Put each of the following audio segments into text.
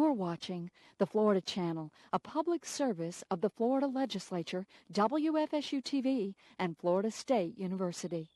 You're watching the Florida Channel, a public service of the Florida Legislature, WFSU-TV, and Florida State University.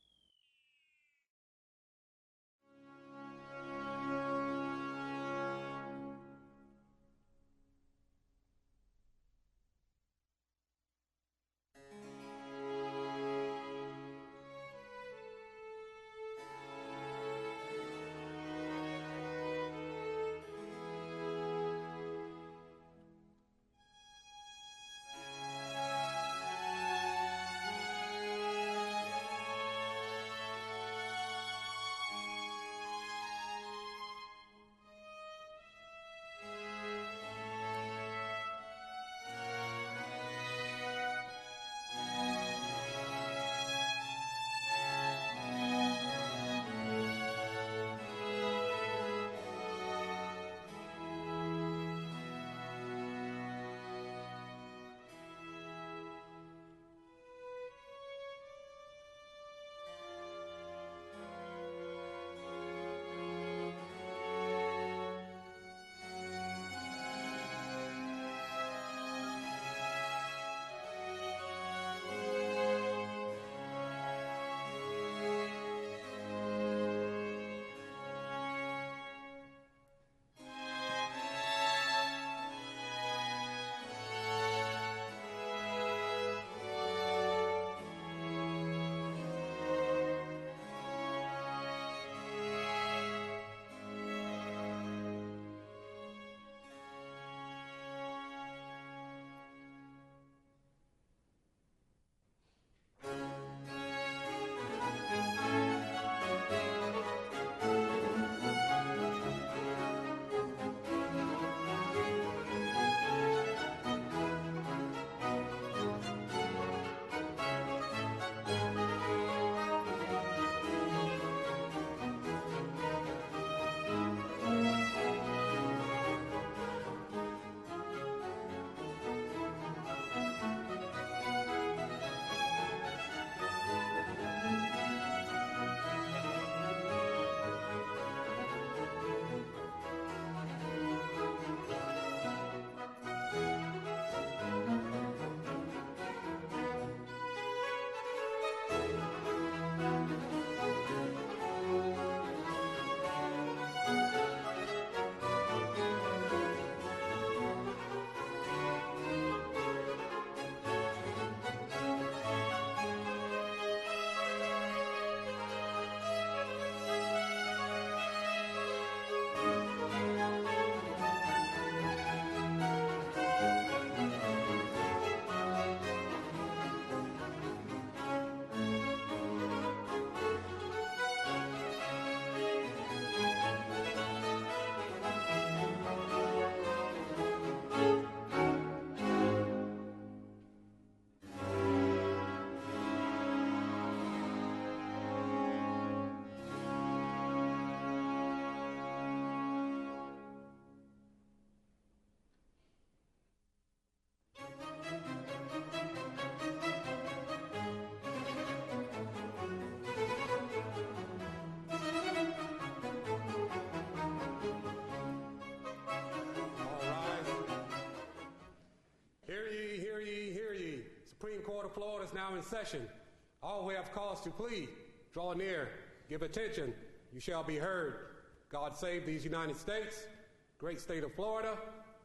Court of Florida is now in session. All who have cause to plead, draw near, give attention, you shall be heard. God save these United States, great state of Florida,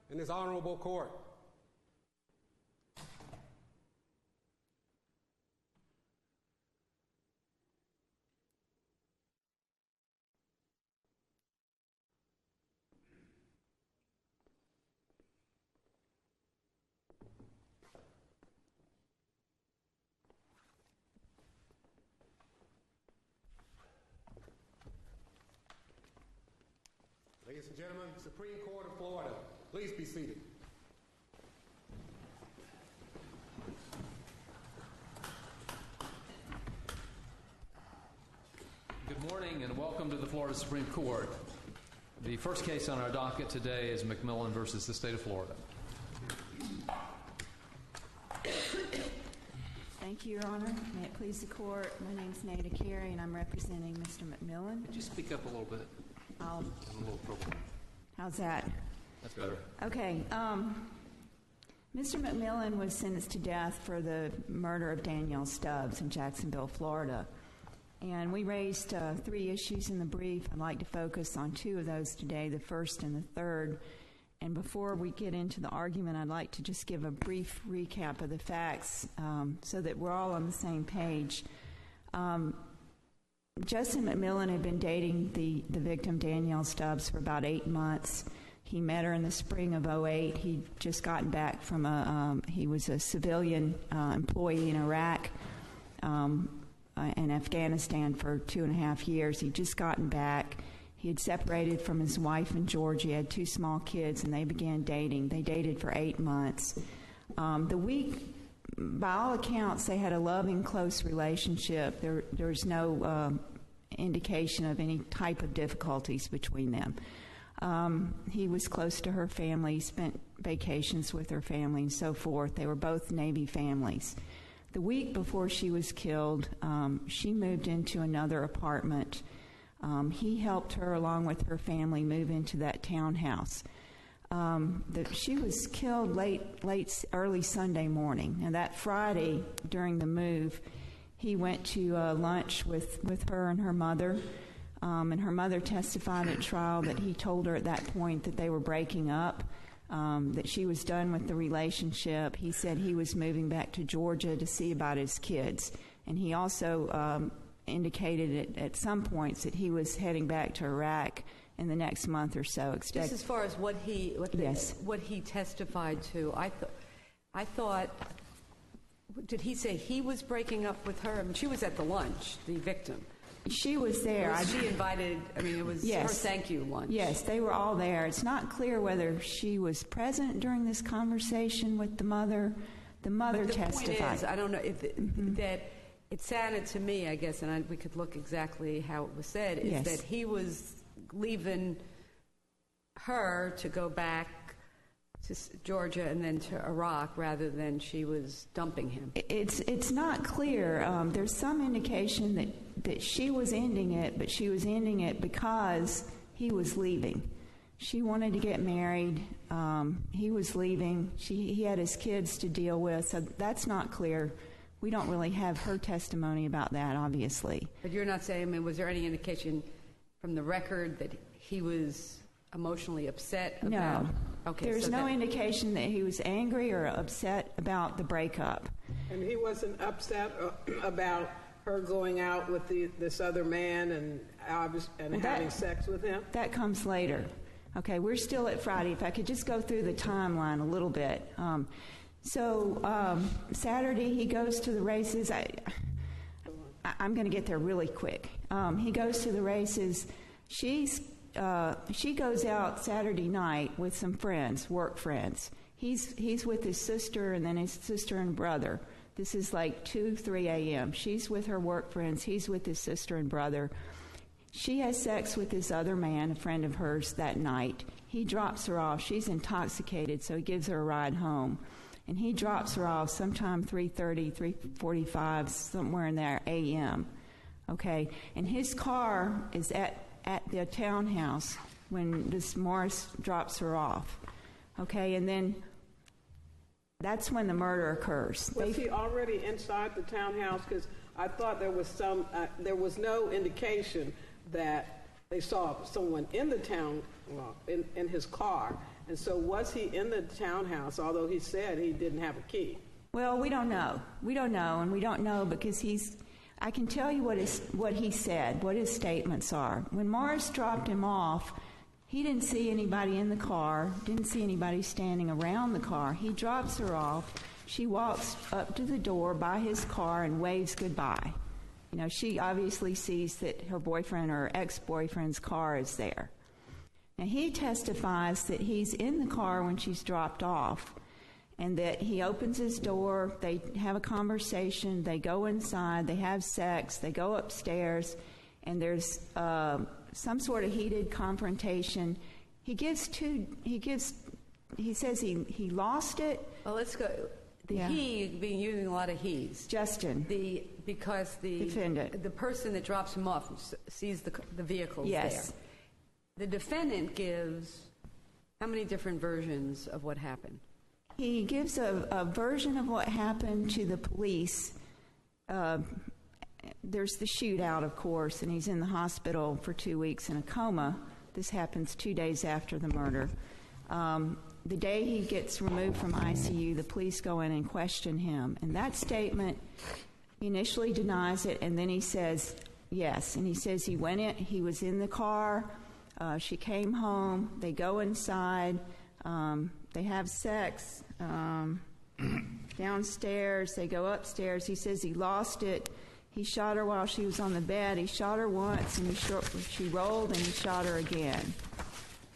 and this honorable court. Ladies and gentlemen, Supreme Court of Florida, please be seated. Good morning and welcome to the Florida Supreme Court. The first case on our docket today is McMillan versus the state of Florida. Thank you, Your Honor. May it please the court, my name is Na Kerry and I'm representing Mr. McMillan. Could you speak up a little bit? A little problem. How's that? That's better. Okay. Mr. McMillan was sentenced to death for the murder of Danielle Stubs in Jacksonville, Florida. And we raised 3 issues in the brief. I'd like to focus on 2 of those today, the first and the third. And before we get into the argument, I'd like to just give a brief recap of the facts so that we're all on the same page. Justin McMillan had been dating the victim, Danielle Stubs, for about 8 months. He met her in the spring of 2008. He'd just gotten back from he was a civilian employee in Iraq and Afghanistan for 2.5 years. He'd just gotten back. He had separated from his wife in Georgia. He had 2 small kids, and they began dating. They dated for 8 months. By all accounts, they had a loving, close relationship. There was no indication of any type of difficulties between them. He was close to her family, spent vacations with her family, and so forth. They were both Navy families. The week before she was killed, she moved into another apartment. He helped her, along with her family, move into that townhouse. She was killed early Sunday morning. And that Friday, during the move, he went to lunch with her and her mother. And her mother testified at trial that he told her at that point that they were breaking up, that she was done with the relationship. He said he was moving back to Georgia to see about his kids. And he also indicated at some points that he was heading back to Iraq in the next month or so. Just as far as what he testified to, I thought, did he say he was breaking up with her? I mean, she was at the lunch, the victim. She was there. Was she invited? I mean, it was her thank you lunch. Yes, they were all there. It's not clear whether she was present during this conversation with the mother. The mother testified. The point is, I don't know if that it sounded to me, I guess, and we could look exactly how it was said, is that he was leaving her to go back to Georgia and then to Iraq rather than she was dumping him. It's not clear. There's some indication that she was ending it, but she was ending it because he was leaving. She wanted to get married. He was leaving. He had his kids to deal with, so that's not clear. We don't really have her testimony about that, obviously. But you're not saying, I mean, was there any indication from the record that he was emotionally upset about? No. Okay, there's no indication that he was angry or upset about the breakup. And he wasn't upset about her going out with this other man and having sex with him? That comes later. Okay, we're still at Friday. If I could just go through the timeline a little bit. Saturday he goes to the races. I'm going to get there really quick. He goes to the races. She goes out Saturday night with some friends, work friends. He's with his sister and then his sister and brother. This is like 2-3 a.m. She's with her work friends. He's with his sister and brother. She has sex with this other man, a friend of hers, that night. He drops her off. She's intoxicated, so he gives her a ride home. And he drops her off sometime 3:30, 3:45, somewhere in there, a.m. Okay? And his car is at the townhouse when this Morris drops her off. Okay? And then that's when the murder occurs. Was he already inside the townhouse? Because I thought there was no indication that they saw someone in the in his car. And so was he in the townhouse, although he said he didn't have a key? Well, we don't know. We don't know because I can tell you what he said, what his statements are. When Morris dropped him off, he didn't see anybody in the car, didn't see anybody standing around the car. He drops her off. She walks up to the door by his car and waves goodbye. You know, she obviously sees that her boyfriend or ex-boyfriend's car is there. Now, he testifies that he's in the car when she's dropped off and that he opens his door, they have a conversation, they go inside, they have sex, they go upstairs, and there's some sort of heated confrontation. He says he lost it. Well, let's go. He, you've been using a lot of he's. Justin. Because the defendant. The person that drops him off sees the vehicles yes. there. The defendant gives How many different versions of what happened? He gives a version of what happened to the police. There's the shootout, of course, and he's in the hospital for 2 weeks in a coma. This happens 2 days after the murder. The day he gets removed from ICU, the police go in and question him. And that statement, he initially denies it, and then he says yes. And he says he went in, he was in the car, she came home, they go inside, they have sex downstairs, they go upstairs. He says he lost it. He shot her while she was on the bed. He shot her once, and she rolled, and he shot her again.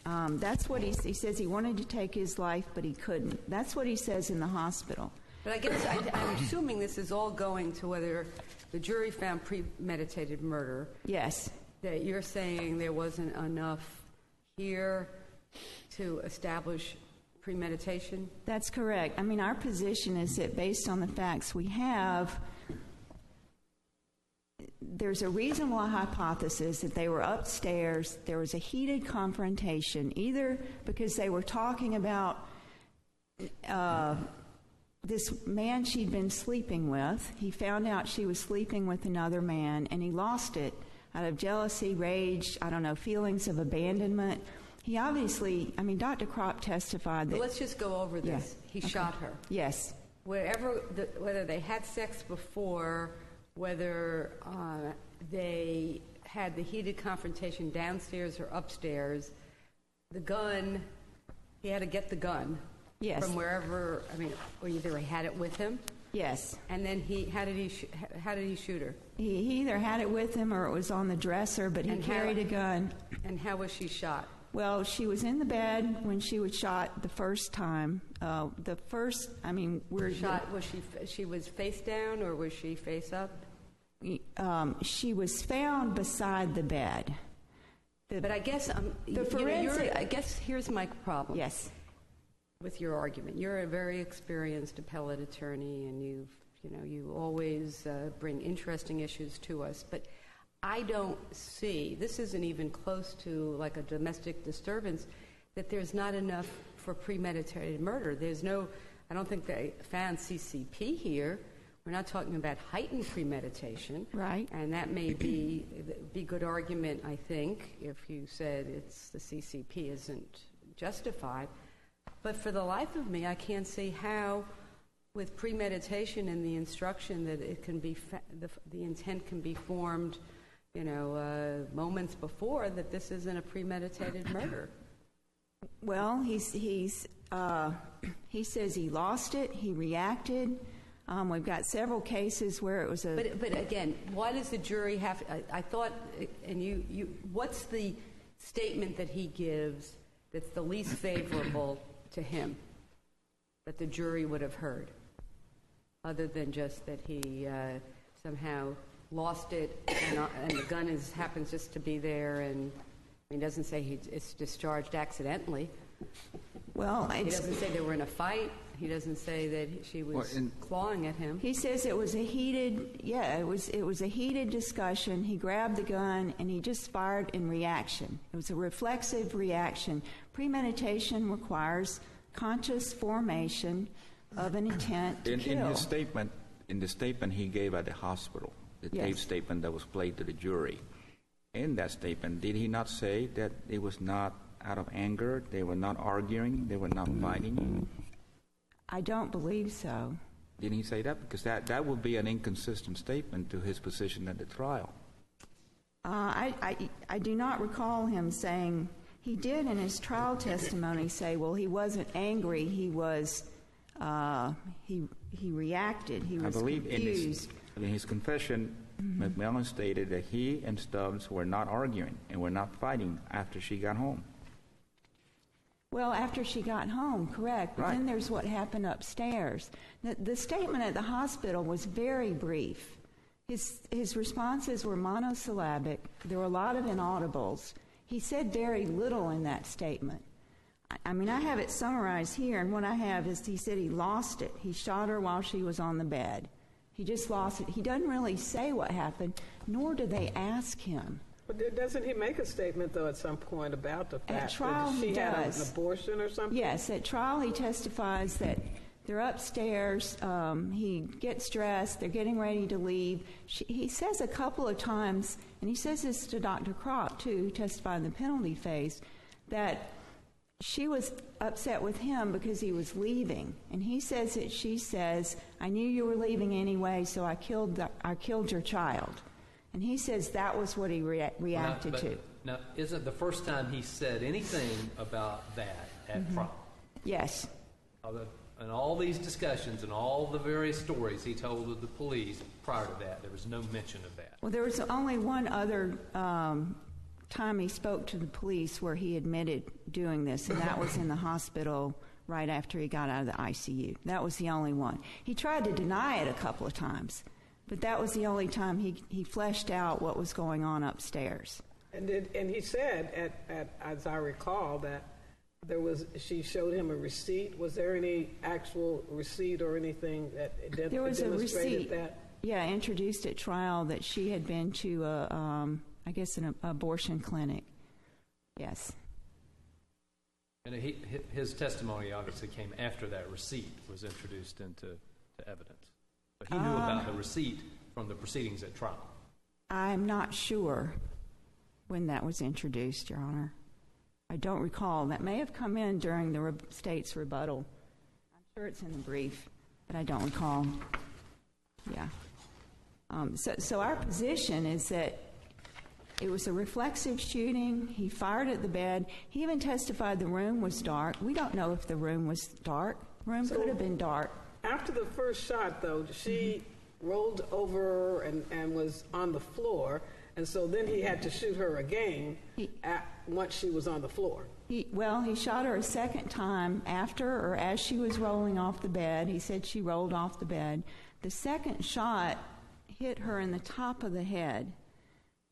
That's what he says. He wanted to take his life, but he couldn't. That's what he says in the hospital. But I guess I'm assuming this is all going to whether the jury found premeditated murder. Yes. That you're saying there wasn't enough here to establish premeditation? That's correct. I mean, our position is that based on the facts we have, there's a reasonable hypothesis that they were upstairs, there was a heated confrontation, either because they were talking about this man she'd been sleeping with. He found out she was sleeping with another man, and he lost it out of jealousy, rage, I don't know, feelings of abandonment. He obviously, I mean, Dr. Kropp testified that... Well, let's just go over this. Yeah. He shot her. Yes. Whether they had sex before, whether they had the heated confrontation downstairs or upstairs, the gun, he had to get the gun. Yes. From wherever, I mean, or either he had it with him. Yes. And then how did he shoot her? He either had it with him or it was on the dresser, but he carried a gun. And how was she shot? Well, she was in the bed when she was shot the first time. She was face down or was she face up? She was found beside the bed. But I guess I guess here's my problem. Yes. With your argument, you're a very experienced appellate attorney, and you always bring interesting issues to us. But I don't see, this isn't even close to like a domestic disturbance, that there's not enough for premeditated murder. I don't think they found CCP here. We're not talking about heightened premeditation. Right. And that may be good argument, I think, if you said the CCP isn't justified. But for the life of me, I can't see how, with premeditation and the instruction that it can be, the intent can be formed, moments before, that this isn't a premeditated murder. Well, he says he lost it. He reacted. We've got several cases where it was a. But again, why does the jury have? I thought, and you, what's the statement that he gives that's the least favorable to him that the jury would have heard, other than just that he somehow lost it and the gun happens just to be there, and he doesn't say it's discharged accidentally. Well, he doesn't say they were in a fight. He doesn't say that she was clawing at him. He says it was a heated. Yeah, it was a heated discussion. He grabbed the gun and he just fired in reaction. It was a reflexive reaction. Premeditation requires conscious formation of an intent to kill. In the statement he gave at the hospital, the tape statement that was played to the jury, in that statement, did he not say that it was not out of anger, they were not arguing, they were not fighting? I don't believe so. Didn't he say that? Because that would be an inconsistent statement to his position at the trial. I do not recall him saying. He did in his trial testimony say, well, he wasn't angry, he was, he reacted, he was confused. In his confession, McMillan stated that he and Stubs were not arguing and were not fighting after she got home. Well, after she got home, correct. But then there's what happened upstairs. The statement at the hospital was very brief. His responses were monosyllabic. There were a lot of inaudibles. He said very little in that statement. I mean, I have it summarized here, and what I have is he said he lost it. He shot her while she was on the bed. He just lost it. He doesn't really say what happened, nor do they ask him But doesn't he make a statement, though, at some point about the fact that she had an abortion or something? Yes, at trial he testifies that they're upstairs, he gets dressed, they're getting ready to leave. He says a couple of times, and he says this to Dr. Kroc, too, who testified in the penalty phase, that she was upset with him because he was leaving. And he says that she says, I knew you were leaving anyway, so I killed your child. And he says that was what he reacted to. Now, isn't the first time he said anything about that at trial? Yes. And all these discussions and all the various stories he told of the police prior to that, there was no mention of that. Well, there was only one other time he spoke to the police where he admitted doing this, and that was in the hospital right after he got out of the ICU. That was the only one. He tried to deny it a couple of times, but that was the only time he fleshed out what was going on upstairs. And he said, as I recall, that she showed him a receipt. Was there any actual receipt or anything that demonstrated there was a receipt, that? Yeah, introduced at trial that she had been to an abortion clinic. Yes. And his testimony obviously came after that receipt was introduced into evidence. But he knew about the receipt from the proceedings at trial. I'm not sure when that was introduced, Your Honor. I don't recall. That may have come in during the state's rebuttal. I'm sure it's in the brief, but I don't recall. Yeah. So our position is that it was a reflexive shooting. He fired at the bed. He even testified the room was dark. We don't know if the room was dark. The room could have been dark. After the first shot, though, she rolled over and was on the floor, and so then he had to shoot her again once she was on the floor. He shot her a second time after or as she was rolling off the bed. He said she rolled off the bed. The second shot hit her in the top of the head.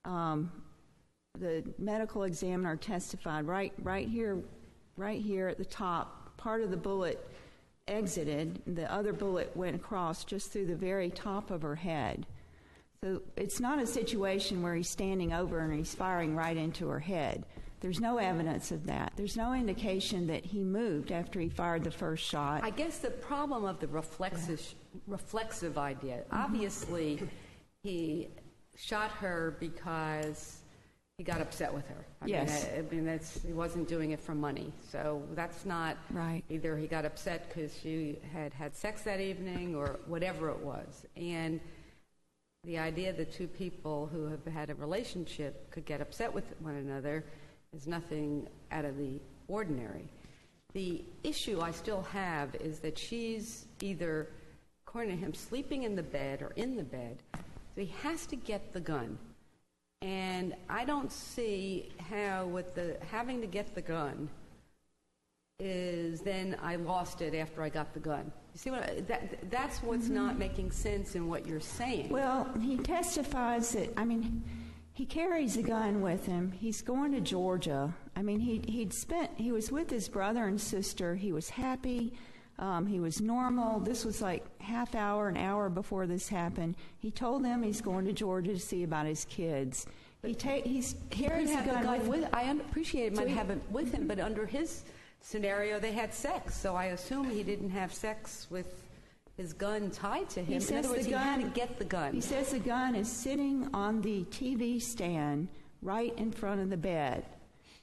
The medical examiner testified right here at the top. Part of the bullet exited. The other bullet went across just through the very top of her head. So it's not a situation where he's standing over and he's firing right into her head. There's no evidence of that. There's no indication that he moved after he fired the first shot. I guess the problem of the reflexive idea, obviously he shot her because he got upset with her. I mean, he wasn't doing it for money. So that's not right. Either he got upset because she had sex that evening or whatever it was. And the idea that two people who have had a relationship could get upset with one another is nothing out of the ordinary. The issue I still have is that she's either, according to him, sleeping in the bed or in the bed. So he has to get the gun. And I don't see how with having to get the gun is then I lost it after I got the gun. You see that's what's not making sense in what you're saying. Well, he testifies that, he carries a gun with him. He's going to Georgia. He was with his brother and sister. He was happy. He was normal. This was like an hour before this happened. He told them he's going to Georgia to see about his kids. He carries a gun with him. I appreciate it might have it with him, but under his scenario, they had sex. So I assume he didn't have sex with his gun tied to him. In other words, he had to get the gun. He says the gun is sitting on the TV stand right in front of the bed.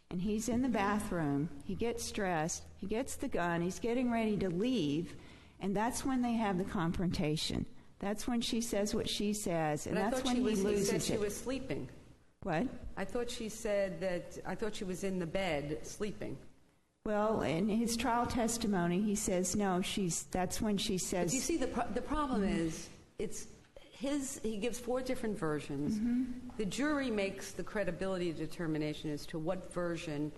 And he's in the bathroom. He gets dressed. He gets the gun. He's getting ready to leave. And that's when they have the confrontation. That's when she says what she says. And that's when he loses it. He said she was sleeping. What? I thought she was in the bed sleeping. Well, in his trial testimony, he says, no, that's when she says... But you see, the problem is, he gives 4 different versions. Mm-hmm. The jury makes the credibility determination as to what version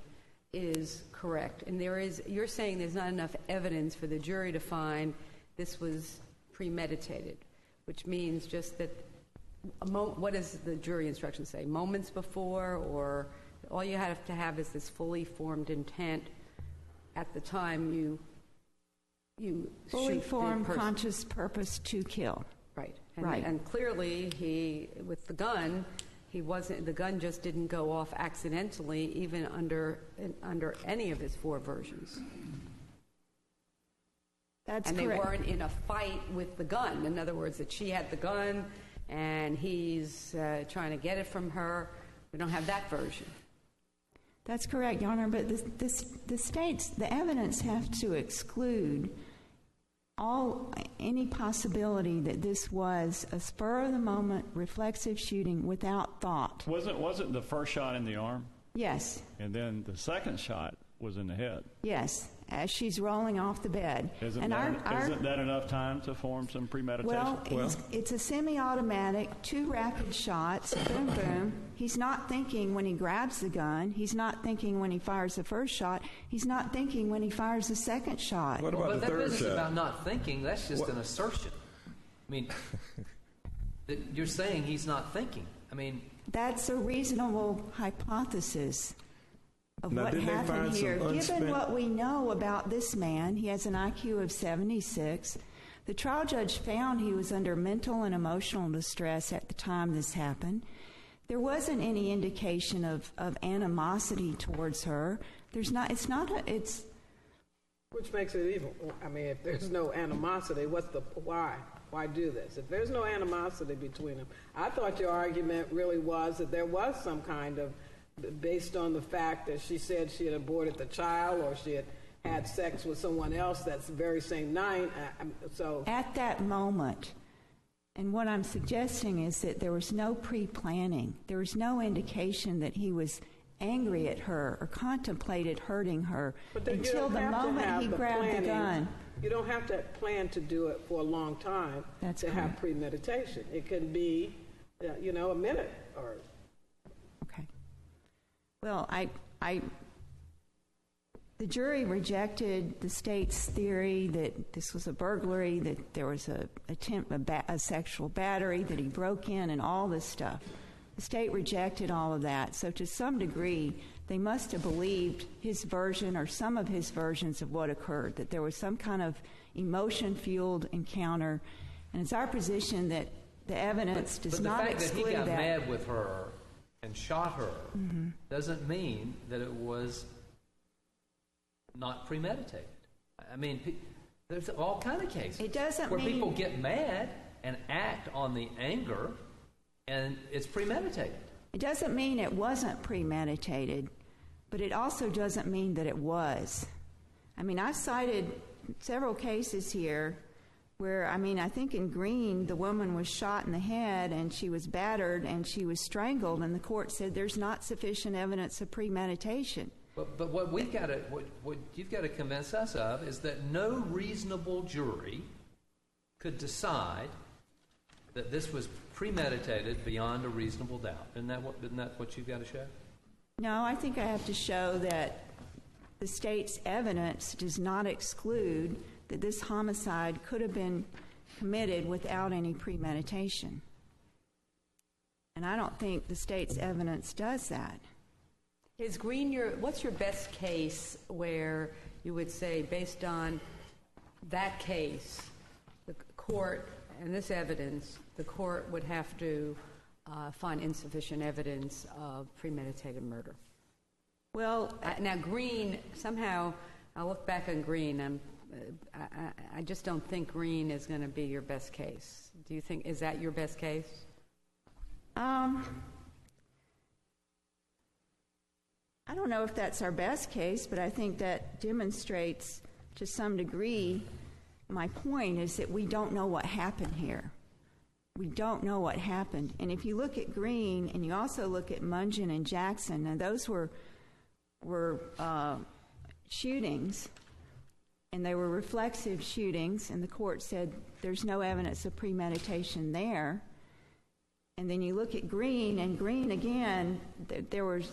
is correct. And you're saying there's not enough evidence for the jury to find this was premeditated, which means just that, what does the jury instruction say? Moments before, or all you have to have is this fully formed intent at the time you fully formed conscious purpose to kill. Right. Right. And clearly he, with the gun, the gun just didn't go off accidentally, even under any of his 4 versions. That's and correct. They weren't in a fight with the gun. In other words, that she had the gun and he's trying to get it from her. We don't have that version. That's correct, Your Honor, but the evidence have to exclude any possibility that this was a spur-of-the-moment reflexive shooting without thought. Wasn't the first shot in the arm? Yes. And then the second shot was in the head? Yes, as she's rolling off the bed. Isn't that enough time to form some premeditation? Well, it's a semi-automatic, 2 rapid shots, boom, boom. He's not thinking when he grabs the gun. He's not thinking when he fires the first shot. He's not thinking when he fires the second shot. What about the third shot? But that business about not thinking, that's just an assertion. I mean, you're saying he's not thinking. I mean... That's a reasonable hypothesis of now, what happened here. Given what we know about this man, he has an IQ of 76. The trial judge found he was under mental and emotional distress at the time this happened. There wasn't any indication of animosity towards her. Which makes it evil. I mean, if there's no animosity, why? Why do this? If there's no animosity between them, I thought your argument really was that there was some kind of, based on the fact that she said she had aborted the child or she had sex with someone else that's the very same night. So at that moment, and what I'm suggesting is that there was no pre-planning. There was no indication that he was angry at her or contemplated hurting her until the moment he grabbed the gun. You don't have to plan to do it for a long time to have premeditation. It can be, a minute or... Okay. Well, the jury rejected the state's theory that this was a burglary, that there was a sexual battery, that he broke in and all this stuff. The state rejected all of that. So to some degree, they must have believed his version or some of his versions of what occurred, that there was some kind of emotion-fueled encounter. And it's our position that the evidence does not exclude that. But the fact that he got mad with her and shot her doesn't mean that it was not premeditated. I mean, there's all kind of cases where people get mad and act on the anger, and it's premeditated. It doesn't mean it wasn't premeditated, but it also doesn't mean that it was. I mean, I've cited several cases here where, I think in Green, the woman was shot in the head and she was battered and she was strangled, and the court said there's not sufficient evidence of premeditation. But what you've got to convince us of is that no reasonable jury could decide that this was premeditated beyond a reasonable doubt. Isn't that what you've got to show? No, I think I have to show that the state's evidence does not exclude that this homicide could have been committed without any premeditation. And I don't think the state's evidence does that. Is Green what's your best case where you would say, based on that case, the court and this evidence, the court would have to find insufficient evidence of premeditated murder? Well, now Green, somehow, I look back on Green, I just don't think Green is going to be your best case. Do you think, is that your best case? I don't know if that's our best case, but I think that demonstrates to some degree my point is that we don't know what happened here. We don't know what happened. And if you look at Green and you also look at Mungin and Jackson, and those were shootings, and they were reflexive shootings, and the court said there's no evidence of premeditation there. And then you look at Green, and Green again, there was...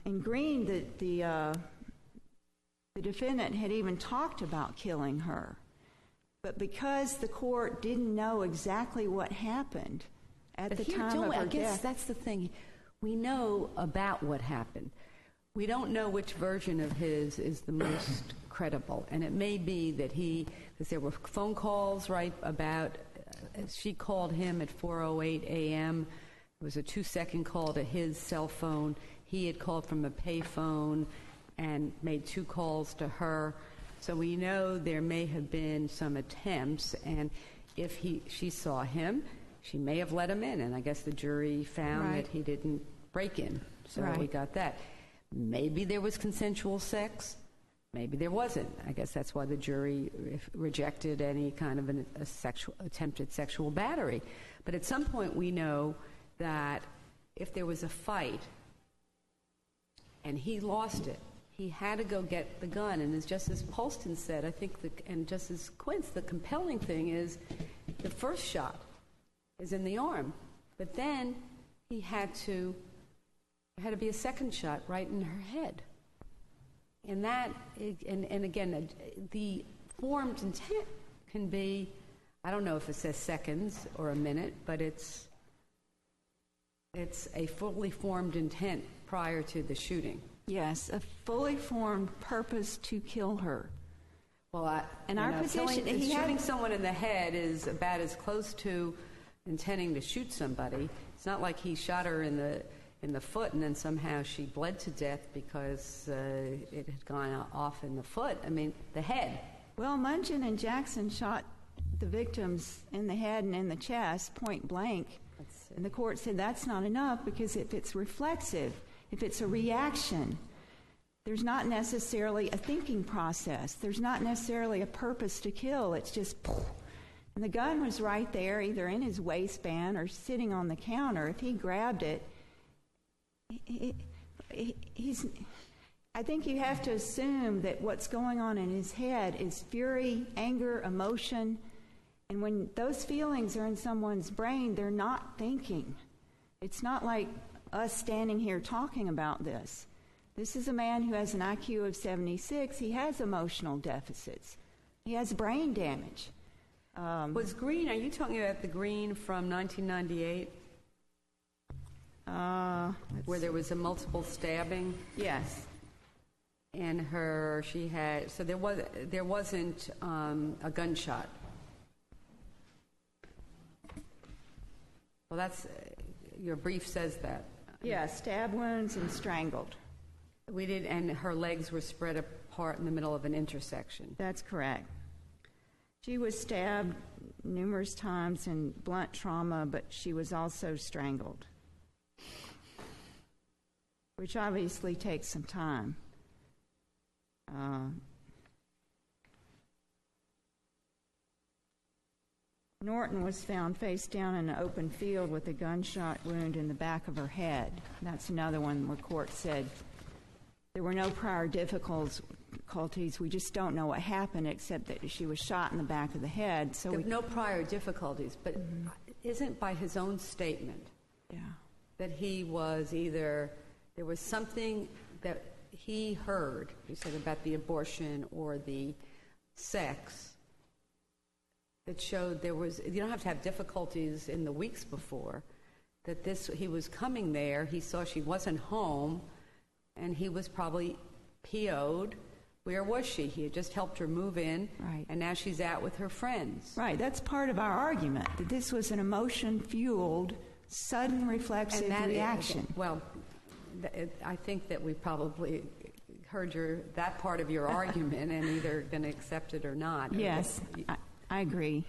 in Green, the defendant had even talked about killing her. But because the court didn't know exactly what happened at the time of her death... I guess that's the thing. We know about what happened. We don't know which version of his is the most credible. And it may be that because there were phone calls, right, about she called him at 4:08 a.m. It was a 2-second call to his cell phone. He had called from a payphone and made 2 calls to her. So we know there may have been some attempts, and if she saw him, she may have let him in, and I guess the jury found that he didn't break in. So we got that. Maybe there was consensual sex. Maybe there wasn't. I guess that's why the jury rejected any kind of attempted sexual battery. But at some point we know that if there was a fight and he lost it, he had to go get the gun. And as Justice Polston said, I think, and Justice Quince, the compelling thing is the first shot is in the arm. But then there had to be a second shot right in her head. And that, and again, the formed intent can be, I don't know if it says seconds or a minute, but it's a fully formed intent prior to the shooting. Yes, a fully formed purpose to kill her. Well, shooting someone in the head is about as close to intending to shoot somebody. It's not like he shot her in the foot and then somehow she bled to death because it had gone off in the foot. I mean, the head. Well, Mungin and Jackson shot the victims in the head and in the chest, point blank. And the court said that's not enough because if it's reflexive, if it's a reaction, there's not necessarily a thinking process. There's not necessarily a purpose to kill. It's just, and the gun was right there, either in his waistband or sitting on the counter. If he grabbed it, I think you have to assume that what's going on in his head is fury, anger, emotion. And when those feelings are in someone's brain, they're not thinking. It's not like us standing here talking about this. This is a man who has an IQ of 76. He has emotional deficits. He has brain damage. Was Green, are you talking about the Green from 1998? Where there was a multiple stabbing? Yes. And there wasn't a gunshot. Well, your brief says that. Yeah, stab wounds and strangled. We did, and her legs were spread apart in the middle of an intersection. That's correct. She was stabbed numerous times in blunt trauma, but she was also strangled, which obviously takes some time. Norton was found face down in an open field with a gunshot wound in the back of her head. That's another one where court said there were no prior difficulties. We just don't know what happened except that she was shot in the back of the head. So no prior difficulties, but isn't by his own statement that he was either, there was something that he heard, he said about the abortion or the sex, that showed there was, you don't have to have difficulties in the weeks before, that he was coming there, he saw she wasn't home, and he was probably PO'd. Where was she? He had just helped her move in, and now she's out with her friends. Right, that's part of our argument, that this was an emotion-fueled, sudden reflexive reaction. I think that we probably heard that part of your argument and either going to accept it or not. Yes, I agree.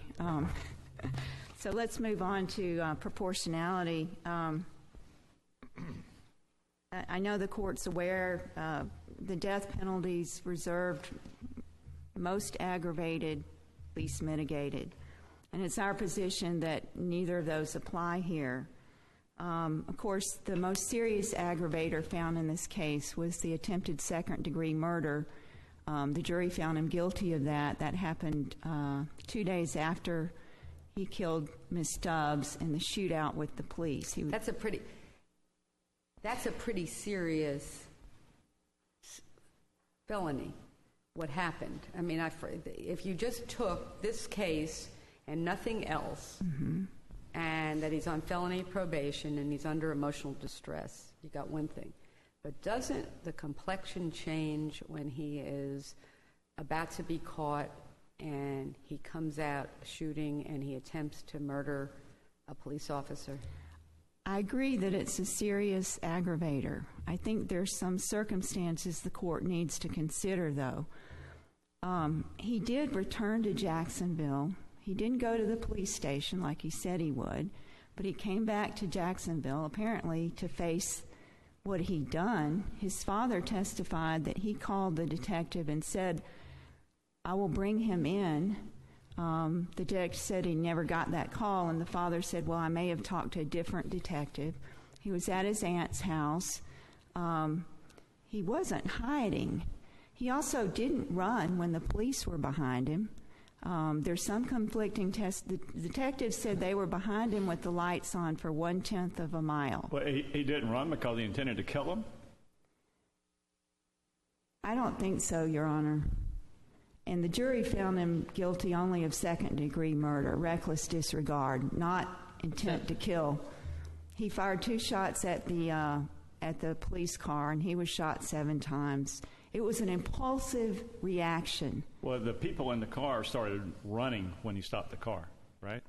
So let's move on to proportionality. I know the court's aware the death penalties reserved most aggravated, least mitigated. And it's our position that neither of those apply here. Of course, the most serious aggravator found in this case was the attempted second-degree murder. The jury found him guilty of that. That happened 2 days after he killed Ms. Stubs in the shootout with the police. That's a pretty serious felony, what happened. I mean, if you just took this case and nothing else, and that he's on felony probation and he's under emotional distress, you got one thing. But doesn't the complexion change when he is about to be caught and he comes out shooting and he attempts to murder a police officer? I agree that it's a serious aggravator. I think there's some circumstances the court needs to consider, though. He did return to Jacksonville. He didn't go to the police station like he said he would, but he came back to Jacksonville apparently to face what he'd done. His father testified that he called the detective and said, "I will bring him in." The detective said he never got that call, and the father said, "Well, I may have talked to a different detective." He was at his aunt's house. He wasn't hiding. He also didn't run when the police were behind him. There's some conflicting tests. The detective said they were behind him with the lights on for 1/10 of a mile. Well, he didn't run because he intended to kill him? I don't think so, Your Honor. And the jury found him guilty only of second-degree murder, reckless disregard, not intent to kill. He fired 2 shots at the police car, and he was shot 7 times. It was an impulsive reaction. Well, the people in the car started running when he stopped the car, right?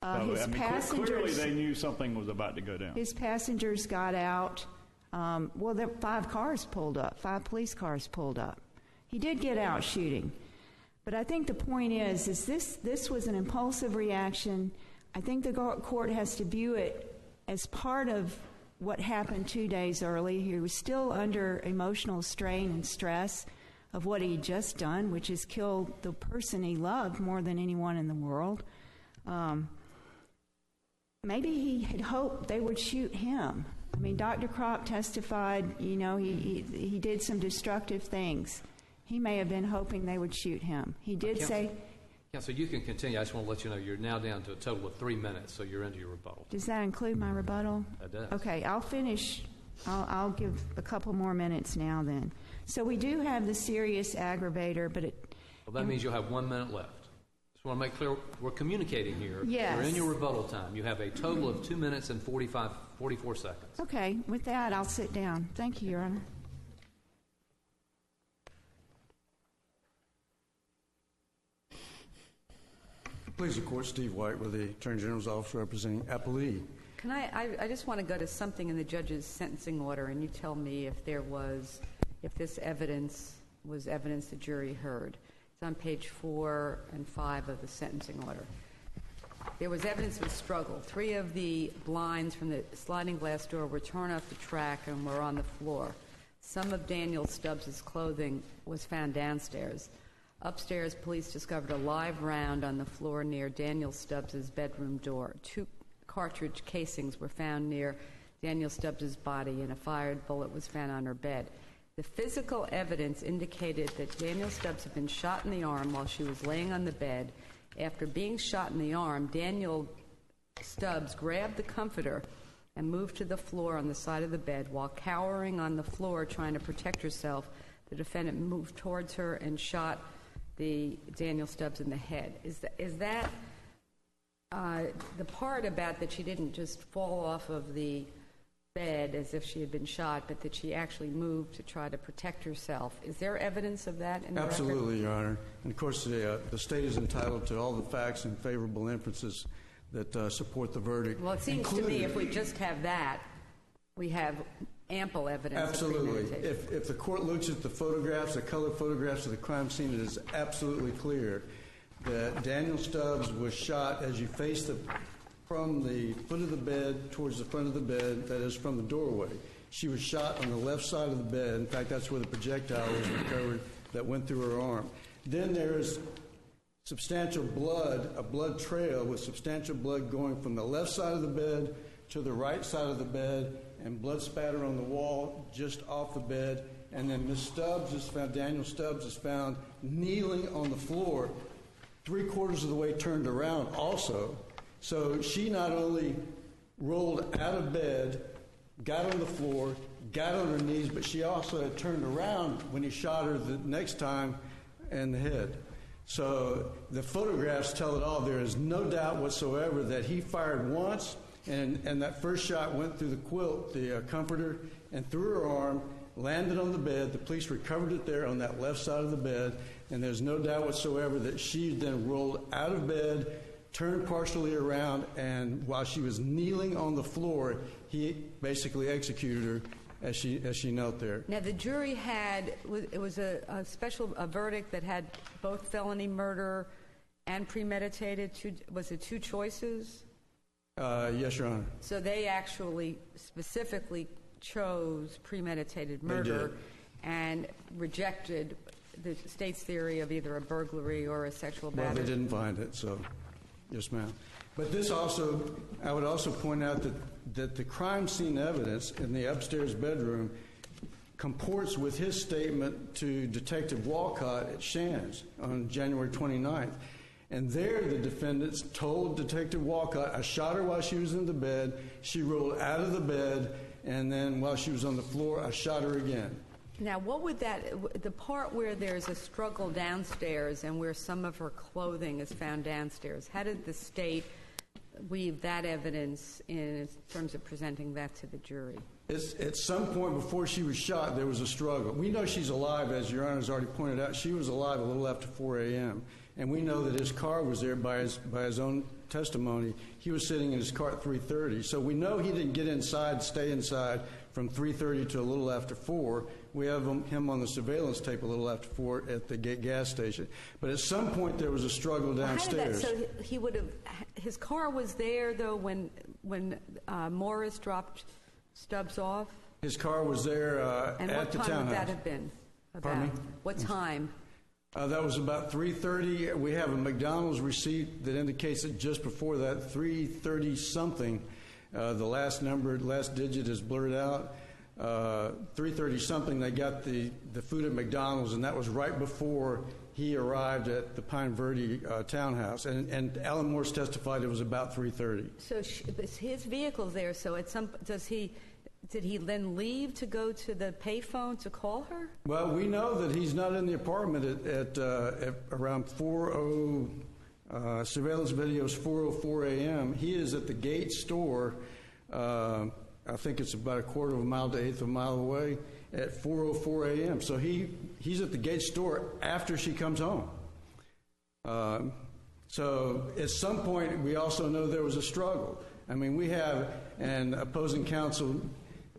Clearly they knew something was about to go down. His passengers got out. There 5 cars pulled up, 5 police cars pulled up. He did get out shooting. But I think the point is this was an impulsive reaction. I think the court has to view it as part of what happened 2 days early. He was still under emotional strain and stress of what he'd just done, which is kill the person he loved more than anyone in the world. Maybe he had hoped they would shoot him. I mean, Dr. Kropp testified, he did some destructive things. He may have been hoping they would shoot him. He did say... Counsel, you can continue. I just want to let you know you're now down to a total of 3 minutes, so you're into your rebuttal. Does that include my rebuttal? It does. Okay, I'll finish. I'll give a couple more minutes now then. So we do have the serious aggravator, but Well, that means you'll have 1 minute left. Just want to make clear, we're communicating here. Yes. You're in your rebuttal time. You have a total of 2 minutes and 44 seconds. Okay, with that, I'll sit down. Thank you, Your Honor. Please, the court, Steve White with the Attorney General's Office representing Appalachia. Can I just want to go to something in the judge's sentencing order, and you tell me if this evidence was evidence the jury heard. It's on page 4 and 5 of the sentencing order. There was evidence of a struggle. 3 of the blinds from the sliding glass door were torn off the track and were on the floor. Some of Danielle Stubs' clothing was found downstairs. Upstairs, police discovered a live round on the floor near Danielle Stubbs' bedroom door. 2 cartridge casings were found near Danielle Stubbs' body, and a fired bullet was found on her bed. The physical evidence indicated that Danielle Stubbs had been shot in the arm while she was laying on the bed. After being shot in the arm, Danielle Stubbs grabbed the comforter and moved to the floor on the side of the bed. While cowering on the floor trying to protect herself, the defendant moved towards her and shot the Danielle Stubbs in the head. Is that the part about that she didn't just fall off of the bed as if she had been shot, but that she actually moved to try to protect herself? Is there evidence of that in the record? Absolutely, Your Honor. And of course, the state is entitled to all the facts and favorable inferences that support the verdict. Well, it seems to me if we just have that, we have ample evidence. Absolutely. If the court looks at the photographs, the color photographs of the crime scene, it is absolutely clear that Danielle Stubbs was shot as you faced from the foot of the bed towards the front of the bed, that is from the doorway. She was shot on the left side of the bed. In fact, that's where the projectile was recovered that went through her arm. Then there is substantial blood, a blood trail with substantial blood going from the left side of the bed to the right side of the bed, and blood spatter on the wall just off the bed. And then Miss Stubbs is found, Danielle Stubbs is found kneeling on the floor, 3/4 of the way turned around also. So she not only rolled out of bed, got on the floor, got on her knees, but she also had turned around when he shot her the next time in the head. So the photographs tell it all. There is no doubt whatsoever that he fired once, and that first shot went through the quilt, the comforter, and through her arm, landed on the bed. The police recovered it there on that left side of the bed. and there's no doubt whatsoever that she then rolled out of bed, turned partially around, and while she was kneeling on the floor, he basically executed her as she knelt there. Now, the jury it was a special verdict that had both felony murder and premeditated. Was it two choices? Yes, Your Honor. So they actually specifically chose premeditated murder and rejected the state's theory of either a burglary or a sexual battery. Well, they didn't find it, so yes, ma'am. But this also, I would also point out that the crime scene evidence in the upstairs bedroom comports with his statement to Detective Walcott at Shands on January 29th. And there the defendants told Detective Walcott, I shot her while she was in the bed, she rolled out of the bed, and then while she was on the floor, I shot her again. Now, what would the part where there's a struggle downstairs and where some of her clothing is found downstairs, how did the state weave that evidence in terms of presenting that to the jury? At some point before she was shot, there was a struggle. We know she's alive, as Your Honor has already pointed out. She was alive a little after 4 a.m., and we know that his car was there by his own testimony. He was sitting in his car at 3:30, so we know he didn't get inside, stay inside from 3:30 to a little after 4. We have him on the surveillance tape a little after 4 at the gas station. But at some point there was a struggle downstairs. So he would have. His car was there though when Morris dropped Stubs off. His car was there and at the townhouse. And what time would that have been? Pardon me? What time? That was about 3:30. We have a McDonald's receipt that indicates that just before that, 3:30 something. The last digit is blurred out. 3:30 something, they got the food at McDonald's, and that was right before he arrived at the Pine Verde townhouse. And Alan Morse testified it was about 3:30. So his vehicle's there. So did he then leave to go to the payphone to call her? Well, we know that he's not in the apartment at around 4:00. Surveillance videos 4:04 a.m. He is at the Gate store. I think it's about a quarter of a mile to eighth of a mile away at 4:04 a.m. So he's at the Gate store after she comes home. So at some point, we also know there was a struggle. I mean, we have an opposing counsel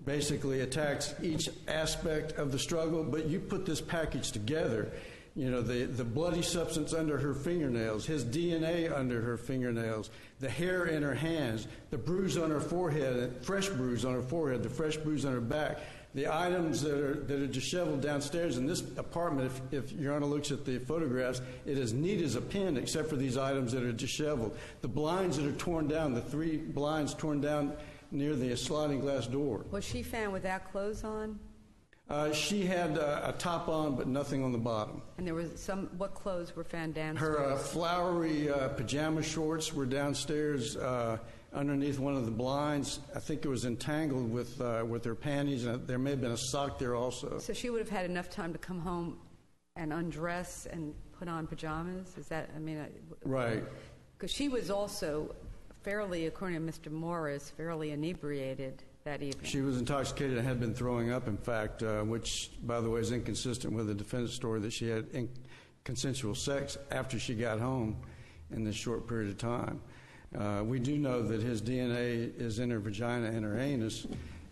basically attacks each aspect of the struggle, but you put this package together, you know, the bloody substance under her fingernails, his DNA under her fingernails, the hair in her hands, the bruise on her forehead, fresh bruise on her forehead, the fresh bruise on her back, the items that are disheveled downstairs in this apartment. If Your Honor looks at the photographs, it is neat as a pin except for these items that are disheveled. The blinds that are torn down, the 3 blinds torn down near the sliding glass door. Was she found without clothes on? She had a top on, but nothing on the bottom. And there was what clothes were found downstairs? Her flowery pajama shorts were downstairs underneath one of the blinds. I think it was entangled with her panties, and there may have been a sock there also. So she would have had enough time to come home and undress and put on pajamas? Is that, I mean... Right. Because she was also fairly, according to Mr. Morris, fairly inebriated that evening. She was intoxicated and had been throwing up, in fact, which, by the way, is inconsistent with the defendant's story that she had consensual sex after she got home in this short period of time. We do know that his DNA is in her vagina and her anus,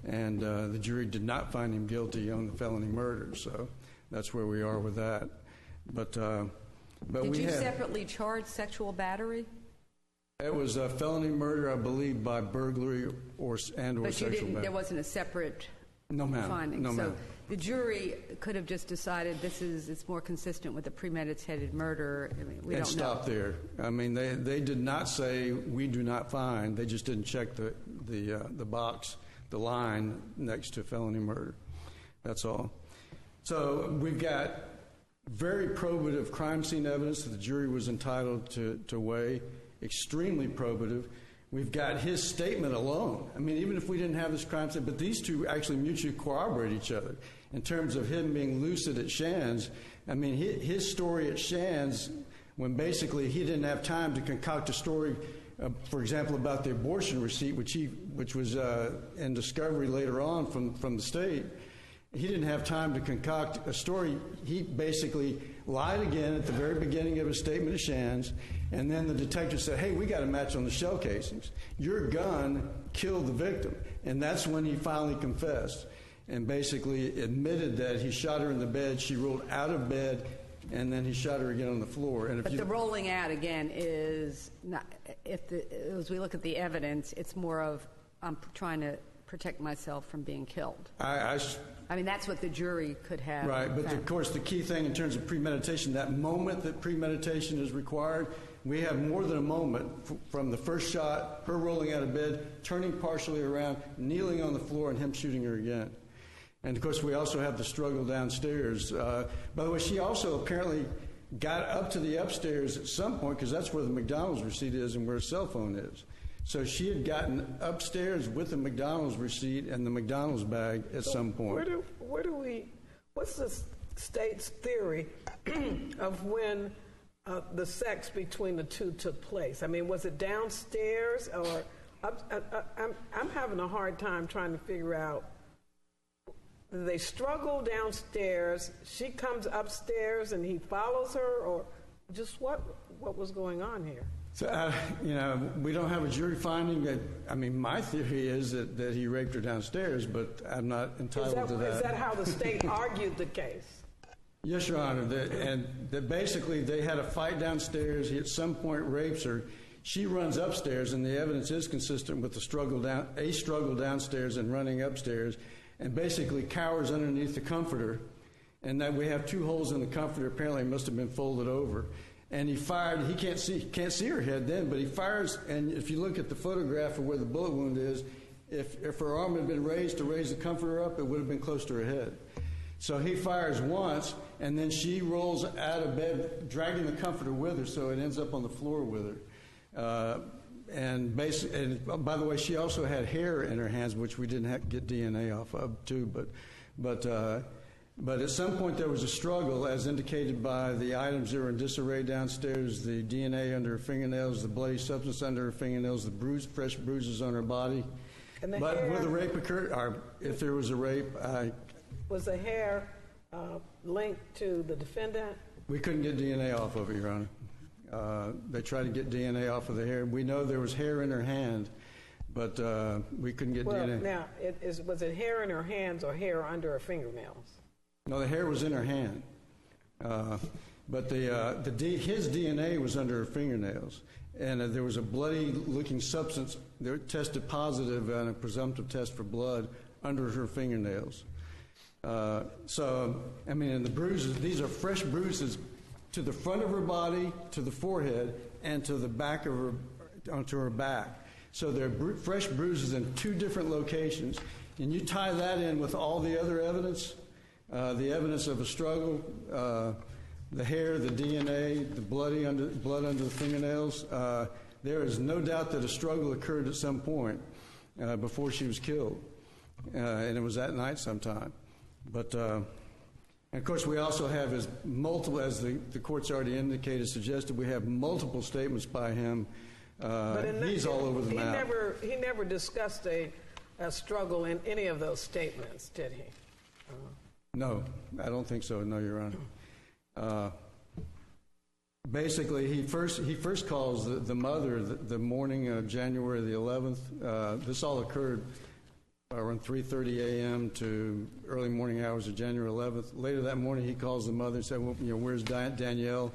and the jury did not find him guilty on the felony murder, so that's where we are with that. But did you separately charge sexual battery? It was a felony murder, I believe, by burglary or sexual battery. There wasn't a separate finding. No, ma'am. The jury could have just decided it's more consistent with a premeditated murder. I mean, we don't know. And stop there. I mean, they did not say we do not find. They just didn't check the box, the line next to felony murder. That's all. So we've got very probative crime scene evidence that the jury was entitled to weigh. Extremely probative. We've got his statement alone. I mean, even if we didn't have this crime scene, but these two actually mutually corroborate each other in terms of him being lucid at Shands. I mean, his story at Shands, when basically he didn't have time to concoct a story, for example, about the abortion receipt, which was in discovery later on from the state. He didn't have time to concoct a story. He basically lied again at the very beginning of his statement of Shands, and then the detective said, hey, we got a match on the shell casings. Your gun killed the victim. And that's when he finally confessed and basically admitted that he shot her in the bed. She rolled out of bed, and then he shot her again on the floor. And but the rolling out again is not, as we look at the evidence, it's more of I'm trying to protect myself from being killed. I mean, that's what the jury could have. Right, but of course the key thing in terms of premeditation, that moment that premeditation is required, we have more than a moment from the first shot, her rolling out of bed, turning partially around, kneeling on the floor, and him shooting her again. And of course we also have the struggle downstairs. By the way, she also apparently got up to the upstairs at some point, because that's where the McDonald's receipt is and where her cell phone is. So she had gotten upstairs with the McDonald's receipt and the McDonald's bag at some point. What's the state's theory of when the sex between the two took place? I mean, was it downstairs or I'm having a hard time trying to figure out. They struggle downstairs, she comes upstairs and he follows her, or just what was going on here? So, we don't have a jury finding. My theory is that he raped her downstairs, but I'm not entitled to that. Is that how the state argued the case? Yes, Your Honor. That basically they had a fight downstairs. He at some point rapes her. She runs upstairs, and the evidence is consistent with the struggle downstairs and running upstairs, and basically cowers underneath the comforter. And that we have 2 holes in the comforter. Apparently, it must have been folded over. And he fired. He can't see her head then, but he fires. And if you look at the photograph of where the bullet wound is, if her arm had been raised to raise the comforter up, it would have been close to her head. So he fires once, and then she rolls out of bed, dragging the comforter with her, so it ends up on the floor with her. And by the way, she also had hair in her hands, which we didn't have to get DNA off of too. But at some point there was a struggle, as indicated by the items that were in disarray downstairs, the DNA under her fingernails, the bloody substance under her fingernails, the fresh bruises on her body. But where the rape occurred, or if there was a rape, was the hair linked to the defendant? We couldn't get DNA off of it, Your Honor. They tried to get DNA off of the hair. We know there was hair in her hand, but we couldn't get DNA. Now, was it hair in her hands or hair under her fingernails? No, the hair was in her hand, but his DNA was under her fingernails, and there was a bloody-looking substance that tested positive on a presumptive test for blood under her fingernails. And the bruises, these are fresh bruises to the front of her body, to the forehead, and to the back of her, onto her back. So they're fresh bruises in 2 different locations, and you tie that in with all the other evidence. The evidence of a struggle, the hair, the DNA, the blood under the fingernails. There is no doubt that a struggle occurred at some point before she was killed, and it was that night sometime. But, and of course, we also have as the court's already indicated, suggested, we have multiple statements by him. He's all over the map. He never discussed a struggle in any of those statements, did he? No, I don't think so. No, Your Honor. Basically, he first calls the mother the morning of January the 11th. This all occurred around 3:30 a.m. to early morning hours of January 11th. Later that morning, he calls the mother and said, "Well, where's Danielle?"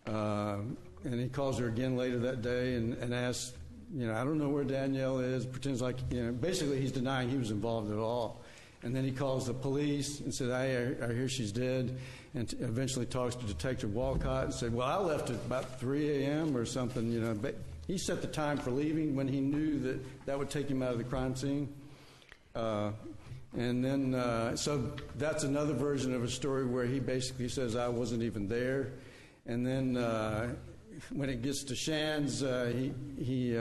And he calls her again later that day and asks, "I don't know where Danielle is." Pretends like, basically he's denying he was involved at all. And then he calls the police and said, I hear she's dead, and eventually talks to Detective Walcott and said, well, I left at about 3 a.m. or something, But he set the time for leaving when he knew that would take him out of the crime scene. And then, so that's another version of a story where he basically says, I wasn't even there. And then when it gets to Shands, he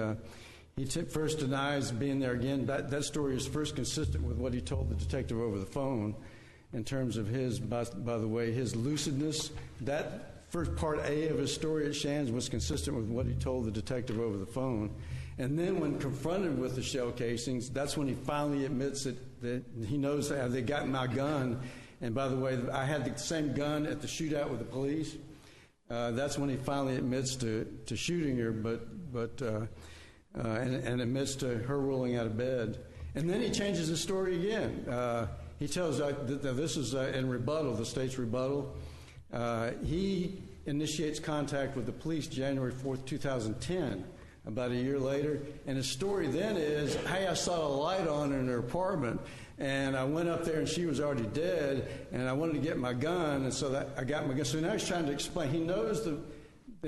first denies being there again. That story is first consistent with what he told the detective over the phone in terms of his, by the way, his lucidness. That first part A of his story at Shands was consistent with what he told the detective over the phone. And then when confronted with the shell casings, that's when he finally admits that he knows that they got my gun And by the way, I had the same gun at the shootout with the police. That's when he finally admits to shooting her, and admits to her rolling out of bed. And then he changes his story again. He tells that this is in rebuttal, the state's rebuttal. He initiates contact with the police January 4th, 2010, about a year later. And his story then is, hey, I saw a light on in her apartment, and I went up there and she was already dead, and I wanted to get my gun, and so that I got my gun. So now he's trying to explain. He knows that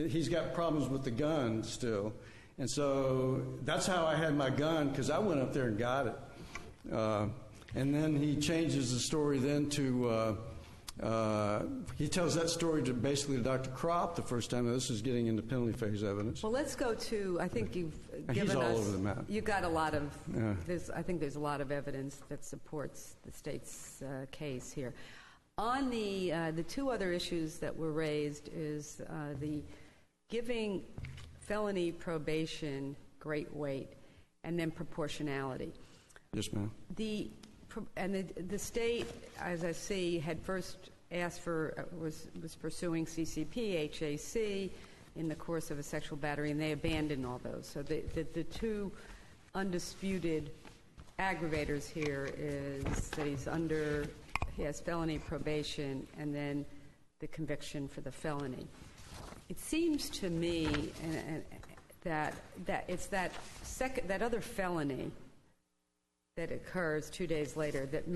he's got problems with the gun still. And so that's how I had my gun, because I went up there and got it. And then he changes the story then to, he tells that story to basically Dr. Kropp the first time. This is getting into penalty phase evidence. Well, let's go to, I think you've given He's us. all over the map. You've got a lot of, I think there's a lot of evidence that supports the state's case here. On the two other issues that were raised is the giving felony probation great weight, and then proportionality. Yes, ma'am. The state, as I see, had first asked for, was pursuing CCP, HAC in the course of a sexual battery, and they abandoned all those. So the two undisputed aggravators here is that he has felony probation and then the conviction for the felony. It seems to me that it's that other felony that occurs 2 days later that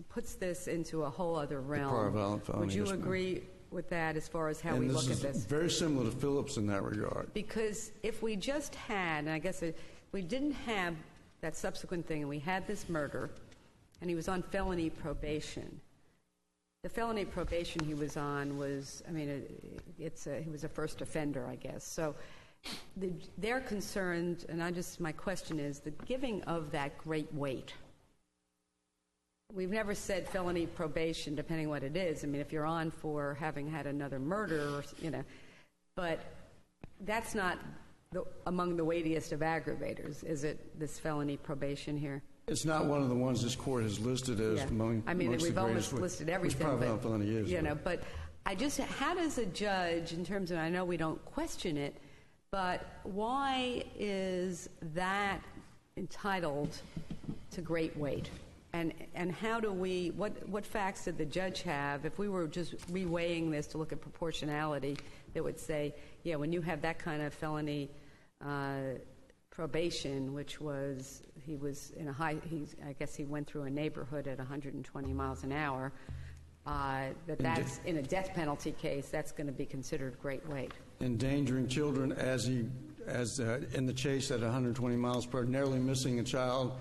puts this into a whole other realm. The prior violent felony. Would you agree with that as far as how we look at this? This is very similar to Phillips in that regard. Because if we just had, and I guess we didn't have that subsequent thing, and we had this murder, and he was on felony probation. The felony probation he was on was, he was a first offender, I guess. So they're concerned, and my question is, the giving of that great weight. We've never said felony probation, depending what it is. If you're on for having had another murder, but that's not among the weightiest of aggravators, is it, this felony probation here? It's not one of the ones this court has listed as among we've almost listed everything. But how does a judge, in terms of, I know we don't question it, but why is that entitled to great weight? And how do we, what facts did the judge have, if we were just reweighing this to look at proportionality, that would say, yeah, when you have that kind of felony probation, which was, he was in I guess he went through a neighborhood at 120 miles an hour, that's in a death penalty case, that's going to be considered great weight. Endangering children as in the chase at 120 miles per hour, narrowly missing a child,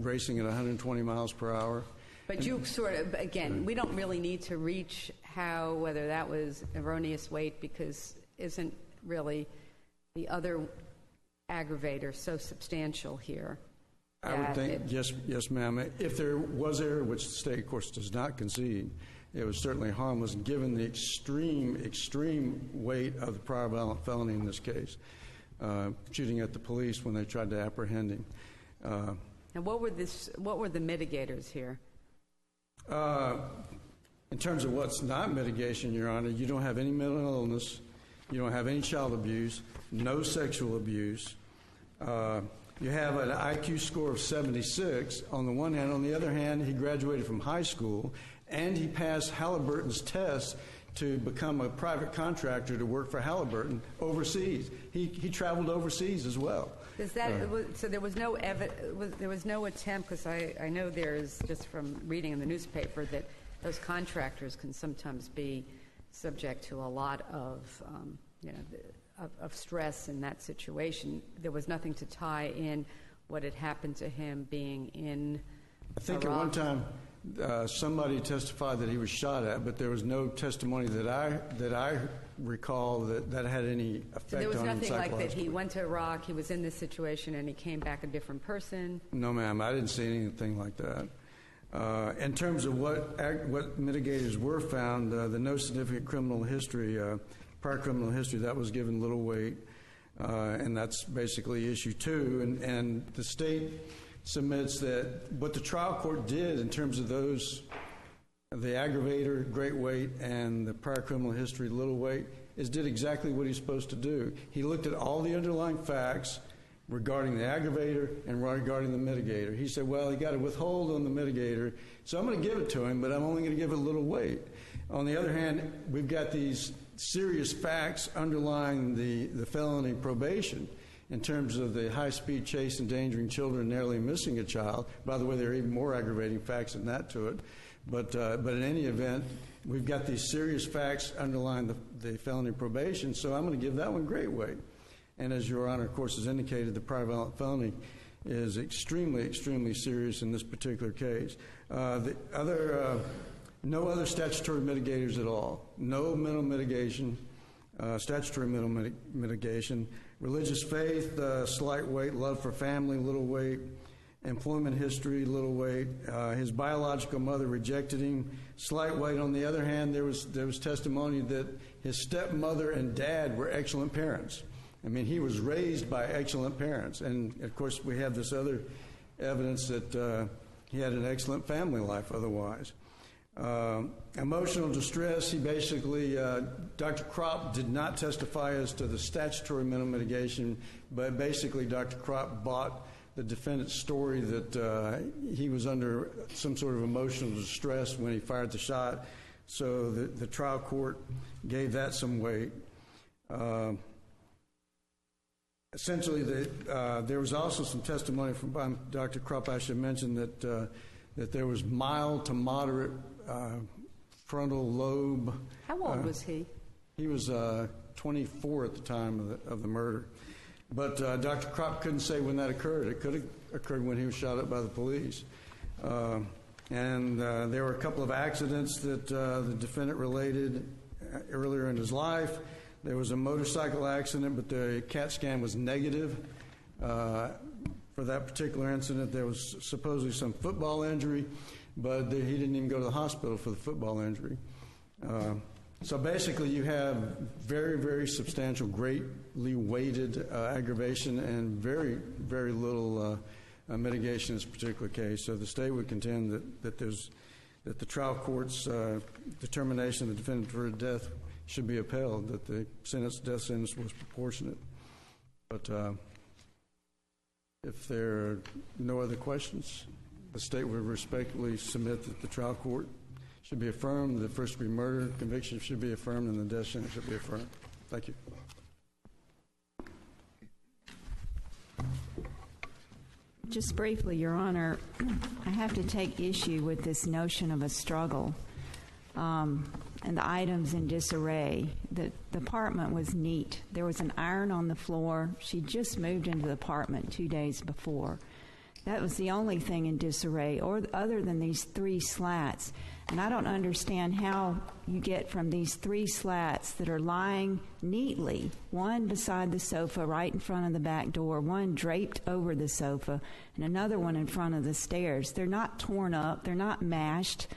racing at 120 miles per hour. But you sort of, again, we don't really need to reach whether that was erroneous weight, because isn't really the other aggravator so substantial here? I would think, yes, ma'am. If there was error, which the state, of course, does not concede, it was certainly harmless given the extreme weight of the prior violent felony in this case, shooting at the police when they tried to apprehend him. And what were the mitigators here? In terms of what's not mitigation, Your Honor, you don't have any mental illness, you don't have any child abuse, no sexual abuse. You have an IQ score of 76 on the one hand. On the other hand, he graduated from high school, and he passed Halliburton's test to become a private contractor to work for Halliburton overseas. He traveled overseas as well. So there was no attempt, because I know there's, just from reading in the newspaper, that those contractors can sometimes be subject to a lot of stress in that situation. There was nothing to tie in what had happened to him being in I think Iraq. At one time somebody testified that he was shot at, but there was no testimony that I recall that had any effect on him. So there was nothing like that he psychologically. went to Iraq, he was in this situation, and he came back a different person? No, ma'am. I didn't see anything like that. In terms of what mitigators were found, the no significant criminal history, prior criminal history, that was given little weight, and that's basically issue 2. And the state submits that what the trial court did in terms of those the aggravator, great weight, and the prior criminal history, little weight, did exactly what he's supposed to do. He looked at all the underlying facts regarding the aggravator and regarding the mitigator. He said, well, he got to withhold on the mitigator, so I'm going to give it to him, but I'm only going to give it a little weight. On the other hand, we've got these serious facts underlying the felony probation in terms of the high-speed chase endangering children, narrowly missing a child. By the way, there are even more aggravating facts than that to it. But in any event, we've got these serious facts underlying the felony probation, so I'm going to give that one great weight. And as Your Honor, of course, has indicated, the prior violent felony is extremely, extremely serious in this particular case. No other statutory mitigators at all. No mental mitigation, statutory mental mitigation. Religious faith, slight weight. Love for family, little weight. Employment history, little weight. His biological mother rejected him, slight weight. On the other hand, there was testimony that his stepmother and dad were excellent parents. I mean, he was raised by excellent parents. And, of course, we have this other evidence that he had an excellent family life otherwise. Emotional distress, he basically, Dr. Kropp did not testify as to the statutory mental mitigation, but basically Dr. Kropp bought the defendant's story that he was under some sort of emotional distress when he fired the shot, so the trial court gave that some weight. Essentially, there was also some testimony from Dr. Kropp. I should mention that there was mild to moderate frontal lobe. How old was he? He was 24 at the time of the murder. But Dr. Kropp couldn't say when that occurred. It could have occurred when he was shot up by the police. And there were a couple of accidents that the defendant related earlier in his life. There was a motorcycle accident, but the CAT scan was negative. For that particular incident, there was supposedly some football injury, but he didn't even go to the hospital for the football injury. So basically, you have very, very substantial, greatly weighted aggravation and very, very little mitigation in this particular case. So the state would contend that the trial court's determination of the defendant for death should be upheld, that the death sentence was proportionate. But if there are no other questions, the state would respectfully submit that the trial court should be affirmed, the first-degree murder conviction should be affirmed, and the death sentence should be affirmed. Thank you. Just briefly, Your Honor, I have to take issue with this notion of a struggle and the items in disarray. The apartment was neat. There was an iron on the floor. She just moved into the apartment 2 days before. That was the only thing in disarray, or other than these 3 slats. And I don't understand how you get from these 3 slats that are lying neatly, one beside the sofa right in front of the back door, one draped over the sofa, and another one in front of the stairs. They're not torn up. They're not mashed.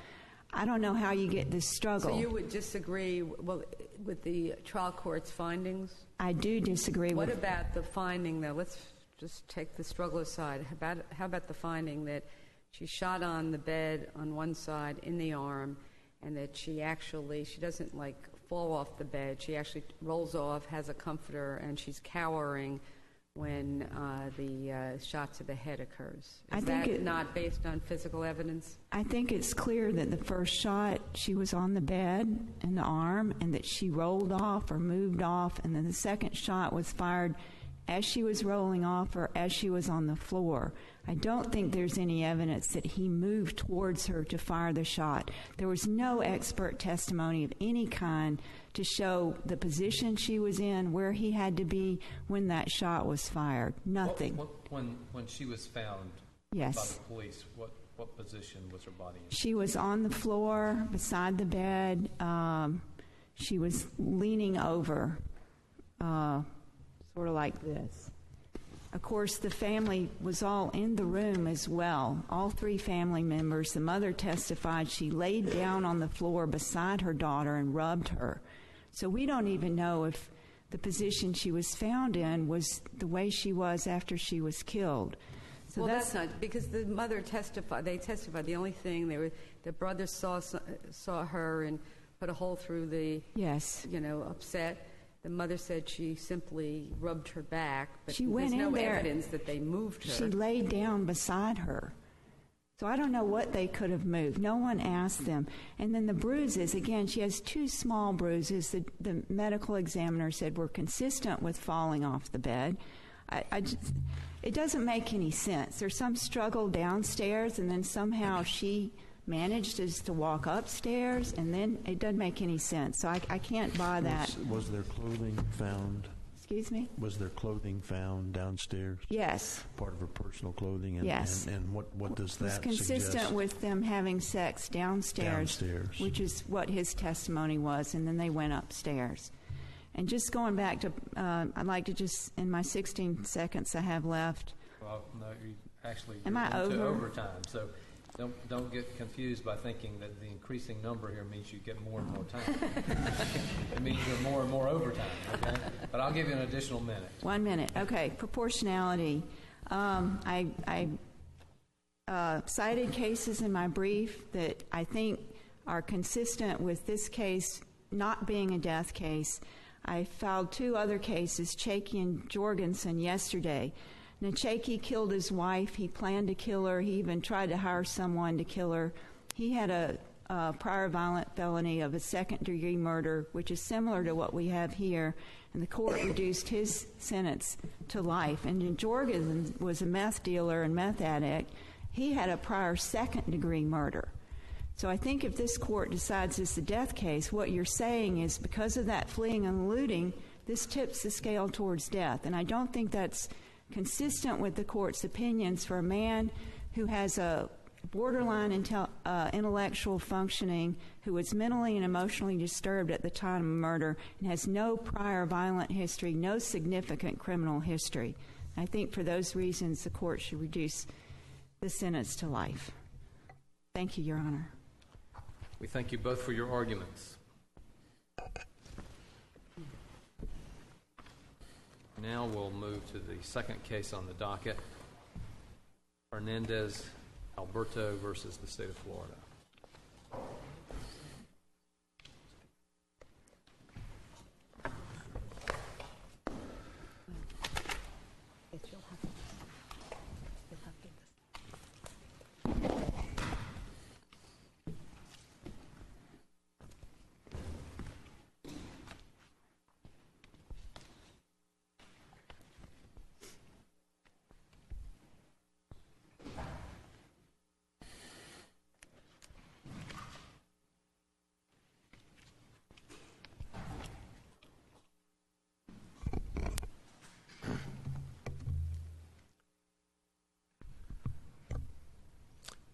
I don't know how you get this struggle. So you would disagree with the trial court's findings? I do disagree with... What about the finding, though? Let's just take the struggle aside. How about the finding that she shot on the bed on one side in the arm, and that she doesn't fall off the bed. She actually rolls off, has a comforter, and she's cowering when the shot to the head occurs. Is that not based on physical evidence? I think it's clear that the first shot, she was on the bed in the arm, and that she rolled off or moved off, and then the second shot was fired as she was rolling off or as she was on the floor. I don't think there's any evidence that he moved towards her to fire the shot. There was no expert testimony of any kind to show the position she was in, where he had to be when that shot was fired. Nothing. When she was found yes. by the police, what position was her body in? She was on the floor beside the bed. She was leaning over, sort of like this. Of course, the family was all in the room as well, all 3 family members. The mother testified she laid down on the floor beside her daughter and rubbed her. So we don't even know if the position she was found in was the way she was after she was killed. So well, that's not, because the mother testified. They testified. The only thing the brother saw her and put a hole through the. Yes. Upset. The mother said she simply rubbed her back, but she went there's in no there. evidence that they moved her. She laid down beside her. So I don't know what they could have moved. No one asked them. And then the bruises, again, she has 2 small bruises. The medical examiner said were consistent with falling off the bed. It doesn't make any sense. There's some struggle downstairs, and then somehow she managed to walk upstairs, and then it doesn't make any sense. So I can't buy that. Was there clothing found? Excuse me? Was there clothing found downstairs? Yes. Part of her personal clothing? And, yes. And what does that suggest? It was consistent with them having sex downstairs, which is what his testimony was, and then they went upstairs. And just going back to, I'd like to just, in my 16 seconds I have left. Well, no, you actually Am I into over? Overtime, so don't get confused by thinking that the increasing number here means you get more and more time. It means you're more and more overtime, okay? But I'll give you an additional minute. 1 minute. Okay, proportionality. I cited cases in my brief that I think are consistent with this case not being a death case. I filed 2 other cases, Chakey and Jorgensen, yesterday. Now, Chakey killed his wife. He planned to kill her. He even tried to hire someone to kill her. He had a prior violent felony of a second-degree murder, which is similar to what we have here, and the court reduced his sentence to life. And Jorgensen was a meth dealer and meth addict. He had a prior second-degree murder. So I think if this court decides it's a death case, what you're saying is because of that fleeing and eluding, this tips the scale towards death. And I don't think that's consistent with the court's opinions for a man who has a borderline intellectual functioning, who was mentally and emotionally disturbed at the time of murder, and has no prior violent history, no significant criminal history. I think for those reasons, the court should reduce the sentence to life. Thank you, Your Honor. We thank you both for your arguments. Now we'll move to the second case on the docket, Hernandez Alberto versus the state of Florida.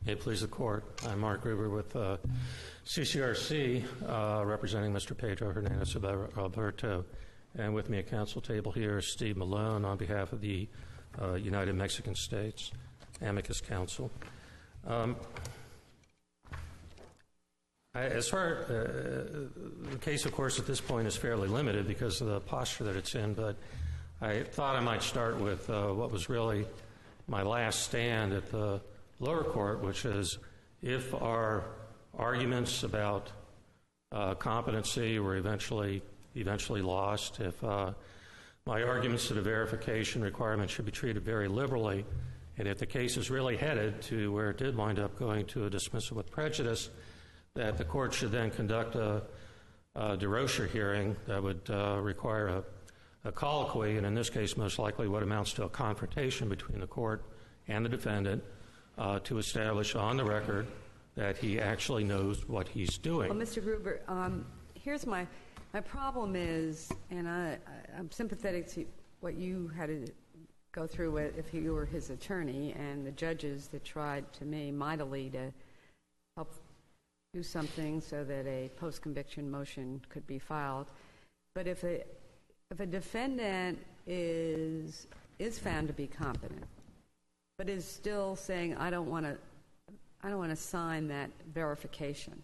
May it please the Court. I'm Mark Ruber with CCRC, representing Mr. Pedro Hernandez Alberto. And with me at council table here is Steve Malone on behalf of the United Mexican States Amicus Council. The case, of course, at this point is fairly limited because of the posture that it's in, but I thought I might start with what was really my last stand at the lower court, which is if our arguments about competency were eventually lost, if my arguments that a verification requirement should be treated very liberally, and if the case is really headed to where it did wind up going to a dismissal with prejudice, that the court should then conduct a DeRocher hearing that would require a colloquy, and in this case most likely what amounts to a confrontation between the court and the defendant, to establish on the record that he actually knows what he's doing. Well, Mr. Gruber, here's my problem is, and I'm sympathetic to what you had to go through with if you were his attorney, and the judges that tried to me mightily to help do something so that a post-conviction motion could be filed. But if a defendant is found to be competent, but is still saying, I don't want to sign that verification,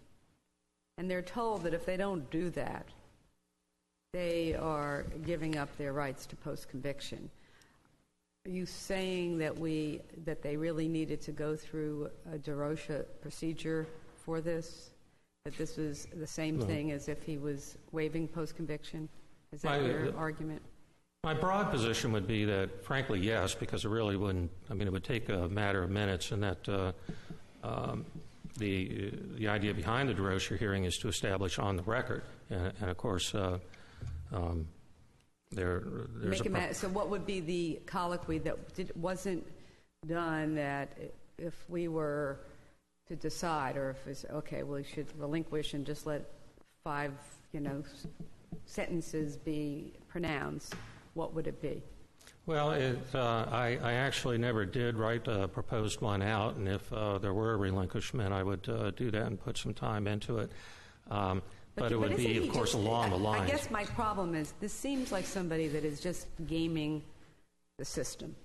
and they're told that if they don't do that, they are giving up their rights to post-conviction. Are you saying that they really needed to go through a DeRocha procedure for this? That this was the same thing as if he was waiving post-conviction? Is that your argument? My broad position would be that, frankly, yes, because it really wouldn't. I mean, it would take a matter of minutes, and that the idea behind the DeRocha hearing is to establish on the record, and of course, there's so what would be the colloquy that wasn't done that if we were to decide, or if it's okay, well, we should relinquish and just let 5, sentences be pronounced, what would it be? Well, I actually never did write a proposed one out, and if there were a relinquishment, I would do that and put some time into it. But it would be, of course, along the lines. I guess my problem is this seems like somebody that is just gaming the system.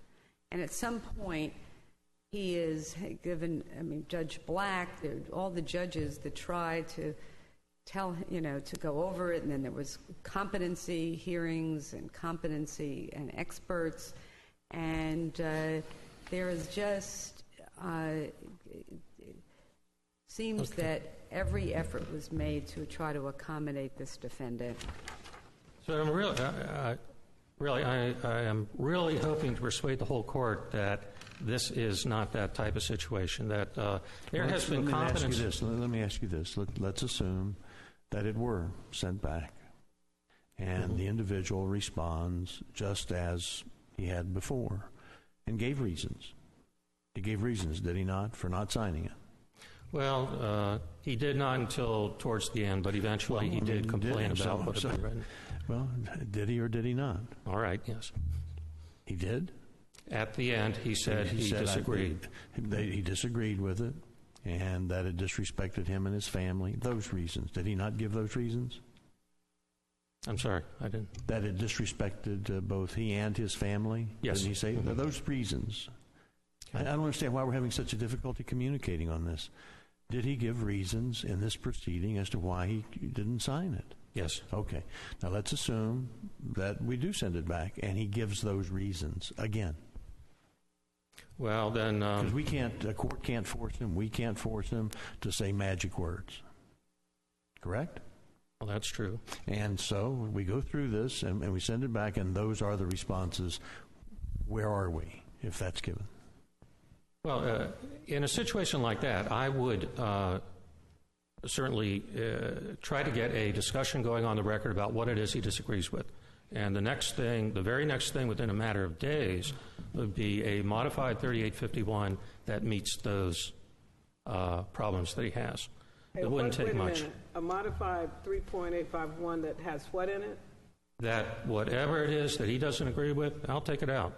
And at some point, he is given, Judge Black, all the judges that tried to tell, to go over it, and then there was competency hearings and competency and experts, and there is just, seems that every effort was made to try to accommodate this defendant. So I'm I am really hoping to persuade the whole court that this is not that type of situation, that there has been competence. Let me ask you this. Let's assume that it were sent back, and the individual responds just as he had before and gave reasons. He gave reasons, did he not, for not signing it? Well, he did not until towards the end, but eventually he did complain about what had been written. Well, did he or did he not? All right, yes. He did? At the end, he said he disagreed. He disagreed with it, and that it disrespected him and his family. Those reasons. Did he not give those reasons? I'm sorry, I didn't. That it disrespected both he and his family? Yes. Didn't he say those reasons? Okay. I don't understand why we're having such a difficulty communicating on this. Did he give reasons in this proceeding as to why he didn't sign it? Yes. Okay. Now let's assume that we do send it back, and he gives those reasons again. Well, then... Because the court can't force him, we can't force him to say magic words. Correct? Well, that's true. And so we go through this, and we send it back, and those are the responses. Where are we, if that's given? Well, in a situation like that, I would certainly try to get a discussion going on the record about what it is he disagrees with. And the very next thing within a matter of days would be a modified 3851 that meets those problems that he has. It wouldn't take much. A modified 3.851 that has what in it? That whatever it is that he doesn't agree with, I'll take it out.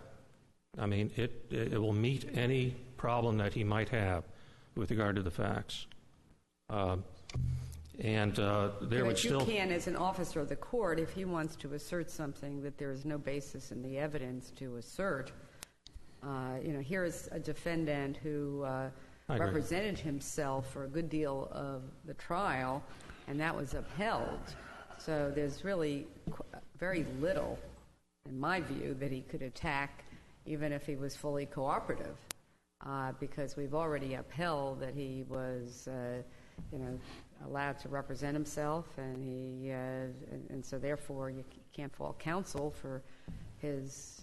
I mean, it will meet any problem that he might have with regard to the facts. There would still... You can, as an officer of the court, if he wants to assert something that there is no basis in the evidence to assert, here is a defendant who represented himself for a good deal of the trial, and that was upheld. So there's really very little, in my view, that he could attack even if he was fully cooperative, because we've already upheld that he was, allowed to represent himself, and so therefore you can't fault counsel for his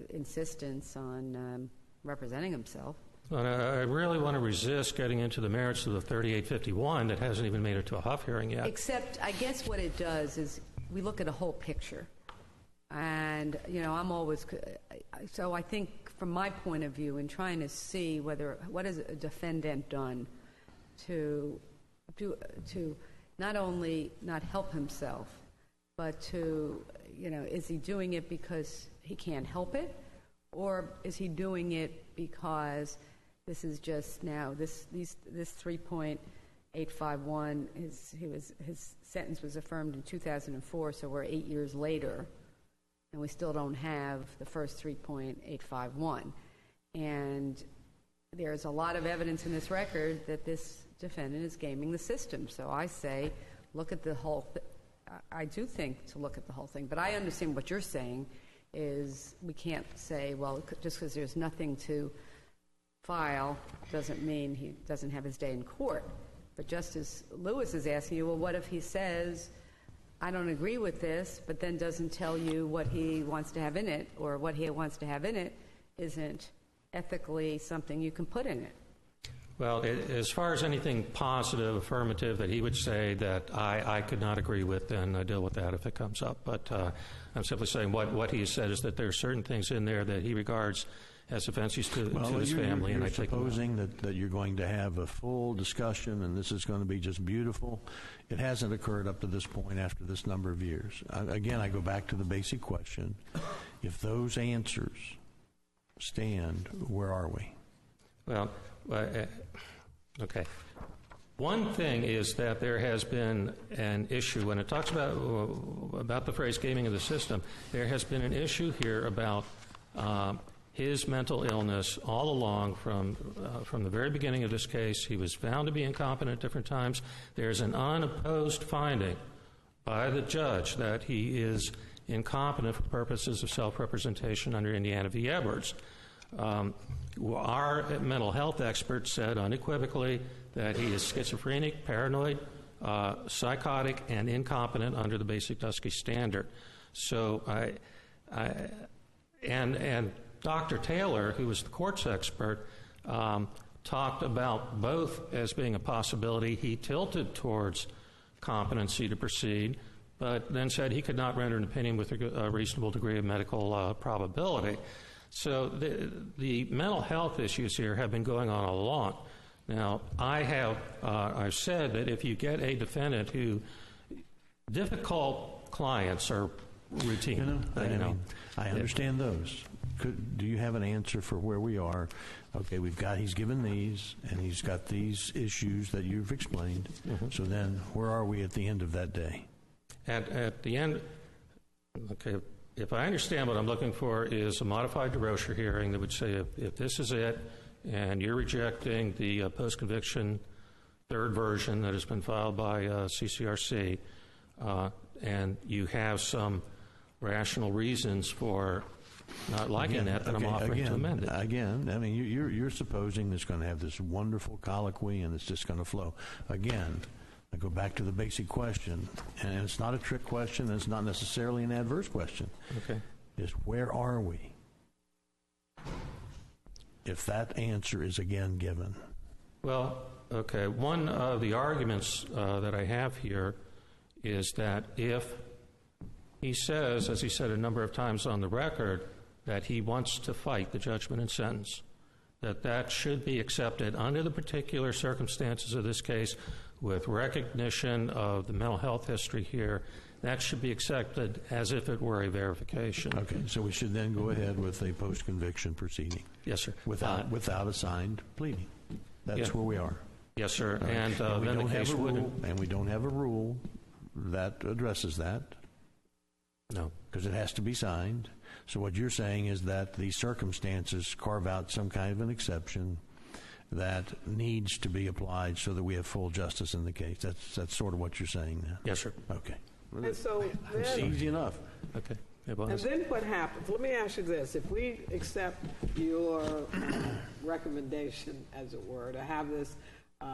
insistence on representing himself. But I really want to resist getting into the merits of the 3851 that hasn't even made it to a Huff hearing yet. Except, I guess what it does is we look at a whole picture. And, I'm always... So I think from my point of view, in trying to see what has a defendant done to not only not help himself, but to, is he doing it because he can't help it? Or is he doing it because this is just now, this 3.851, his sentence was affirmed in 2004, so we're 8 years later, and we still don't have the first 3.851. And there's a lot of evidence in this record that this defendant is gaming the system. So I say, look at the whole I do think to look at the whole thing. But I understand what you're saying is we can't say, well, just because there's nothing to file doesn't mean he doesn't have his day in court. But Justice Lewis is asking you, well, what if he says, I don't agree with this, but then doesn't tell you what he wants to have in it, or what he wants to have in it isn't ethically something you can put in it? Well, as far as anything positive, affirmative, that he would say that I could not agree with, then I deal with that if it comes up. But I'm simply saying what he said is that there are certain things in there that he regards as offenses to his family. You're supposing that you're going to have a full discussion and this is going to be just beautiful. It hasn't occurred up to this point after this number of years. Again, I go back to the basic question. If those answers stand, where are we? Well, okay. One thing is that there has been an issue, when it talks about the phrase gaming of the system, there has been an issue here about his mental illness all along from the very beginning of this case. He was found to be incompetent at different times. There's an unopposed finding by the judge that he is incompetent for purposes of self-representation under Indiana v. Edwards. Our mental health expert said unequivocally that he is schizophrenic, paranoid, psychotic, and incompetent under the basic Dusky standard. So and Dr. Taylor, who was the court's expert, talked about both as being a possibility. He tilted towards competency to proceed, but then said he could not render an opinion with a reasonable degree of medical probability. So the mental health issues here have been going on all along. Now, I've said that if you get a defendant who difficult clients are routine. I understand those. Do you have an answer for where we are? Okay, he's given these, and he's got these issues that you've explained. Mm-hmm. So then, where are we at the end of that day? At the end, okay, if I understand what I'm looking for is a modified DeRocher hearing that would say if this is it, and you're rejecting the post-conviction third version that has been filed by CCRC, and you have some rational reasons for not liking that, then I'm offering to amend it. Again, I mean, you're supposing it's going to have this wonderful colloquy and it's just going to flow. Again, I go back to the basic question, and it's not a trick question, and it's not necessarily an adverse question. Okay. Is where are we? If that answer is again given. Well, okay, one of the arguments that I have here is that if he says, as he said a number of times on the record, that he wants to fight the judgment and sentence, that should be accepted under the particular circumstances of this case with recognition of the mental health history here. That should be accepted as if it were a verification. Okay, so we should then go ahead with a post-conviction proceeding. Yes, sir. Without a signed pleading. That's where we are. Yes, sir. Right. And then the case and we don't have a rule that addresses that. No. Because it has to be signed. So what you're saying is that the circumstances carve out some kind of an exception that needs to be applied so that we have full justice in the case. That's sort of what you're saying now. Yes, sir. Okay. And so it's easy enough. Okay. And then what happens? Let me ask you this. If we accept your recommendation, as it were, to have this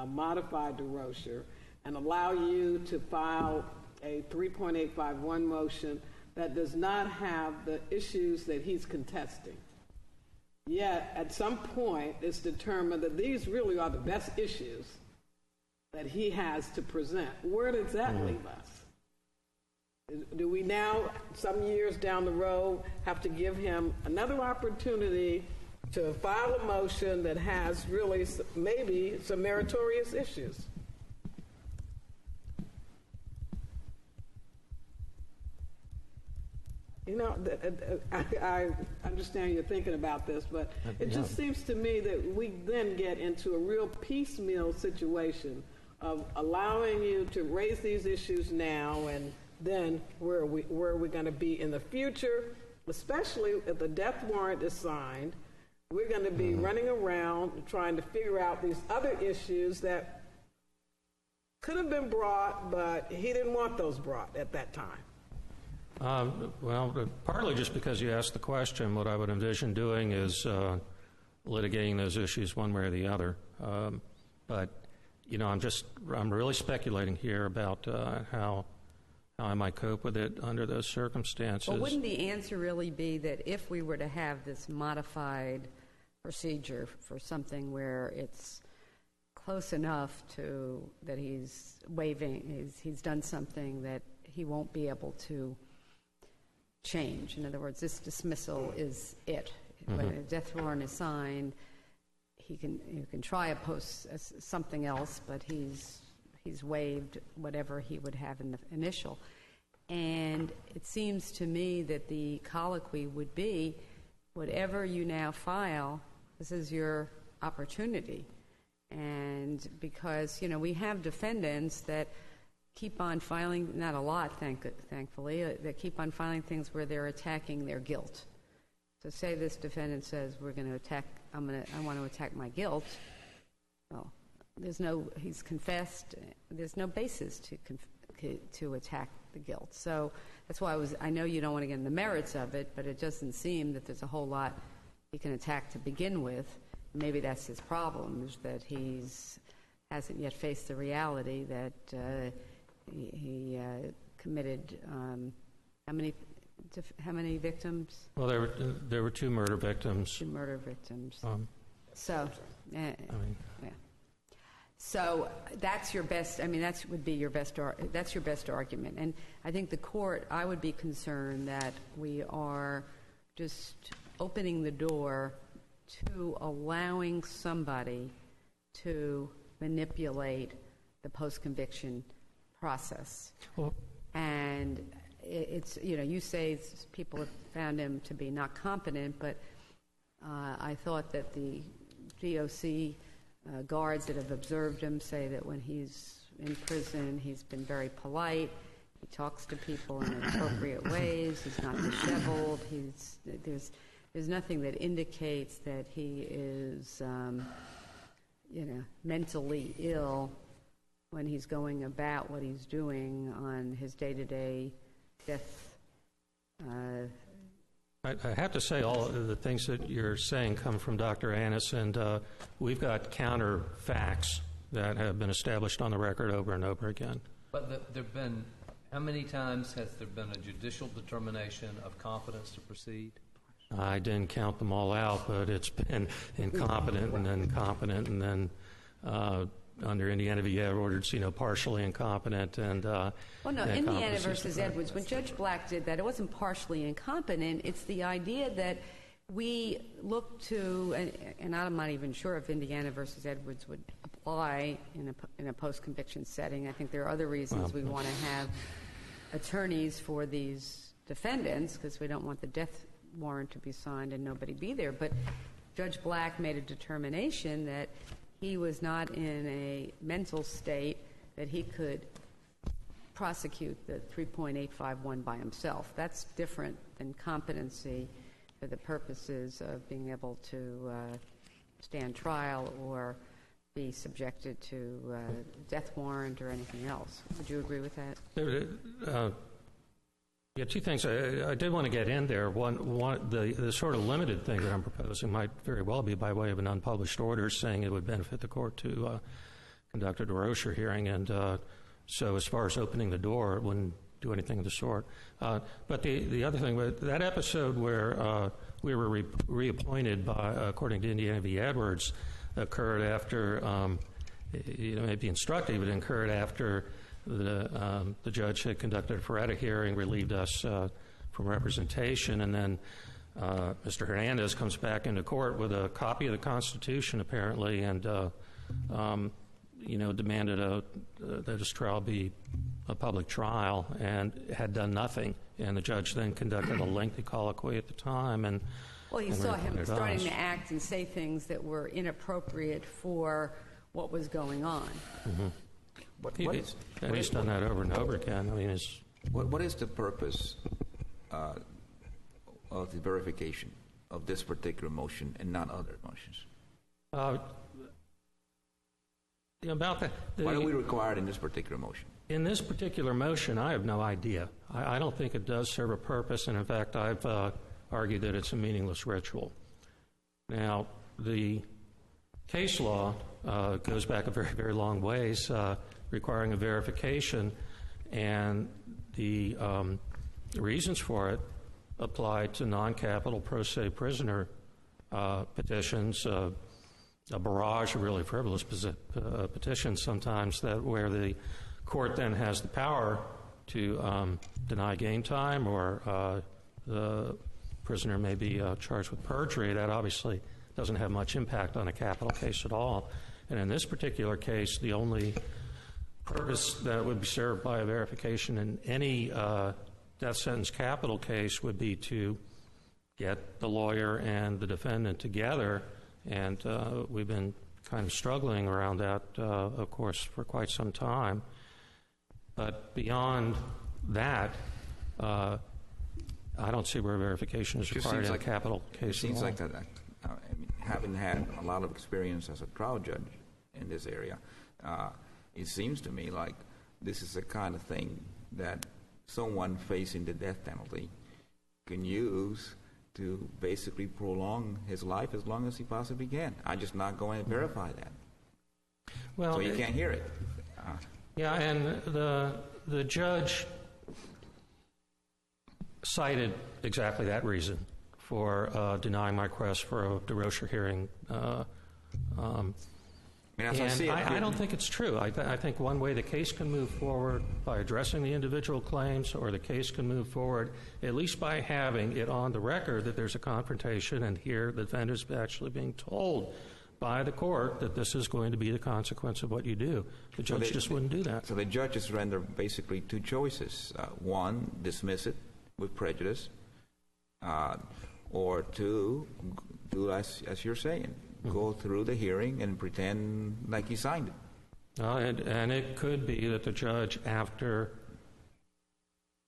modified DeRocher and allow you to file a 3.851 motion that does not have the issues that he's contesting, yet at some point it's determined that these really are the best issues that he has to present, where does that leave us? Do we now, some years down the road, have to give him another opportunity to file a motion that has really maybe some meritorious issues? You know, I understand you're thinking about this, but it just seems to me that we then get into a real piecemeal situation of allowing you to raise these issues now, and then where are we going to be in the future, especially if the death warrant is signed. We're going to be running around trying to figure out these other issues that could have been brought, but he didn't want those brought at that time. Well, partly just because you asked the question, what I would envision doing is litigating those issues one way or the other. But, I'm really speculating here about how I might cope with it under those circumstances. Well, wouldn't the answer really be that if we were to have this modified procedure for something where it's close enough to that he's waiving, he's done something that he won't be able to change. In other words, this dismissal is it. Mm-hmm. When a death warrant is signed, you can try something else, but he's waived whatever he would have in the initial. And it seems to me that the colloquy would be, whatever you now file, this is your opportunity. And because, we have defendants that keep on filing, not a lot, thankfully, that keep on filing things where they're attacking their guilt. So say this defendant says, I want to attack my guilt. Well, he's confessed, there's no basis to attack the guilt. So that's why I know you don't want to get into the merits of it, but it doesn't seem that there's a whole lot he can attack to begin with. Maybe that's his problem, is that hasn't yet faced the reality that he committed how many victims? Well, there were 2 murder victims. 2 murder victims. Yeah. So that's your best. That would be your best. That's your best argument. And I think the court. I would be concerned that we are just opening the door to allowing somebody to manipulate the post-conviction process. Well, and it's, you say people have found him to be not competent, but I thought that the DOC guards that have observed him say that when he's in prison, he's been very polite. He talks to people in appropriate ways. He's not disheveled. There's nothing that indicates that he is, mentally ill when he's going about what he's doing on his day-to-day death. I have to say, all of the things that you're saying come from Dr. Annis, and we've got counter facts that have been established on the record over and over again. But how many times has there been a judicial determination of competence to proceed? I didn't count them all out, but it's been incompetent and then competent, and then under Indiana v. Edwards, partially incompetent. Indiana versus Edwards, when Judge Black did that, it wasn't partially incompetent. It's the idea that we look to, and I'm not even sure if Indiana versus Edwards would apply in a post-conviction setting. I think there are other reasons we want to have attorneys for these defendants, because we don't want the death warrant to be signed and nobody be there. But Judge Black made a determination that he was not in a mental state that he could prosecute the 3.851 by himself. That's different than competency for the purposes of being able to stand trial or be subjected to death warrant or anything else. Would you agree with that? Yeah, 2 things I did want to get in there. One, the sort of limited thing that I'm proposing might very well be by way of an unpublished order saying it would benefit the court to conduct a DeRocher hearing, and so as far as opening the door, it wouldn't do anything of the sort. But the other thing, that episode where we were reappointed by, according to Indiana v. Edwards, occurred after, it may be instructive, it occurred after the judge had conducted a Feretta hearing, relieved us from representation, and then Mr. Hernandez comes back into court with a copy of the Constitution, apparently, and demanded that his trial be a public trial, and had done nothing. And the judge then conducted a lengthy colloquy at the time. And you saw him starting to act and say things that were inappropriate for what was going on. Mm-hmm. He's done that over and over again. What is the purpose of the verification of this particular motion and not other motions? About that, why do we require it in this particular motion? In this particular motion, I have no idea. I don't think it does serve a purpose, and in fact, I've argued that it's a meaningless ritual. Now, the case law goes back a very, very long ways, requiring a verification, and the reasons for it apply to non-capital pro se prisoner petitions, a barrage of really frivolous petitions sometimes where the court then has the power to deny game time, or the prisoner may be charged with perjury. That obviously doesn't have much impact on a capital case at all. And in this particular case, the only purpose that would be served by a verification in any death sentence capital case would be to get the lawyer and the defendant together, and we've been kind of struggling around that, of course, for quite some time. But beyond that, I don't see where verification is required in a capital case. It seems like that. I mean, having had a lot of experience as a trial judge in this area, it seems to me like this is the kind of thing that someone facing the death penalty can use to basically prolong his life as long as he possibly can. I'm just not going to verify that. Well, so you can't hear it. Yeah, and the judge cited exactly that reason for denying my request for a DeRocher hearing. I don't think it's true. I think one way the case can move forward by addressing the individual claims, or the case can move forward at least by having it on the record that there's a confrontation, and here the defendant's actually being told by the court that this is going to be the consequence of what you do. The judge just wouldn't do that. So the judges render basically two choices. One, dismiss it with prejudice, or two, do as you're saying. Go through the hearing and pretend like he signed it. And it could be that the judge, after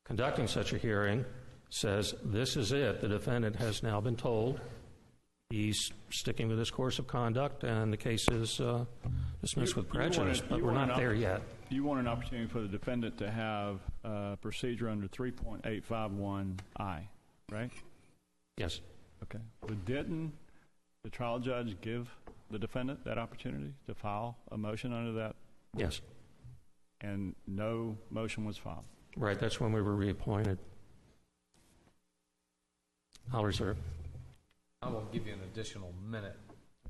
conducting such a hearing, says, this is it. The defendant has now been told he's sticking with his course of conduct, and the case is dismissed with prejudice, but we're not there yet. You want an opportunity for the defendant to have a procedure under 3.851I, right? Yes. Okay. But didn't the trial judge give the defendant that opportunity to file a motion under that? Yes. And no motion was filed? Right. That's when we were reappointed. I'll reserve. I will give you an additional minute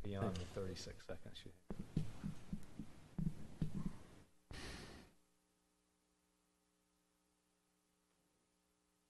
beyond the 36 seconds you have.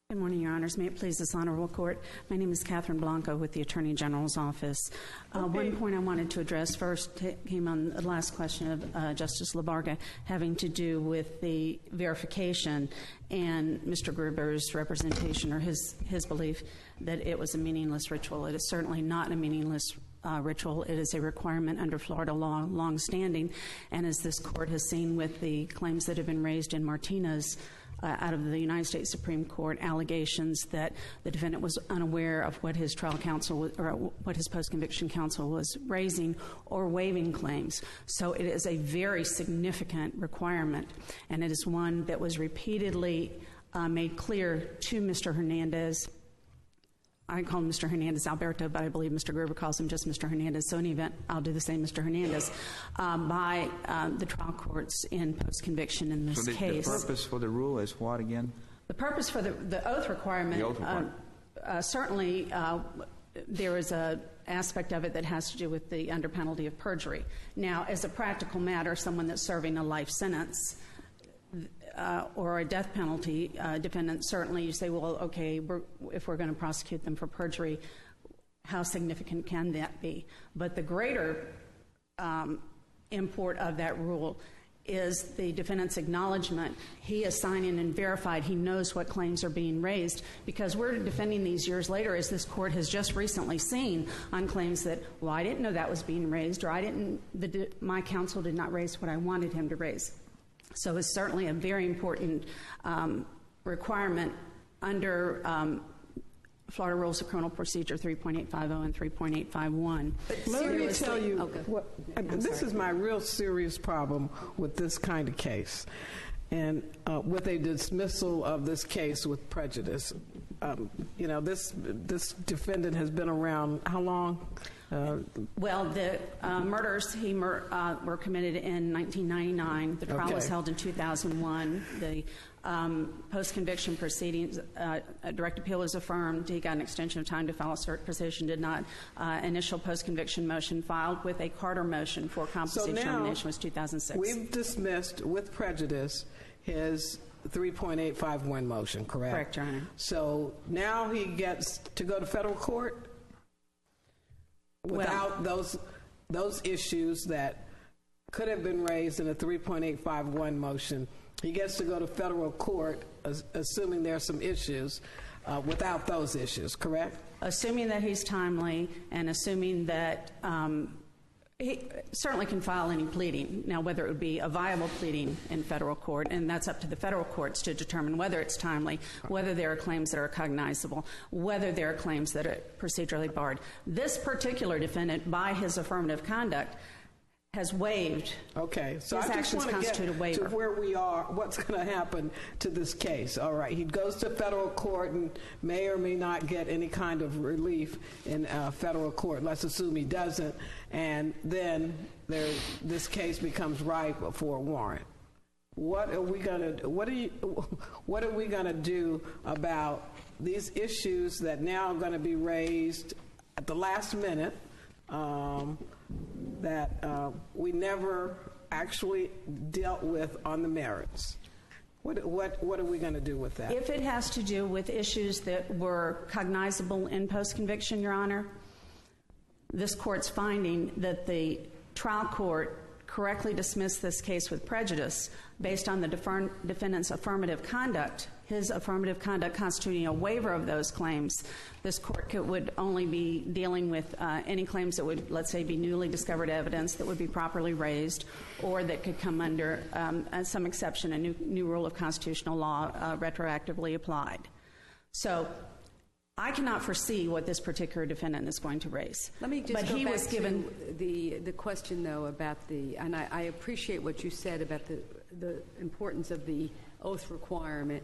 Good morning, Your Honors. May it please this honorable court. My name is Catherine Blanco with the Attorney General's office. One point I wanted to address first came on the last question of Justice Labarga, having to do with the verification and Mr. Gruber's representation, or his belief that it was a meaningless ritual. It is certainly not a meaningless ritual. It is a requirement under Florida law, long-standing, and as this court has seen with the claims that have been raised in Martinez out of the United States Supreme Court, allegations that the defendant was unaware of what his trial counsel or what his post-conviction counsel was raising or waiving claims. So it is a very significant requirement, and it is one that was repeatedly made clear to Mr. Hernandez. I call him Mr. Hernandez Alberto, but I believe Mr. Gruber calls him just Mr. Hernandez. So in any event, I'll do the same, Mr. Hernandez, by the trial courts in post-conviction in this case. So the purpose for the rule is what again? The purpose for the oath requirement, certainly there is an aspect of it that has to do with the under penalty of perjury. Now, as a practical matter, someone that's serving a life sentence or a death penalty defendant, certainly you say, well, okay, if we're going to prosecute them for perjury, how significant can that be? But the greater import of that rule is the defendant's acknowledgement. He is signing and verified. He knows what claims are being raised, because we're defending these years later, as this court has just recently seen, on claims that, well, I didn't know that was being raised, or my counsel did not raise what I wanted him to raise. So it's certainly a very important requirement under Florida Rules of Criminal Procedure 3.850 and 3.851. Let me tell you, this is my real serious problem with this kind of case, and with a dismissal of this case with prejudice. This defendant has been around how long? Well, the murders were committed in 1999. The trial was held in 2001. The post-conviction proceedings, a direct appeal was affirmed. He got an extension of time to file a cert petition, did not. Initial post-conviction motion filed with a Carter motion for competency determination was 2006. We've dismissed with prejudice his 3.851 motion, correct? Correct, Your Honor. So now he gets to go to federal court without those issues that could have been raised in a 3.851 motion. He gets to go to federal court, assuming there are some issues, without those issues, correct? Assuming that he's timely and assuming that he certainly can file any pleading. Now, whether it would be a viable pleading in federal court, and that's up to the federal courts to determine whether it's timely, whether there are claims that are cognizable, whether there are claims that are procedurally barred. This particular defendant, by his affirmative conduct, has waived. Okay, so his I just want to get to where we are, what's going to happen to this case. All right, he goes to federal court and may or may not get any kind of relief in federal court. Let's assume he doesn't, and then this case becomes ripe for a warrant. What are we going to do about these issues that now are going to be raised at the last minute? That we never actually dealt with on the merits. What are we going to do with that? If it has to do with issues that were cognizable in post-conviction, Your Honor, this court's finding that the trial court correctly dismissed this case with prejudice based on the defendant's affirmative conduct, his affirmative conduct constituting a waiver of those claims, this court would only be dealing with any claims that would, let's say, be newly discovered evidence that would be properly raised or that could come under some exception, a new rule of constitutional law retroactively applied. So I cannot foresee what this particular defendant is going to raise. Let me just go back to the question, though, about and I appreciate what you said about the importance of the oath requirement,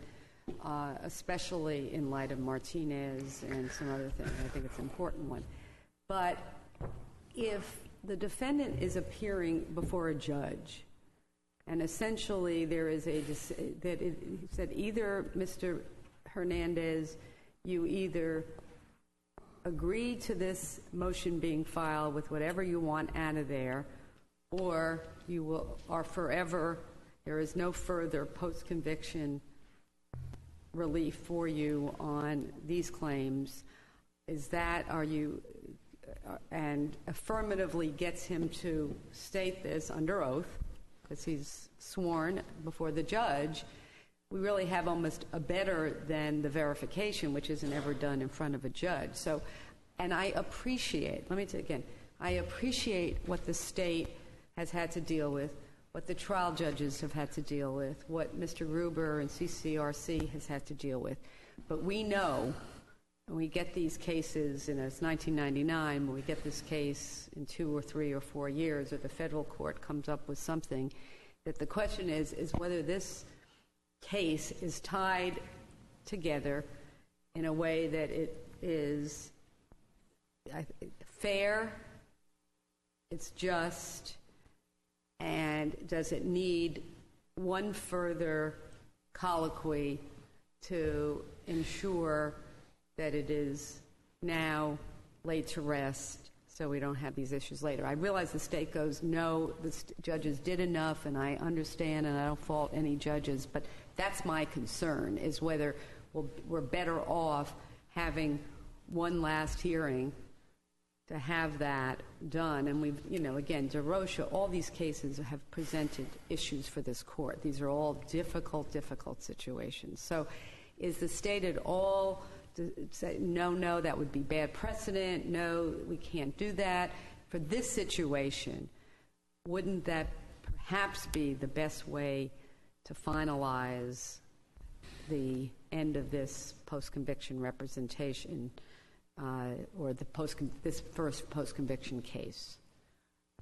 especially in light of Martinez and some other things. I think it's an important one. But if the defendant is appearing before a judge, and essentially there is that it said either Mr. Hernandez, you either agree to this motion being filed with whatever you want out of there, or you are forever, there is no further post-conviction relief for you on these claims. And affirmatively gets him to state this under oath, because he's sworn before the judge, we really have almost a better than the verification, which isn't ever done in front of a judge. So, and I appreciate, let me say again, I appreciate what the state has had to deal with, what the trial judges have had to deal with, what Mr. Ruber and CCRC has had to deal with. But we know, when we get these cases, it's 1999, when we get this case in 2 or 3 or 4 years, or the federal court comes up with something, that the question is whether this case is tied together in a way that it is fair, it's just, and does it need one further colloquy to ensure that it is now laid to rest so we don't have these issues later. I realize the state goes, no, the judges did enough, and I understand, and I don't fault any judges, but that's my concern, is whether we're better off having one last hearing to have that done. And we've, again, DeRocha, all these cases have presented issues for this court. These are all difficult situations. So is the state at all say, no, that would be bad precedent, no, we can't do that? For this situation, wouldn't that perhaps be the best way to finalize the end of this post-conviction representation or this first post-conviction case?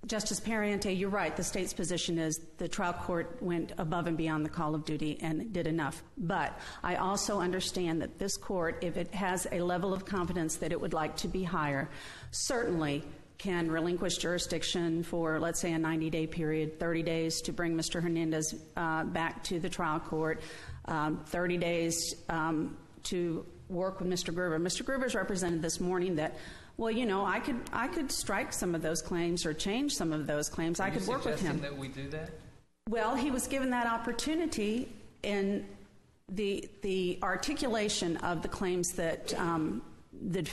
Justice Pariente, you're right. The state's position is the trial court went above and beyond the call of duty and did enough. But I also understand that this court, if it has a level of competence that it would like to be higher, certainly can relinquish jurisdiction for, let's say, a 90-day period, 30 days to bring Mr. Hernandez back to the trial court, 30 days to work with Mr. Gruber. Mr. Gruber's represented this morning that, well, you know, I could strike some of those claims or change some of those claims. I could work with him. Are you suggesting that we do that? Well, he was given that opportunity in the articulation of the claims that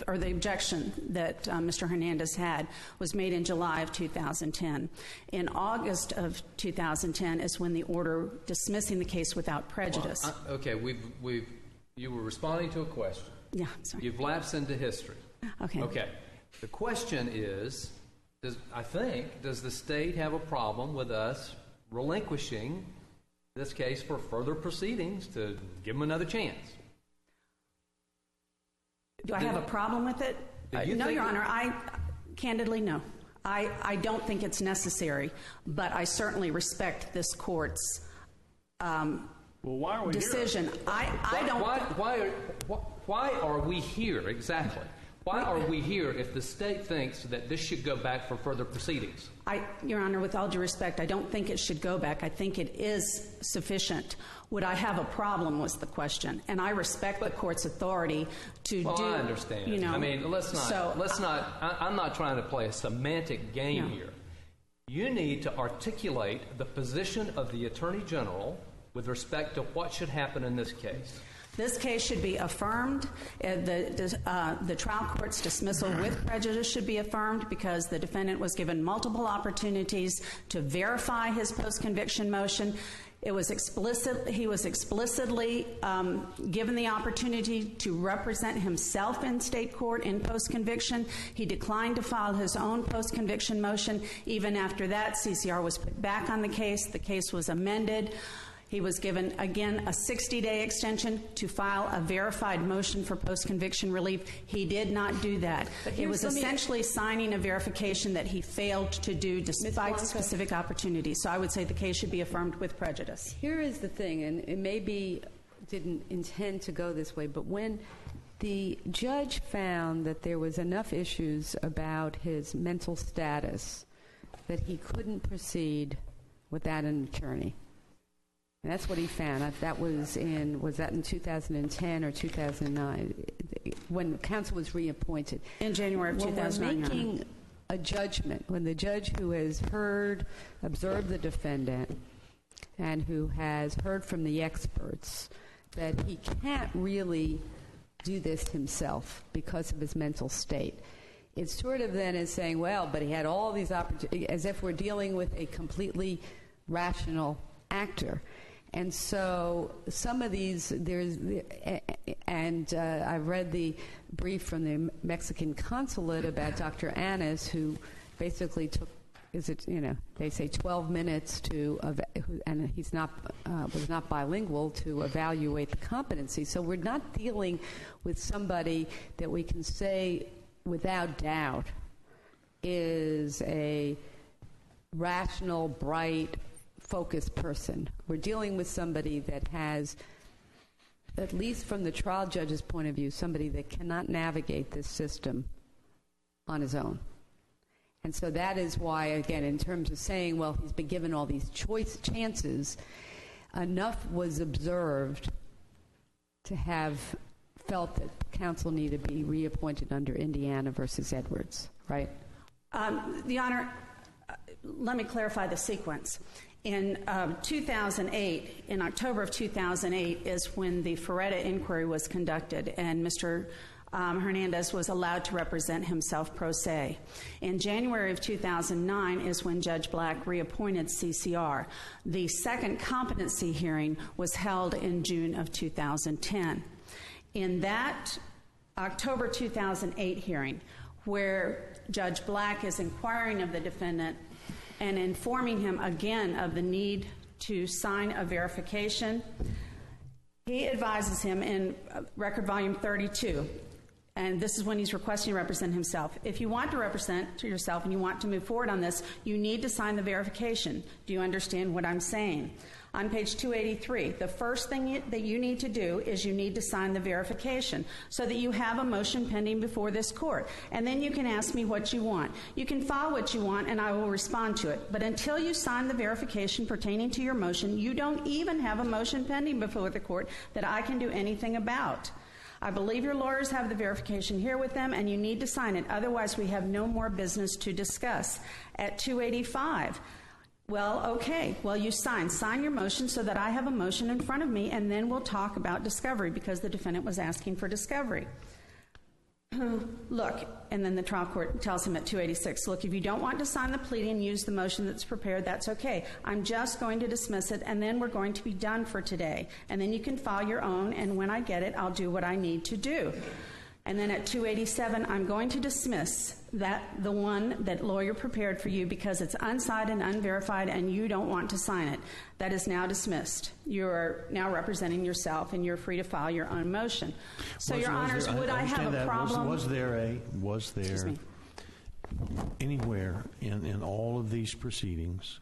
or the objection that Mr. Hernandez had was made in July of 2010. In August of 2010 is when the order dismissing the case without prejudice. Well, okay, you were responding to a question. Yeah, sorry. You've lapsed into history. Okay. Okay. The question is, does the state have a problem with us relinquishing this case for further proceedings to give them another chance? Do I have a problem with it? No, Your Honor. Candidly, no. I don't think it's necessary, but I certainly respect this court's why are we decision. Here? Why are we here exactly? Why are we here if the state thinks that this should go back for further proceedings? Your Honor, with all due respect, I don't think it should go back. I think it is sufficient. Would I have a problem was the question, and I respect the court's authority to do. I understand. You know, I mean, let's not. I'm not trying to play a semantic game here. You need to articulate the position of the Attorney General with respect to what should happen in this case. This case should be affirmed. The trial court's dismissal with prejudice should be affirmed because the defendant was given multiple opportunities to verify his post-conviction motion. He was explicitly given the opportunity to represent himself in state court in post-conviction. He declined to file his own post-conviction motion. Even after that, CCR was put back on the case. The case was amended. He was given, again, a 60-day extension to file a verified motion for post-conviction relief. He did not do that. It was essentially signing a verification that he failed to do despite specific opportunities. So I would say the case should be affirmed with prejudice. Here is the thing, and it maybe didn't intend to go this way, but when the judge found that there was enough issues about his mental status that he couldn't proceed without an attorney. And that's what he found. That was in 2010 or 2009, when counsel was reappointed? In January of 2009. When we're making a judgment, when the judge who has observed the defendant, and who has heard from the experts that he can't really do this himself because of his mental state, it sort of then is saying, well, but he had all these opportunities, as if we're dealing with a completely rational actor. And so some of these, I've read the brief from the Mexican consulate about Dr. Annis, who basically took, they say 12 minutes and he's was not bilingual, to evaluate the competency. So we're not dealing with somebody that we can say without doubt is a rational, bright, focused person. We're dealing with somebody that has, at least from the trial judge's point of view, somebody that cannot navigate this system on his own. And so that is why, again, in terms of saying, well, he's been given all these chances, enough was observed to have felt that counsel needed to be reappointed under Indiana versus Edwards, right? The Honor, let me clarify the sequence. In 2008, in October of 2008, is when the Ferretta inquiry was conducted, and Mr. Hernandez was allowed to represent himself pro se. In January of 2009 is when Judge Black reappointed CCR. The second competency hearing was held in June of 2010. In that October 2008 hearing, where Judge Black is inquiring of the defendant and informing him again of the need to sign a verification, He advises him in Record Volume 32, and this is when he's requesting to represent himself. If you want to represent yourself and you want to move forward on this, you need to sign the verification. Do you understand what I'm saying? On page 283, the first thing that you need to do is you need to sign the verification so that you have a motion pending before this court. And then you can ask me what you want. You can file what you want and I will respond to it. But until you sign the verification pertaining to your motion, you don't even have a motion pending before the court that I can do anything about. I believe your lawyers have the verification here with them, and you need to sign it. Otherwise, we have no more business to discuss. At 285, well, okay. Well, you sign your motion so that I have a motion in front of me, and then we'll talk about discovery because the defendant was asking for discovery. Look, and then the trial court tells him at 286, look, if you don't want to sign the plea and use the motion that's prepared, that's okay. I'm just going to dismiss it, and then we're going to be done for today. And then you can file your own, and when I get it, I'll do what I need to do. And then at 287, I'm going to dismiss the one that lawyer prepared for you because it's unsigned and unverified and you don't want to sign it. That is now dismissed. You're now representing yourself and you're free to file your own motion. So, Your Honors, would I have a problem? Was there anywhere in all of these proceedings,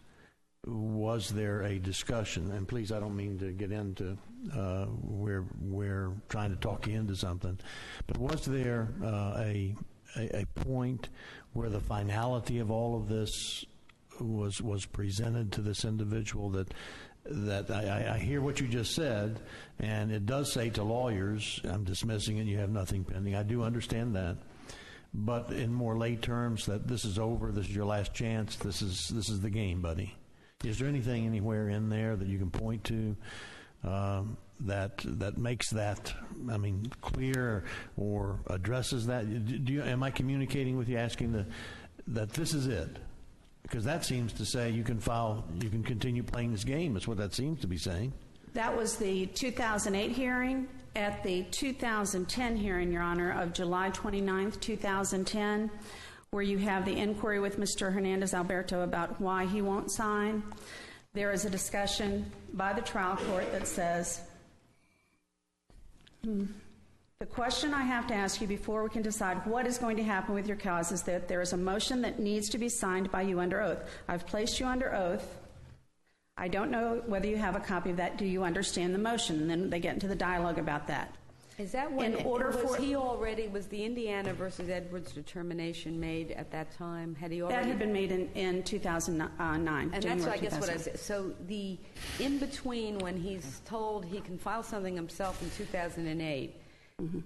was there a discussion, and please, I don't mean to get into we're trying to talk you into something, but was there a point where the finality of all of this was presented to this individual that I hear what you just said, and it does say to lawyers, I'm dismissing it, you have nothing pending. I do understand that. But in more lay terms, that this is over, this is your last chance, this is the game, buddy. Is there anything anywhere in there that you can point to that makes that, clear or addresses that? Am I communicating with you, asking that this is it? Because that seems to say you can continue playing this game. That's what that seems to be saying. That was the 2008 hearing. At the 2010 hearing, Your Honor, of July 29th, 2010, where you have the inquiry with Mr. Hernandez Alberto about why he won't sign, there is a discussion by the trial court that says, the question I have to ask you before we can decide what is going to happen with your cause is that there is a motion that needs to be signed by you under oath. I've placed you under oath. I don't know whether you have a copy of that. Do you understand the motion? And then they get into the dialogue about that. Is that when was the Indiana versus Edwards determination made at that time? Had he already? That had been made in 2009. And January that's, I guess, what I said. So the in between when he's told he can file something himself in 2008,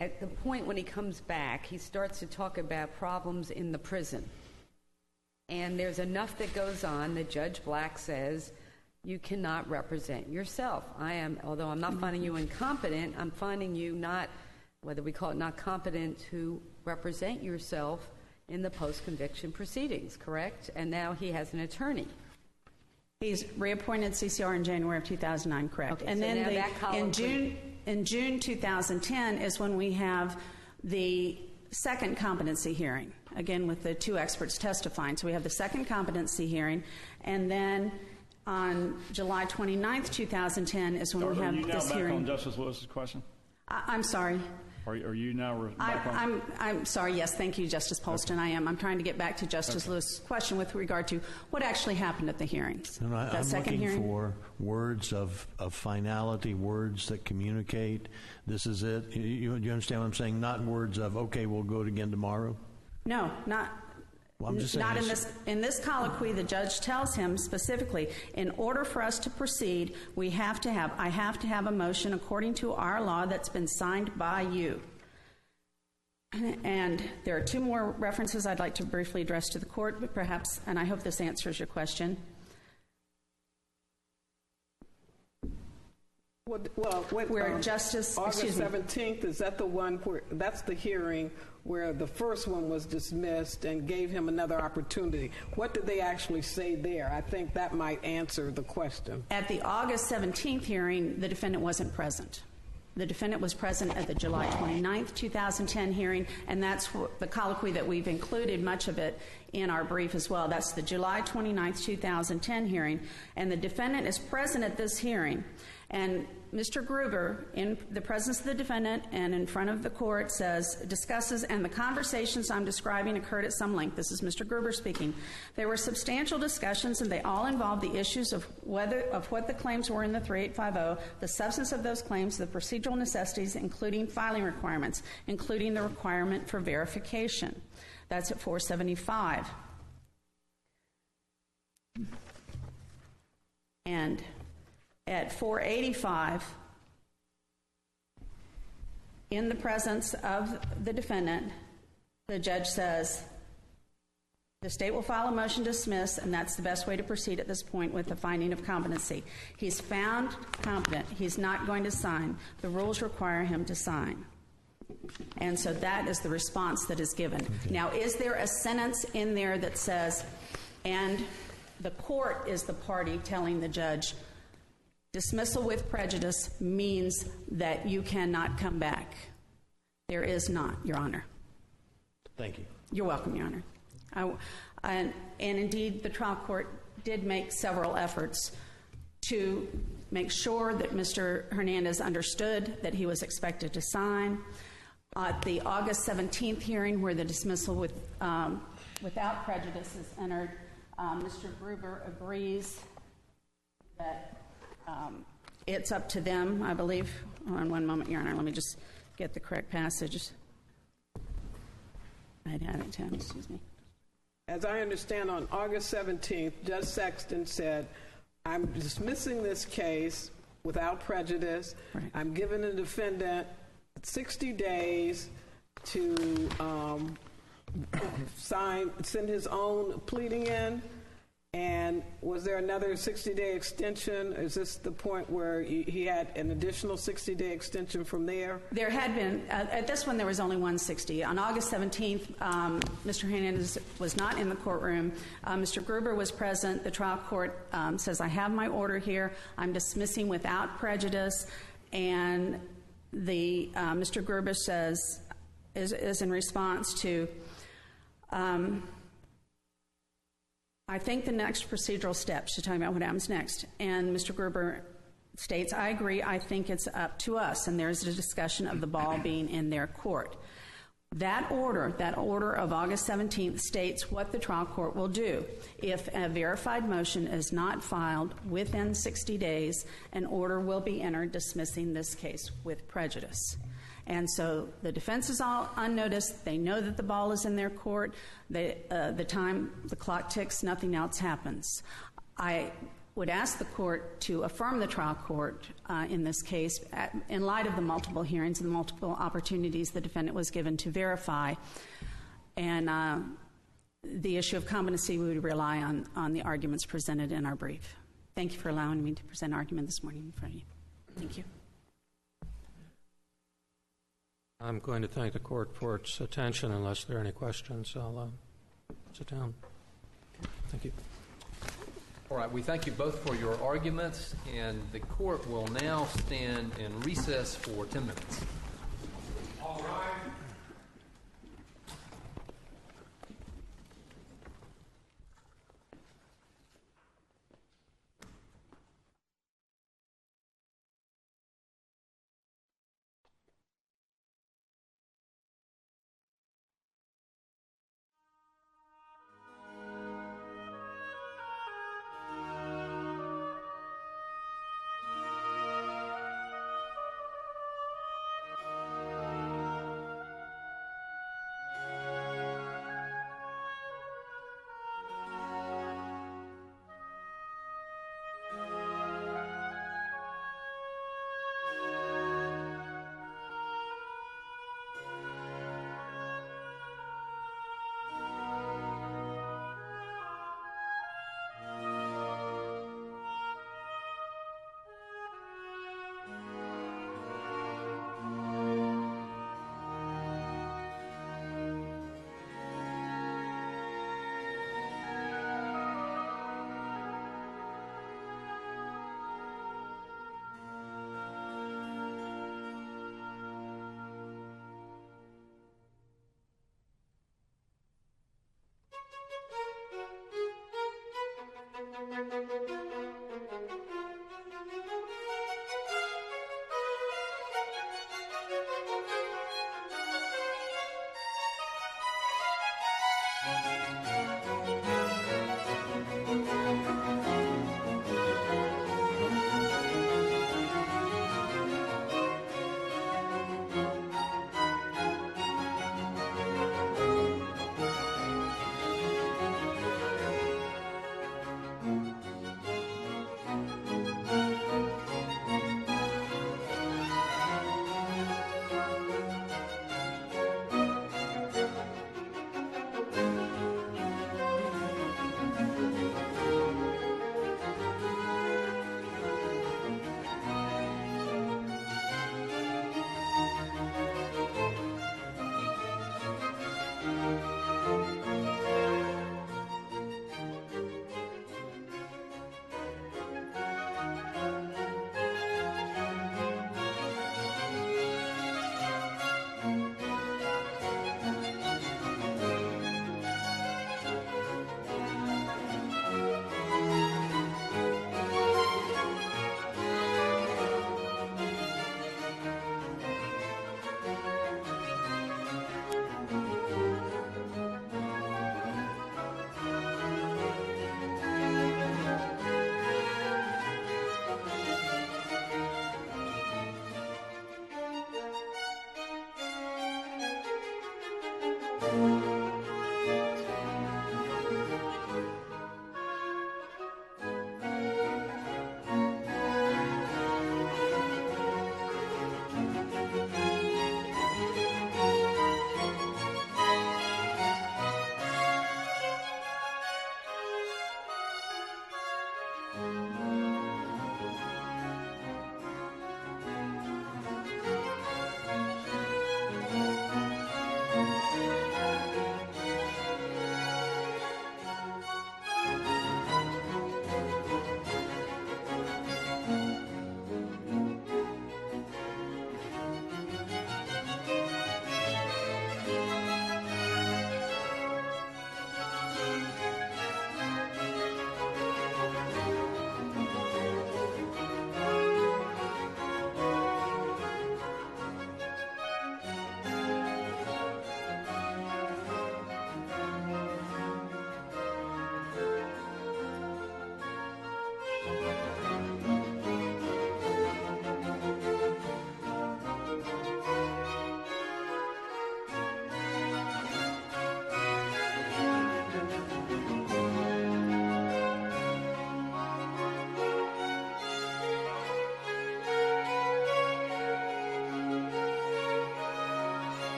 at the point when he comes back, he starts to talk about problems in the prison. And there's enough that goes on that Judge Black says, you cannot represent yourself. Although I'm not finding you incompetent, I'm finding you not, whether we call it not competent, to represent yourself in the post-conviction proceedings, correct? And now he has an attorney. He's reappointed CCR in January of 2009, correct? Okay, and so then in June 2010 is when we have the second competency hearing, again with the two experts testifying. So we have the second competency hearing, and then on July 29th, 2010 is when we have this hearing. Are you now back on Justice Lewis's question? I'm sorry. Are you now back on? I'm sorry, yes, thank you, Justice Polston, okay. I am. I'm trying to get back to Justice Lewis's question with regard to what actually happened at the hearings. I'm looking for words of finality, words that communicate, this is it. You understand what I'm saying? Not words of, okay, we'll go it again tomorrow? No, not. Well, I'm just saying not in this colloquy. The judge tells him specifically, in order for us to proceed, I have to have a motion according to our law that's been signed by you. And there are two more references I'd like to briefly address to the court, but perhaps, and I hope this answers your question. Where Justice August 17th, is that the one where that's the hearing where the first one was dismissed and gave him another opportunity? What did they actually say there? I think that might answer the question. At the August 17th hearing, the defendant wasn't present. The defendant was present at the July 29th, 2010 hearing, and that's the colloquy that we've included, much of it, in our brief as well. That's the July 29th, 2010 hearing, and the defendant is present at this hearing. And Mr. Gruber, in the presence of the defendant and in front of the court, discusses, and the conversations I'm describing occurred at some length. This is Mr. Gruber speaking. There were substantial discussions, and they all involved the issues of what the claims were in the 3850, the substance of those claims, the procedural necessities, including filing requirements, including the requirement for verification. That's at 475. And at 485, in the presence of the defendant, the judge says, the state will file a motion to dismiss, and that's the best way to proceed at this point with the finding of competency. He's found competent. He's not going to sign. The rules require him to sign. And so that is the response that is given. Okay. Now, is there a sentence in there that says, and the court is the party telling the judge, dismissal with prejudice means that you cannot come back? There is not, Your Honor. Thank you. You're welcome, Your Honor. And indeed, the trial court did make several efforts to make sure that Mr. Hernandez understood that he was expected to sign. At the August 17th hearing, where the dismissal without prejudice is entered, Mr. Gruber agrees that it's up to them, I believe. Hold on one moment, Your Honor. Let me just get the correct passage. I'd have it, Tim. Excuse me. As I understand, on August 17th, Judge Sexton said, I'm dismissing this case without prejudice. Right. I'm giving the defendant 60 days to send his own pleading in. And was there another 60-day extension? Is this the point where he had an additional 60-day extension from there? There had been. At this one, there was only 160. On August 17th, Mr. Hernandez was not in the courtroom. Mr. Gruber was present. The trial court says, I have my order here. I'm dismissing without prejudice. And Mr. Gruber says, is in response to, I think the next procedural steps, she's talking about what happens next. And Mr. Gruber states, I agree, I think it's up to us. And there's a discussion of the ball being in their court. That order of August 17th states what the trial court will do. If a verified motion is not filed within 60 days, an order will be entered dismissing this case with prejudice. And so the defense is all unnoticed. They know that the ball is in their court. The time the clock ticks, nothing else happens. I would ask the court to affirm the trial court in this case in light of the multiple hearings and the multiple opportunities the defendant was given to verify. And the issue of competency, we would rely on the arguments presented in our brief. Thank you for allowing me to present an argument this morning in front of you. Thank you. I'm going to thank the court for its attention. Unless there are any questions, I'll sit down. Thank you. All right, we thank you both for your arguments, and the court will now stand in recess for 10 minutes. All right.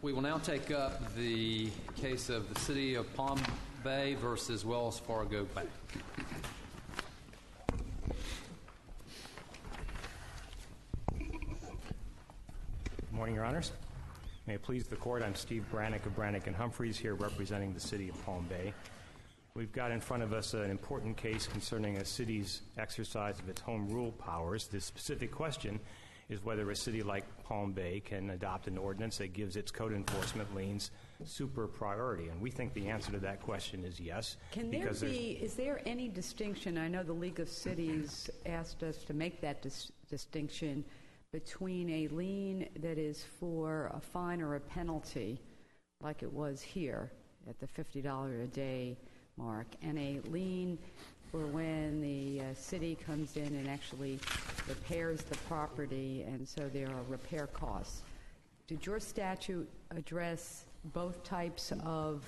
We will now take up the case of the City of Palm Bay versus Wells Fargo Bank. Good morning, Your Honors. May it please the Court, I'm Steve Branick of Branick & Humphreys, here representing the City of Palm Bay. We've got in front of us an important case concerning a city's exercise of its home rule powers. The specific question is whether a city like Palm Bay can adopt an ordinance that gives its code enforcement liens super priority. And we think the answer to that question is yes. Is there any distinction? I know the League of Cities asked us to make that distinction between a lien that is for a fine or a penalty, like it was here at the $50 a day mark, and a lien for when the city comes in and actually repairs the property, and so there are repair costs. Did your statute address both types of,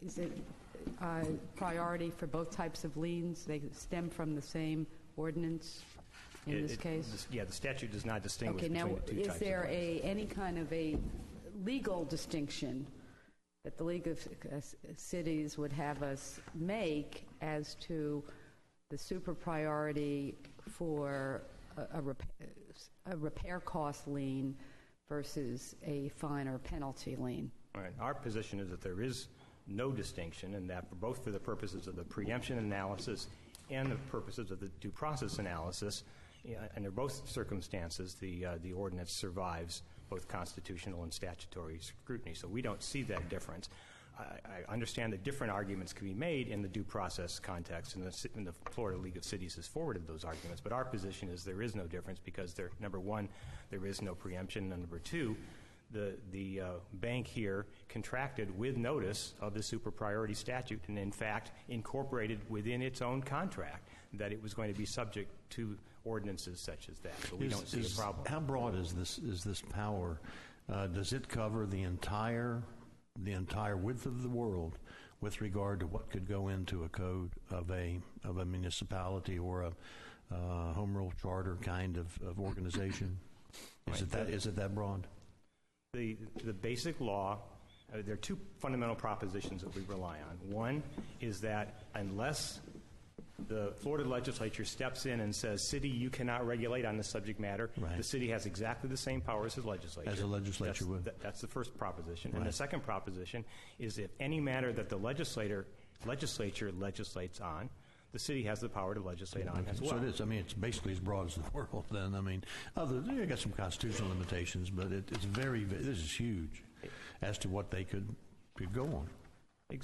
is it priority for both types of liens? They stem from the same ordinance in this case? The statute does not distinguish between the two types of liens. Is there any kind of a legal distinction that the League of Cities would have us make as to the super priority for a repair cost lien versus a fine or penalty lien? All right. Our position is that there is no distinction, and that both for the purposes of the preemption analysis and the purposes of the due process analysis, under both circumstances, the ordinance survives both constitutional and statutory scrutiny. So we don't see that difference. I understand that different arguments can be made in the due process context, and the Florida League of Cities has forwarded those arguments. But our position is there is no difference because, number one, there is no preemption, and number two, the bank here contracted with notice of the super priority statute, and in fact incorporated within its own contract that it was going to be subject to ordinances such as that. So we don't see a problem. How broad is this power? Does it cover the entire width of the world with regard to what could go into a code of a municipality or a home rule charter kind of organization? Is it that broad? The basic law, there are two fundamental propositions that we rely on. One is that unless the Florida legislature steps in and says, city, you cannot regulate on this subject matter, the city has exactly the same powers as legislature. As a legislature would. That's the first proposition. Right. And the second proposition is if any matter that the legislature legislates on, the city has the power to legislate on as well. So it is. I mean, it's basically as broad as the world then. I mean, you got some constitutional limitations, but this is huge as to what they could go on.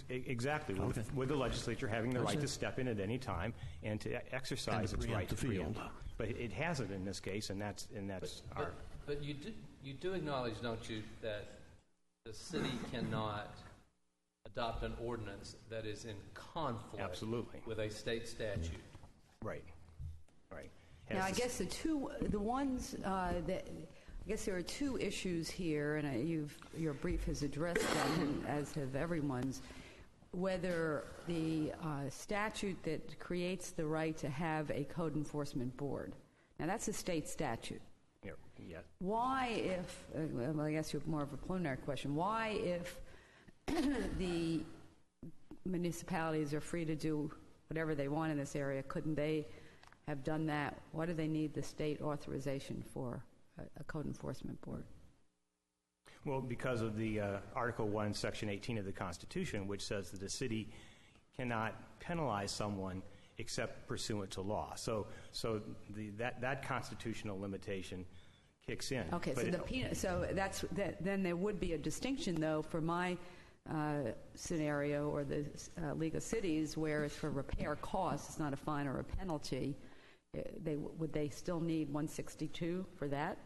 Exactly, with the legislature having the right to step in at any time and to exercise its right to preempt. But it hasn't in this case, and that's our. But you do acknowledge, don't you, that the city cannot adopt an ordinance that is in conflict with a state statute. Right. Now, I guess I guess there are two issues here, and your brief has addressed them, as have everyone's, whether the statute that creates the right to have a code enforcement board. Now, that's a state statute. Yeah. Why, if, I guess you're more of a preliminary question, why, if the municipalities are free to do whatever they want in this area, couldn't they have done that? Why do they need the state authorization for a code enforcement board? Well, because of the Article 1, Section 18 of the Constitution, which says that a city cannot penalize someone except pursuant to law. So that constitutional limitation kicks in. Okay, then there would be a distinction, though, for my scenario or the League of Cities, where it's for repair costs, it's not a fine or a penalty. Would they still need 162 for that?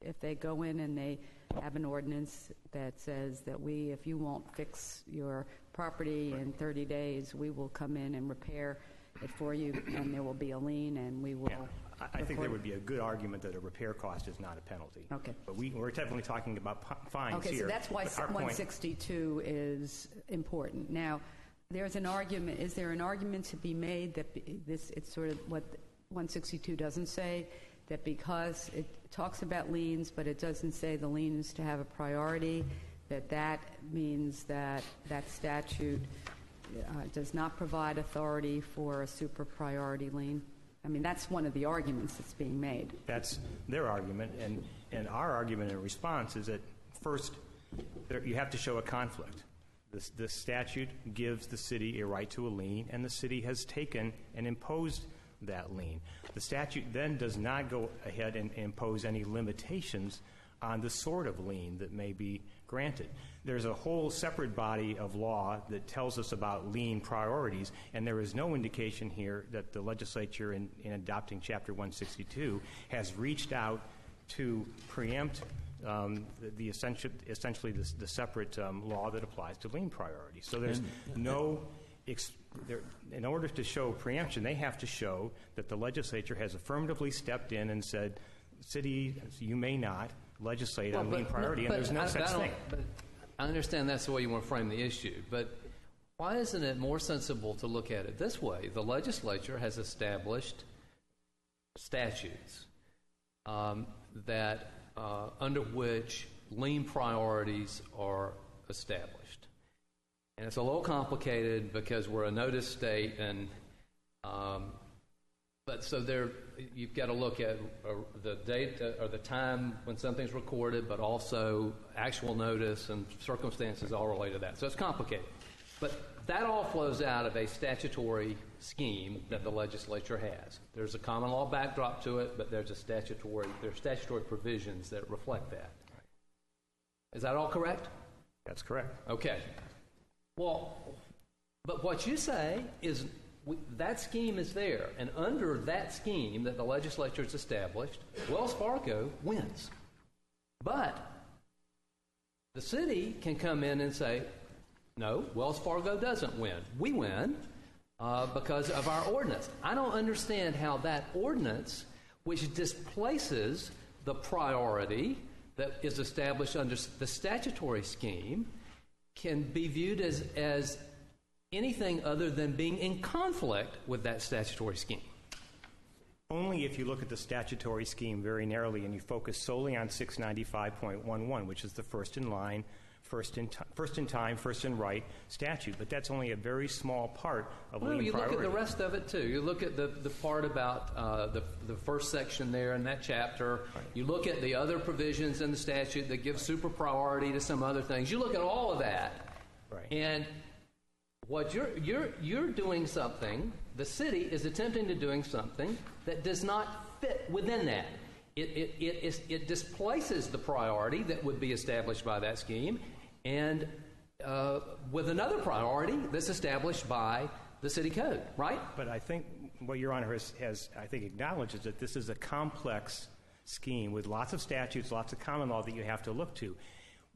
If they go in and they have an ordinance that says that if you won't fix your property in 30 days, we will come in and repair it for you, and there will be a lien, and we will. Yeah. I think there would be a good argument that a repair cost is not a penalty. Okay. But we're definitely talking about fines here. Okay, so that's why 162 is important. Now, there's an argument. Is there an argument to be made that it's sort of what 162 doesn't say, that because it talks about liens, but it doesn't say the lien is to have a priority, that means that statute does not provide authority for a super priority lien? I mean, that's one of the arguments that's being made. That's their argument, and our argument in response is that, first, you have to show a conflict. The statute gives the city a right to a lien, and the city has taken and imposed that lien. The statute then does not go ahead and impose any limitations on the sort of lien that may be granted. There's a whole separate body of law that tells us about lien priorities, and there is no indication here that the legislature, in adopting Chapter 162, has reached out to preempt essentially the separate law that applies to lien priorities. So there's no... in order to show preemption, they have to show that the legislature has affirmatively stepped in and said, city, you may not legislate on lien priority, and there's no such thing. But I understand that's the way you want to frame the issue, but why isn't it more sensible to look at it this way? The legislature has established statutes that under which lien priorities are established. And it's a little complicated because we're a notice state, and but so you've got to look at the date or the time when something's recorded, but also actual notice and circumstances all related to that. So it's complicated. But that all flows out of a statutory scheme that the legislature has. There's a common law backdrop to it, but there's statutory provisions that reflect that. Is that all correct? That's correct. Okay. Well, but what you say is that scheme is there, and under that scheme that the legislature has established, Wells Fargo wins. But the city can come in and say, no, Wells Fargo doesn't win. We win because of our ordinance. I don't understand how that ordinance, which displaces the priority that is established under the statutory scheme, can be viewed as anything other than being in conflict with that statutory scheme. Only if you look at the statutory scheme very narrowly and you focus solely on 695.11, which is the first in line, first in time, first in right statute. But that's only a very small part of lien priority. You look at the rest of it, too. You look at the part about the first section there in that chapter. Right. You look at the other provisions in the statute that give super priority to some other things. You look at all of that. Right. And what you're doing something, the city is attempting to doing something that does not fit within that. It displaces the priority that would be established by that scheme, and with another priority that's established by the city code, right? But I think what Your Honor has I think acknowledged is that this is a complex scheme with lots of statutes, lots of common law that you have to look to.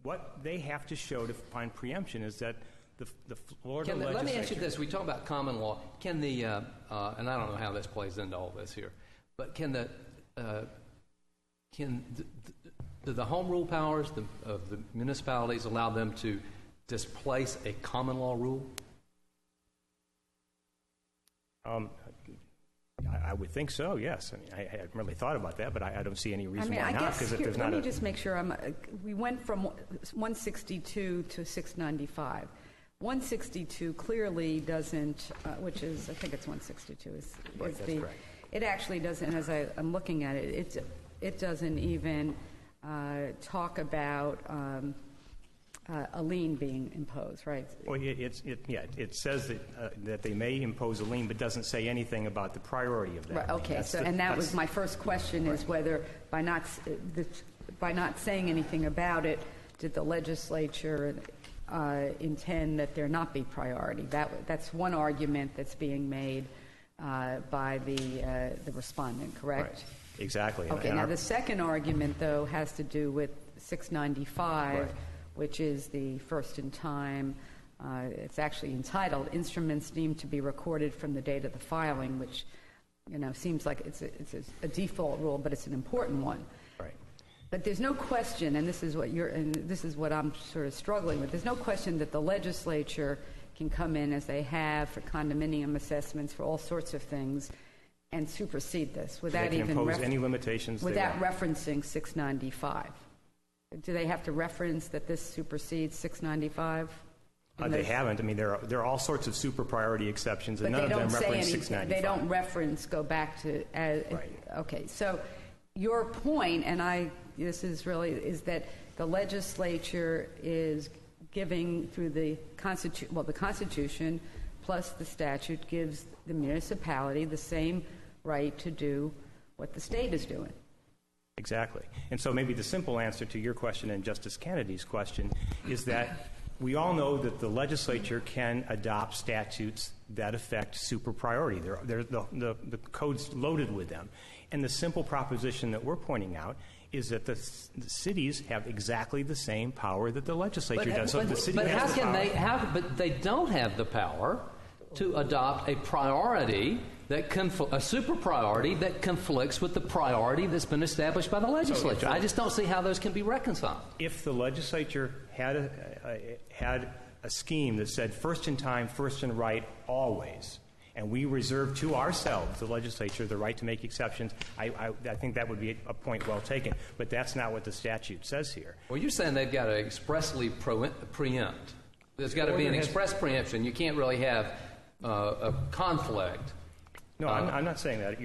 What they have to show to find preemption is that the Florida legislature... Let me ask you this. We talk about common law. Can the, and I don't know how this plays into all this here, but do the home rule powers of the municipalities allow them to displace a common law rule? I would think so, yes. I mean, I hadn't really thought about that, but I don't see any reason why not. Let me just make sure. We went from 162 to 695. 162 clearly doesn't, which is, I think it's 162. Right, that's correct. It actually doesn't, as I'm looking at it, it doesn't even talk about a lien being imposed, right? Well, it says that they may impose a lien, but doesn't say anything about the priority of that. Right, okay, that was my first question, right. Is whether by not saying anything about it, did the legislature intend that there not be priority? That's one argument that's being made by the respondent, correct? Right. Exactly. Okay, now the second argument, though, has to do with 695, right. Which is the first in time. It's actually entitled Instruments Deemed to be Recorded from the Date of the Filing, which, seems like it's a default rule, but it's an important one. Right. But there's no question, and this is what I'm sort of struggling with, there's no question that the legislature can come in, as they have for condominium assessments, for all sorts of things, and supersede this without They can even impose any limitations without referencing 695. Do they have to reference that this supersedes 695? They haven't. I mean, there are all sorts of super priority exceptions, and none of them reference 695. They don't reference, go back to... right. Okay, so your point, and this is that the legislature is giving through the Constitution plus the statute gives the municipality the same right to do what the state is doing. Exactly. And so maybe the simple answer to your question and Justice Kennedy's question is that we all know that the legislature can adopt statutes that affect super priority. The code's loaded with them. And the simple proposition that we're pointing out is that the cities have exactly the same power that the legislature does. So the city has the power. But they don't have the power to adopt a priority a super priority that conflicts with the priority that's been established by the legislature. I just don't see how those can be reconciled. If the legislature had a scheme that said first in time, first in right, always, and we reserve to ourselves, the legislature, the right to make exceptions, I think that would be a point well taken. But that's not what the statute says here. Well, you're saying they've got to expressly preempt. There's got to be an express preemption. You can't really have a conflict. No, I'm not saying that.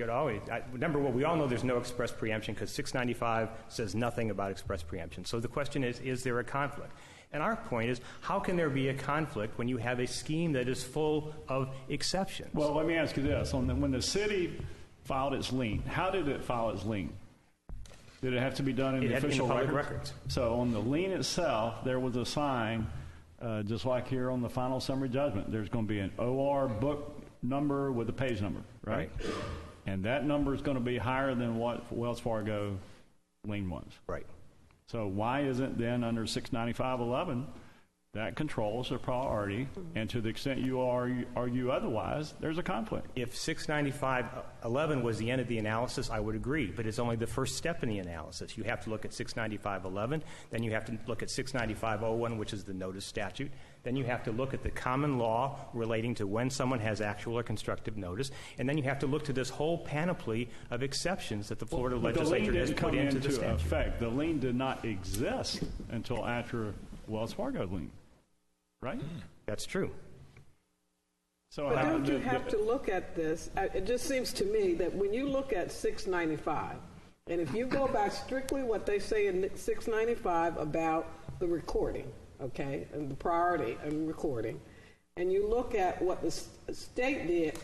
Number one, we all know there's no express preemption because 695 says nothing about express preemption. So the question is there a conflict? And our point is, how can there be a conflict when you have a scheme that is full of exceptions? Well, let me ask you this. When the city filed its lien, how did it file its lien? Did it have to be done in the official records? So on the lien itself, there was a sign, just like here on the final summary judgment. There's going to be an OR book number with a page number, right? And that number is going to be higher than what Wells Fargo lien was. Right. So why isn't then under 695.11 that controls the priority, and to the extent you argue otherwise, there's a conflict? If 695.11 was the end of the analysis, I would agree, but it's only the first step in the analysis. You have to look at 695.11, then you have to look at 695.01, which is the notice statute, then you have to look at the common law relating to when someone has actual or constructive notice, and then you have to look to this whole panoply of exceptions that the Florida legislature has put into the statute. Effect. The lien did not exist until after Wells Fargo lien, right? That's true. So but don't you have to look at this? It just seems to me that when you look at 695, and if you go by strictly what they say in 695 about the recording, okay, and the priority and recording, and you look at what the state did,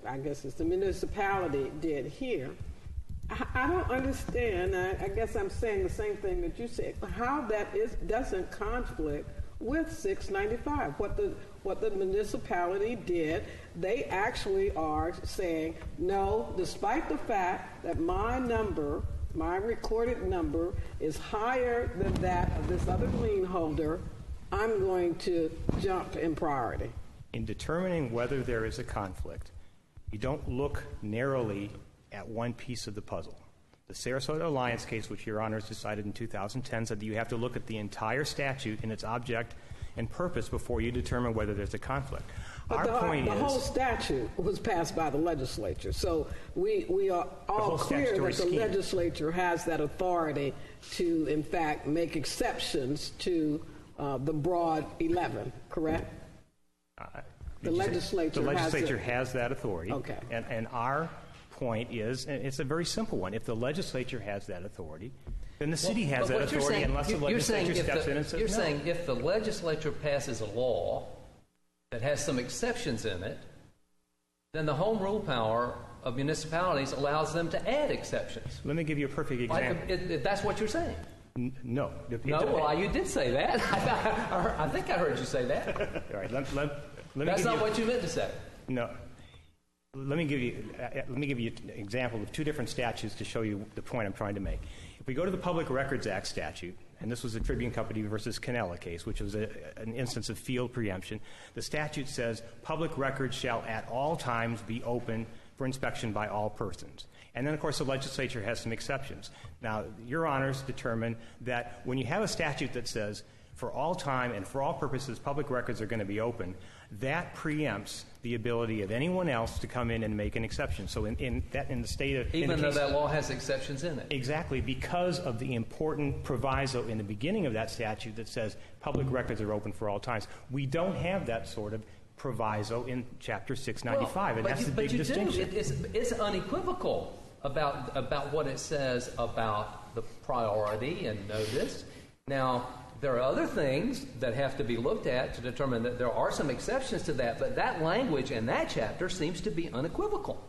I guess it's the municipality did here, I don't understand, I guess I'm saying the same thing that you said, how that doesn't conflict with 695. What the municipality did, they actually are saying, no, despite the fact that my recorded number is higher than that of this other lien holder, I'm going to jump in priority. In determining whether there is a conflict, you don't look narrowly at one piece of the puzzle. The Sarasota Alliance case, which Your Honors decided in 2010, said that you have to look at the entire statute and its object and purpose before you determine whether there's a conflict. But the whole statute was passed by the legislature, so we are all clear that the legislature has that authority to, in fact, make exceptions to the broad 11, correct? The legislature has that authority. Okay. And our point is, and it's a very simple one, if the legislature has that authority, then the city has that authority unless the legislature steps in and says no. You're saying if the legislature passes a law that has some exceptions in it, then the home rule power of municipalities allows them to add exceptions. Let me give you a perfect example. That's what you're saying? No. You did say that. I think I heard you say that. All right. That's not what you meant to say. No. Let me give you an example of two different statutes to show you the point I'm trying to make. If we go to the Public Records Act statute, and this was the Tribune Company versus Canella case, which was an instance of field preemption, the statute says public records shall at all times be open for inspection by all persons. And then, of course, the legislature has some exceptions. Now, Your Honors determine that when you have a statute that says for all time and for all purposes, public records are going to be open, that preempts the ability of anyone else to come in and make an exception. So in the state of... Even though that law has exceptions in it. Exactly, because of the important proviso in the beginning of that statute that says public records are open for all times. We don't have that sort of proviso in Chapter 695, and that's the big distinction. It's unequivocal about what it says about the priority and notice. Now, there are other things that have to be looked at to determine that there are some exceptions to that, but that language in that chapter seems to be unequivocal.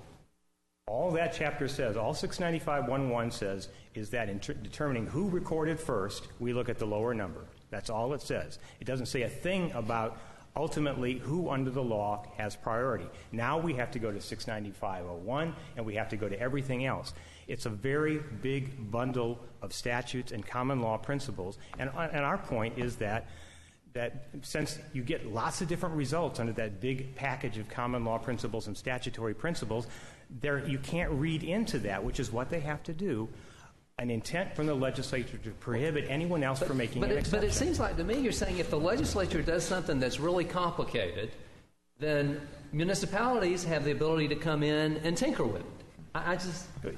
All that chapter says, all 695.1.1 says, is that in determining who recorded first, we look at the lower number. That's all it says. It doesn't say a thing about ultimately who under the law has priority. Now we have to go to 695.01, and we have to go to everything else. It's a very big bundle of statutes and common law principles, and our point is that since you get lots of different results under that big package of common law principles and statutory principles, you can't read into that, which is what they have to do, an intent from the legislature to prohibit anyone else from making an exception. But it seems like to me you're saying if the legislature does something that's really complicated, then municipalities have the ability to come in and tinker with it.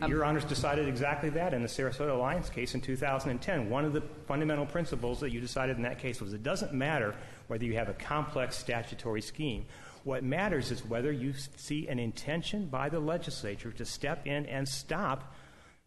Your Honors decided exactly that in the Sarasota Alliance case in 2010. One of the fundamental principles that you decided in that case was it doesn't matter whether you have a complex statutory scheme. What matters is whether you see an intention by the legislature to step in and stop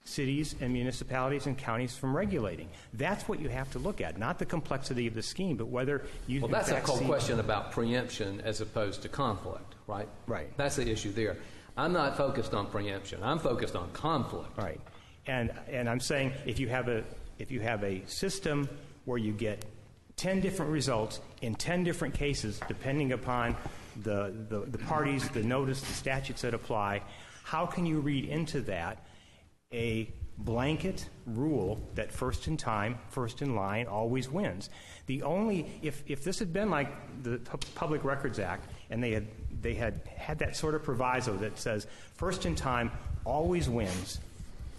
cities and municipalities and counties from regulating. That's what you have to look at, not the complexity of the scheme, but whether you... Well, that's a question about preemption as opposed to conflict, right? Right. That's the issue there. I'm not focused on preemption. I'm focused on conflict. Right. And I'm saying if you have a system where you get 10 different results in 10 different cases, depending upon the parties, the notice, the statutes that apply, how can you read into that a blanket rule that first in time, first in line, always wins? If this had been like the Public Records Act and they had that sort of proviso that says first in time always wins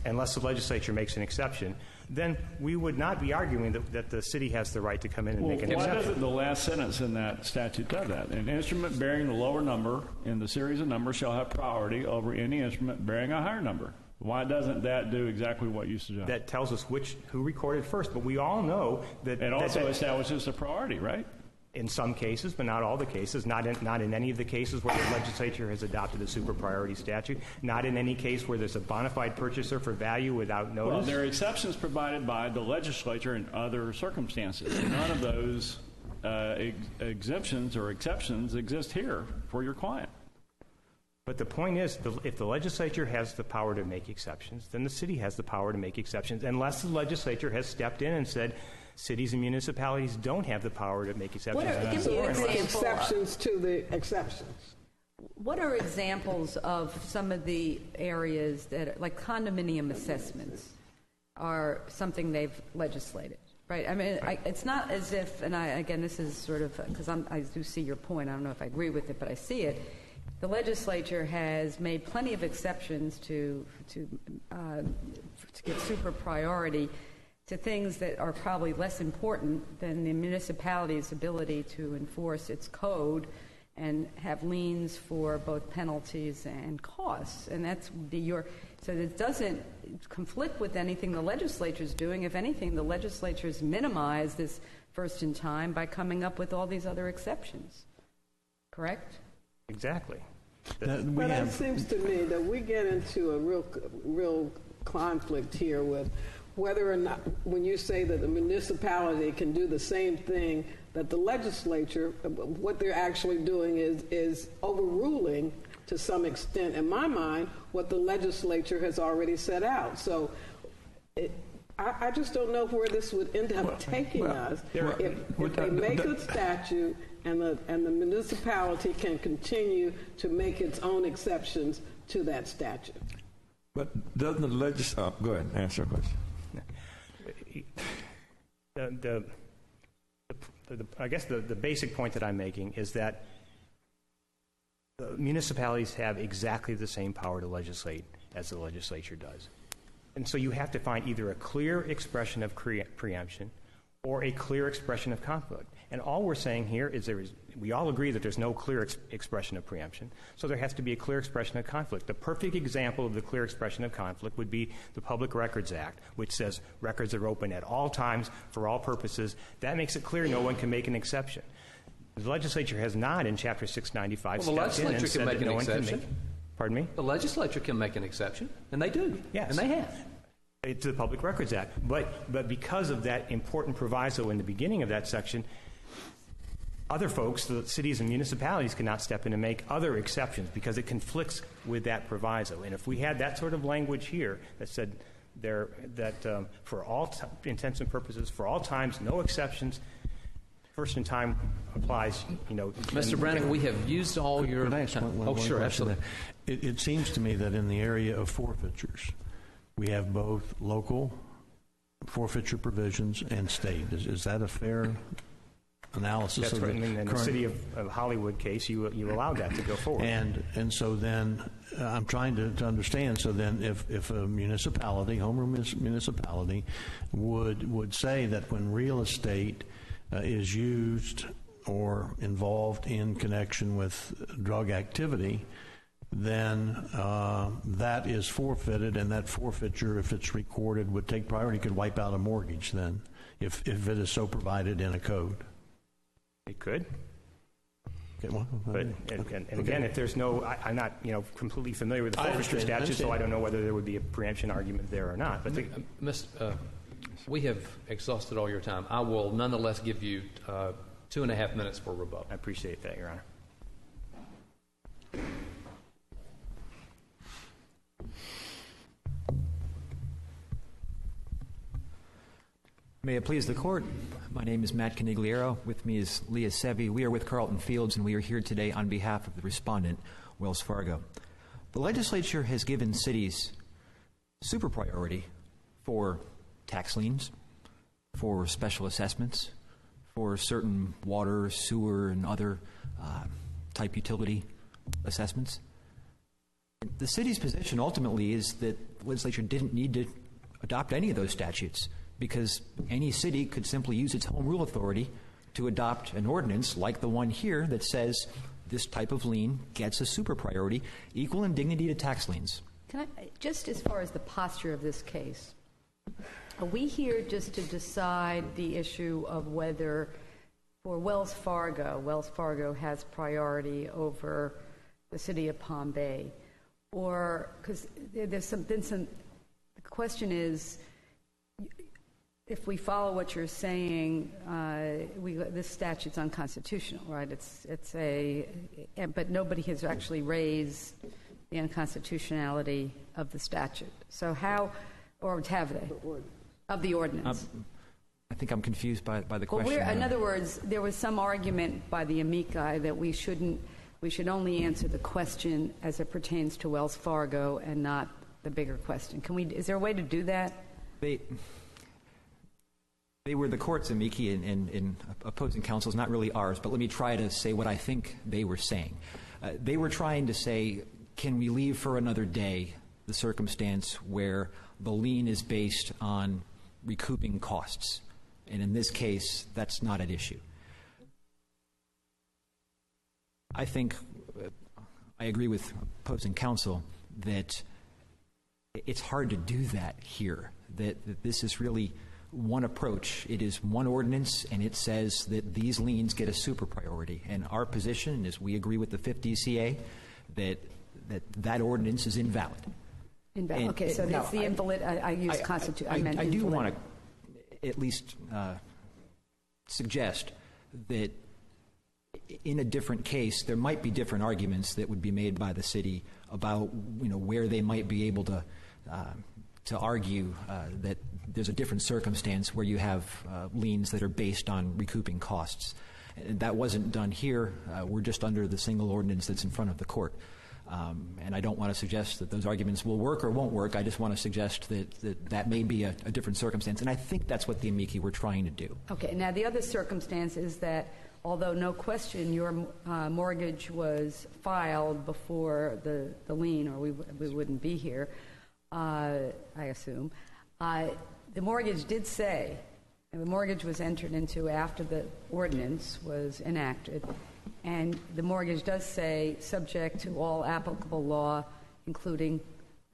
unless the legislature makes an exception, then we would not be arguing that the city has the right to come in and make an exception. Why doesn't the last sentence in that statute do that? An instrument bearing the lower number in the series of numbers shall have priority over any instrument bearing a higher number. Why doesn't that do exactly what you suggest? That tells us who recorded first, but we all know that... It also establishes a priority, right? In some cases, but not all the cases. Not in any of the cases where the legislature has adopted a super priority statute. Not in any case where there's a bona fide purchaser for value without notice. Well, there are exceptions provided by the legislature in other circumstances. None of those exemptions or exceptions exist here for your client. But the point is, if the legislature has the power to make exceptions, then the city has the power to make exceptions, unless the legislature has stepped in and said cities and municipalities don't have the power to make exceptions. Exceptions to the exceptions. What are examples of some of the areas that, like condominium assessments, are something they've legislated? Right. I mean, it's not as if, and again, this is sort of because I do see your point. I don't know if I agree with it, but I see it. The legislature has made plenty of exceptions to give super priority to things that are probably less important than the municipality's ability to enforce its code and have liens for both penalties and costs. And that's so it doesn't conflict with anything the legislature's doing. If anything, the legislature's minimized this first in time by coming up with all these other exceptions. Correct? Exactly. But it seems to me that we get into a real conflict here with whether or not, when you say that the municipality can do the same thing that the legislature, what they're actually doing is overruling to some extent, in my mind, what the legislature has already set out. So I just don't know where this would end up taking us if they make a statute and the municipality can continue to make its own exceptions to that statute. But doesn't the legislature... go ahead, answer your question. I guess the basic point that I'm making is that municipalities have exactly the same power to legislate as the legislature does. And so you have to find either a clear expression of preemption or a clear expression of conflict. And all we're saying here is we all agree that there's no clear expression of preemption, so there has to be a clear expression of conflict. The perfect example of the clear expression of conflict would be the Public Records Act, which says records are open at all times for all purposes. That makes it clear no one can make an exception. The legislature has not, in Chapter 695, stepped in and said that no one can make... Pardon me? The legislature can make an exception, and they do. Yes. And they have. To the Public Records Act. But because of that important proviso in the beginning of that section, other folks, the cities and municipalities, cannot step in and make other exceptions because it conflicts with that proviso. And if we had that sort of language here that said for all intents and purposes, for all times, no exceptions, first in time applies, Mr. Branick, we have used all your... Can I ask one sure, absolutely. It seems to me that in the area of forfeitures, we have both local forfeiture provisions and state. Is that a fair analysis? That's of right. the In the city of Hollywood case, you allowed that to go forward. And so then I'm trying to understand. So then if a municipality, home rule municipality, would say that when real estate is used or involved in connection with drug activity, then that is forfeited, and that forfeiture, if it's recorded, would take priority, could wipe out a mortgage then, if it is so provided in a code. It could. Okay, well, again, if there's no, I'm not completely familiar with the forfeiture statute, so I don't know whether there would be a preemption argument there or not. But we have exhausted all your time. I will nonetheless give you 2.5 minutes for rebuttal. I appreciate that, Your Honor. May it please the Court. My name is Matt Canigliaro. With me is Leah Sevi. We are with Carlton Fields, and we are here today on behalf of the respondent, Wells Fargo. The legislature has given cities super priority for tax liens, for special assessments, for certain water, sewer, and other type utility assessments. The city's position ultimately is that the legislature didn't need to adopt any of those statutes, because any city could simply use its home rule authority to adopt an ordinance like the one here that says this type of lien gets a super priority equal in dignity to tax liens. Can I, just as far as the posture of this case, are we here just to decide the issue of whether for Wells Fargo has priority over the city of Palm Bay? Or, because there's been some, the question is, if we follow what you're saying, this statute's unconstitutional, right? But nobody has actually raised the unconstitutionality of the statute. So how, or have they, of the ordinance? I think I'm confused by the question. Well, in other words, there was some argument by the amici that we should only answer the question as it pertains to Wells Fargo and not the bigger question. Is there a way to do that? They were the court's amici in opposing counsels, not really ours, but let me try to say what I think they were saying. They were trying to say, can we leave for another day the circumstance where the lien is based on recouping costs? And in this case, that's not at issue. I think I agree with opposing counsel that it's hard to do that here, that this is really one approach. It is one ordinance, and it says that these liens get a super priority. And our position is we agree with the 5th DCA that ordinance is invalid. Invalid. Okay, so that's the invalid. I use constitute. I do want to at least suggest that in a different case, there might be different arguments that would be made by the city about where they might be able to argue that there's a different circumstance where you have liens that are based on recouping costs. That wasn't done here. We're just under the single ordinance that's in front of the court. And I don't want to suggest that those arguments will work or won't work. I just want to suggest that may be a different circumstance. And I think that's what the amici were trying to do. Okay. Now, the other circumstance is that although no question your mortgage was filed before the lien, or we wouldn't be here, I assume, the mortgage did say the mortgage was entered into after the ordinance was enacted, and the mortgage does say subject to all applicable law, including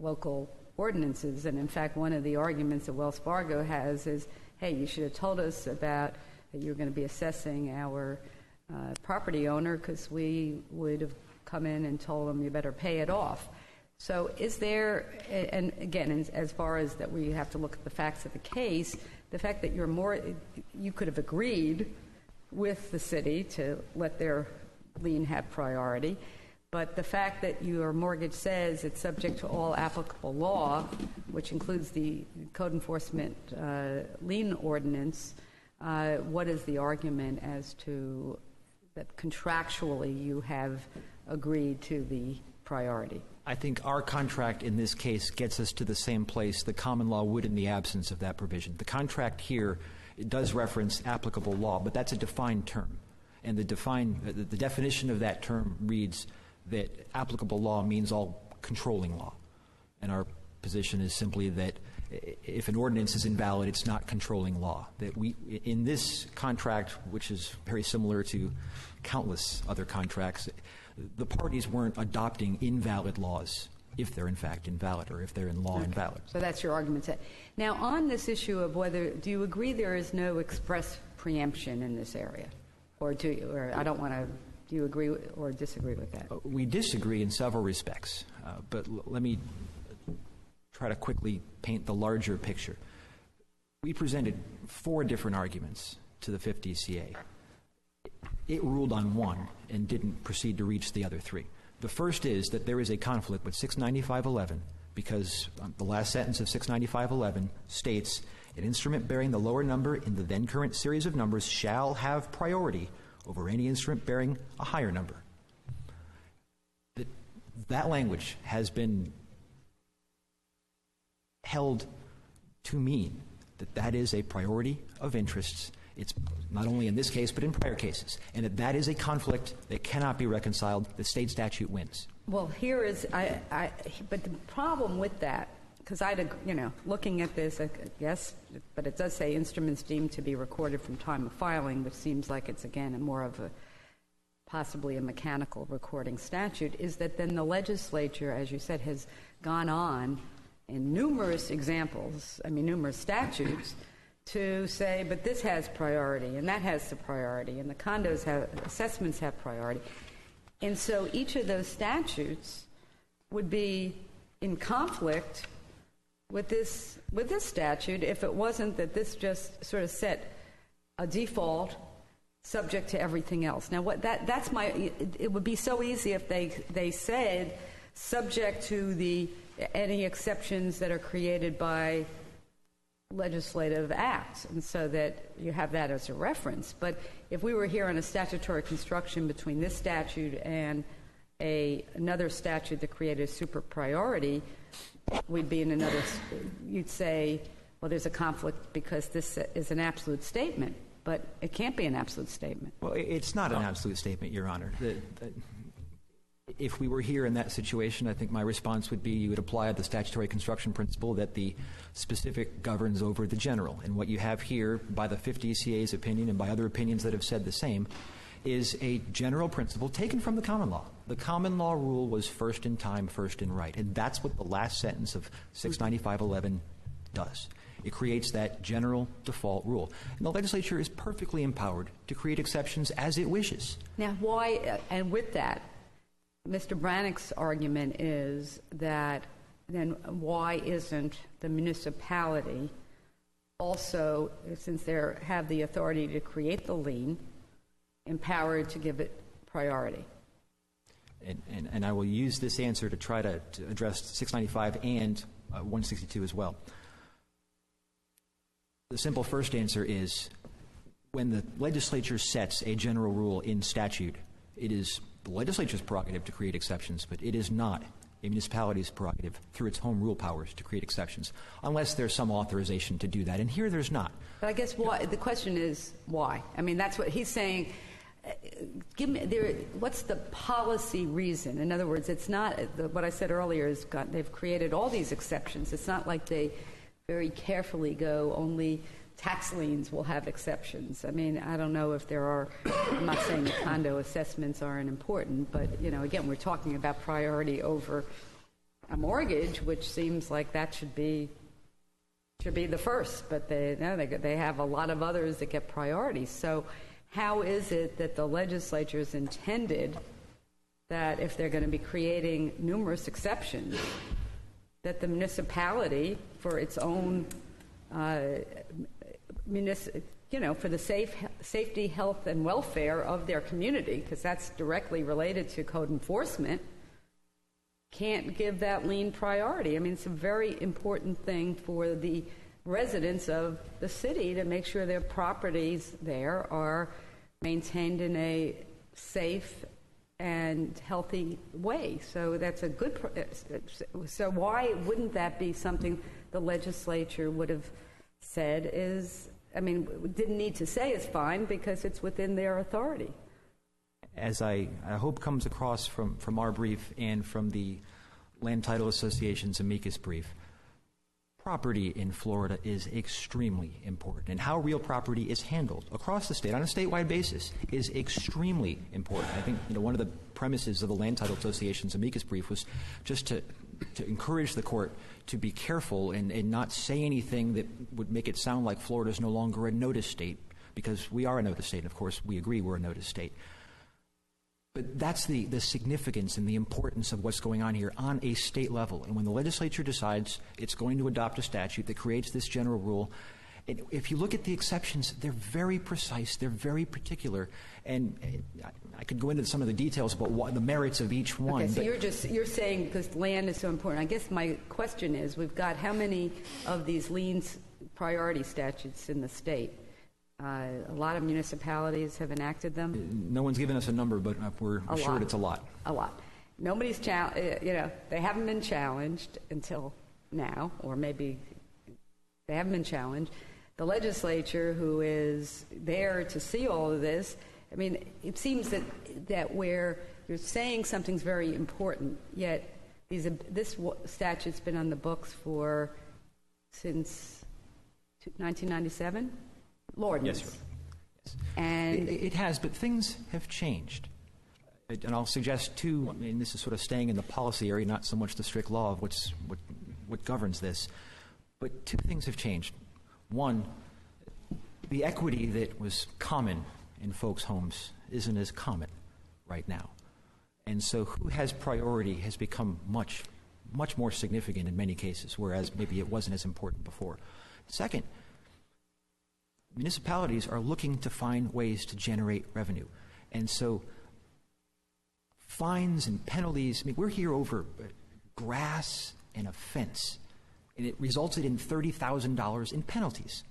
local ordinances. And in fact, one of the arguments that Wells Fargo has is, hey, you should have told us about that you're going to be assessing our property owner, because we would have come in and told them you better pay it off. So is there, and again, as far as that we have to look at the facts of the case, the fact that you could have agreed with the city to let their lien have priority, but the fact that your mortgage says it's subject to all applicable law, which includes the code enforcement lien ordinance, what is the argument as to that contractually you have agreed to the priority? I think our contract in this case gets us to the same place the common law would in the absence of that provision. The contract here, it does reference applicable law, but that's a defined term. And the definition of that term reads that applicable law means all controlling law. And our position is simply that if an ordinance is invalid, it's not controlling law. That we, in this contract, which is very similar to countless other contracts, the parties weren't adopting invalid laws if they're in fact invalid or if they're in law invalid. So that's your argument. Now, on this issue of whether, do you agree there is no express preemption in this area? Or do you, or I don't want to, do you agree or disagree with that? We disagree in several respects, but let me try to quickly paint the larger picture. We presented 4 different arguments to the 5th DCA. It ruled on one and didn't proceed to reach the other 3. The first is that there is a conflict with 695.11 because the last sentence of 695.11 states an instrument bearing the lower number in the then current series of numbers shall have priority over any instrument bearing a higher number. That language has been held to mean that that is a priority of interests. It's not only in this case, but in prior cases. And that is a conflict that cannot be reconciled. The state statute wins. Well, here is, but the problem with that, because looking at this, yes, but it does say instruments deemed to be recorded from time of filing, which seems like it's, again, more of a, possibly a mechanical recording statute, is that then the legislature, as you said, has gone on in numerous examples, numerous statutes, to say, but this has priority, and that has the priority, and the condos have, assessments have priority. And so each of those statutes would be in conflict with this statute if it wasn't that this just sort of set a default subject to everything else. Now, it would be so easy if they said subject to any exceptions that are created by legislative acts, and so that you have that as a reference. But if we were here on a statutory construction between this statute and another statute that created a super priority, we'd be in another, you'd say, well, there's a conflict because this is an absolute statement, but it can't be an absolute statement. Well, it's not an absolute statement, Your Honor. If we were here in that situation, I think my response would be you would apply the statutory construction principle that the specific governs over the general. And what you have here, by the 5th DCA's opinion and by other opinions that have said the same, is a general principle taken from the common law. The common law rule was first in time, first in right. And that's what the last sentence of 695.11 does. It creates that general default rule. And the legislature is perfectly empowered to create exceptions as it wishes. Now, why, and with that, Mr. Branick's argument is that then why isn't the municipality also, since they have the authority to create the lien, empowered to give it priority? And I will use this answer to try to address 695 and 162 as well. The simple first answer is when the legislature sets a general rule in statute, it is the legislature's prerogative to create exceptions, but it is not a municipality's prerogative through its home rule powers to create exceptions, unless there's some authorization to do that. And here there's not. But I guess the question is why? That's what he's saying. What's the policy reason? In other words, it's not what I said earlier is they've created all these exceptions. It's not like they very carefully go only tax liens will have exceptions. I mean, I don't know if there are, I'm not saying that condo assessments aren't important, but, again, we're talking about priority over a mortgage, which seems like that should be the first, but they have a lot of others that get priority. So how is it that the legislature's intended that if they're going to be creating numerous exceptions, that the municipality, for its own for the safety, health, and welfare of their community, because that's directly related to code enforcement, can't give that lien priority? I mean, it's a very important thing for the residents of the city to make sure their properties there are maintained in a safe and healthy way. So that's a good. So why wouldn't that be something the legislature would have said didn't need to say is fine because it's within their authority? As I hope comes across from our brief and from the Land Title Association's amicus brief, property in Florida is extremely important, and how real property is handled across the state on a statewide basis is extremely important. I think one of the premises of the Land Title Association's amicus brief was just to encourage the court to be careful and not say anything that would make it sound like Florida is no longer a notice state, because we are a notice state, and of course we agree we're a notice state. But that's the significance and the importance of what's going on here on a state level. And when the legislature decides it's going to adopt a statute that creates this general rule, and if you look at the exceptions, they're very precise, they're very particular. And I could go into some of the details about the merits of each one. Okay, so you're saying because land is so important. I guess my question is, we've got how many of these liens priority statutes in the state? A lot of municipalities have enacted them. No one's given us a number, but we're assured it's a lot. A lot. Nobody's they haven't been challenged until now, or maybe they haven't been challenged. The legislature, who is there to see all of this, I mean, it seems that where you're saying something's very important, yet this statute's been on the books since 1997. Ordinance. Yes, and it has, but things have changed. And I'll suggest too, and this is sort of staying in the policy area, not so much the strict law of what governs this, but two things have changed. One, the equity that was common in folks' homes isn't as common right now. And so who has priority has become much, much more significant in many cases, whereas maybe it wasn't as important before. Second, municipalities are looking to find ways to generate revenue. And so fines and penalties, I mean, we're here over grass and a fence, and it resulted in $30,000 in penalties.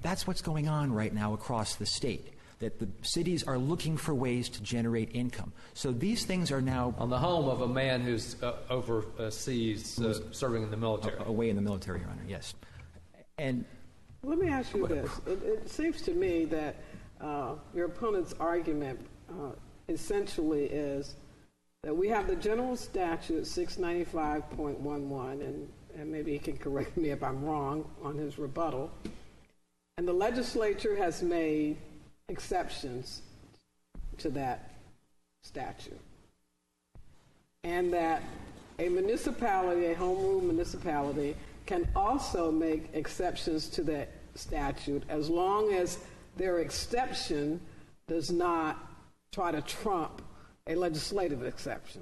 That's what's going on right now across the state, that the cities are looking for ways to generate income. So these things are now... On the home of a man who's overseas serving in the military. Away in the military, Your Honor, yes. And... Let me ask you this. It seems to me that your opponent's argument essentially is that we have the general statute 695.11, and maybe he can correct me if I'm wrong on his rebuttal, and the legislature has made exceptions to that statute, and that a municipality, a home rule municipality, can also make exceptions to that statute as long as their exception does not try to trump a legislative exception.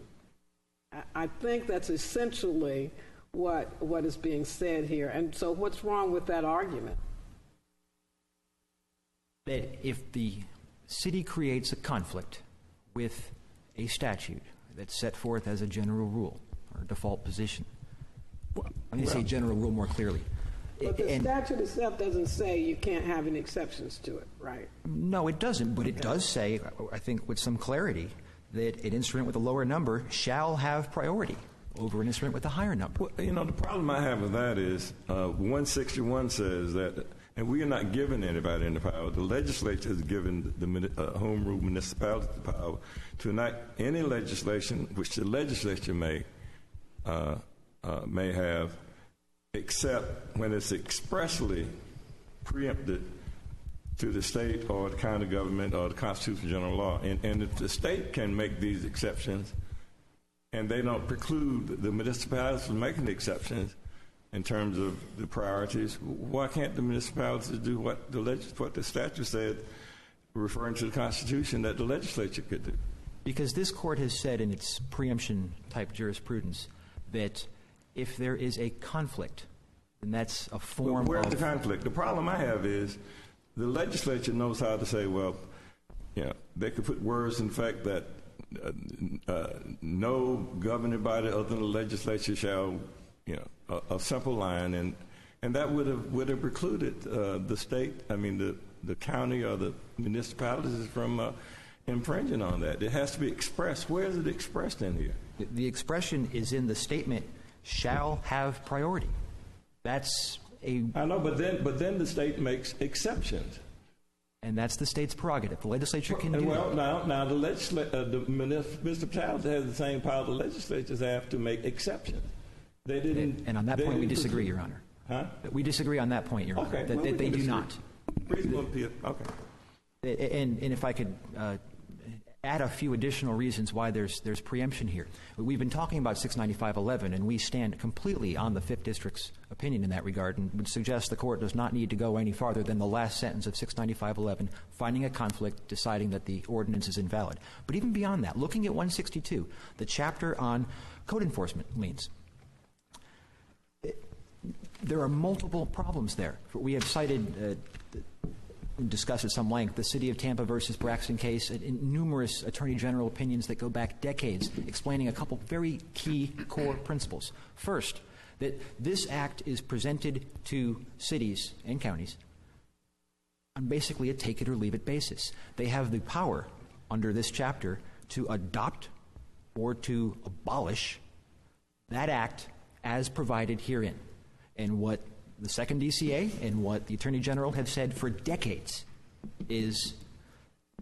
I think that's essentially what is being said here. And so what's wrong with that argument? That if the city creates a conflict with a statute that's set forth as a general rule or default position, I'm going to say general rule more clearly. But the statute itself doesn't say you can't have any exceptions to it, right? No, it doesn't. But it does say, I think with some clarity, that an instrument with a lower number shall have priority over an instrument with a higher number. Well, the problem I have with that is 161 says that, and we are not giving anybody any power. The legislature has given the home rule municipality the power to enact any legislation which the legislature may have, except when it's expressly preempted to the state or the county government or the constitutional general law. And if the state can make these exceptions and they don't preclude the municipalities from making the exceptions in terms of the priorities, why can't the municipalities do what the statute said, referring to the Constitution, that the legislature could do? Because this court has said in its preemption-type jurisprudence that if there is a conflict, then that's a form of... Where's the conflict? The problem I have is the legislature knows how to say, well, they could put words in fact that no governing body other than the legislature shall, a simple line, and that would have precluded the state, the county or the municipalities from infringing on that. It has to be expressed. Where is it expressed in here? The expression is in the statement, shall have priority. That's a... I know, but then the state makes exceptions. And that's the state's prerogative. The legislature can do that. Now the municipalities have the same power the legislatures have to make exceptions. They didn't... And on that point, we disagree, Your Honor. Huh? We disagree on that point, Your Honor, that they do not. Okay. And if I could add a few additional reasons why there's preemption here. We've been talking about 695.11, and we stand completely on the 5th District's opinion in that regard, and would suggest the court does not need to go any farther than the last sentence of 695.11, finding a conflict, deciding that the ordinance is invalid. But even beyond that, looking at 162, the chapter on code enforcement liens, there are multiple problems there. We have cited... discussed at some length the City of Tampa versus Braxton case in numerous Attorney General opinions that go back decades, explaining a couple very key core principles. First, that this act is presented to cities and counties on basically a take-it-or-leave-it basis. They have the power under this chapter to adopt or to abolish that act as provided herein. And what the second DCA and what the Attorney General have said for decades is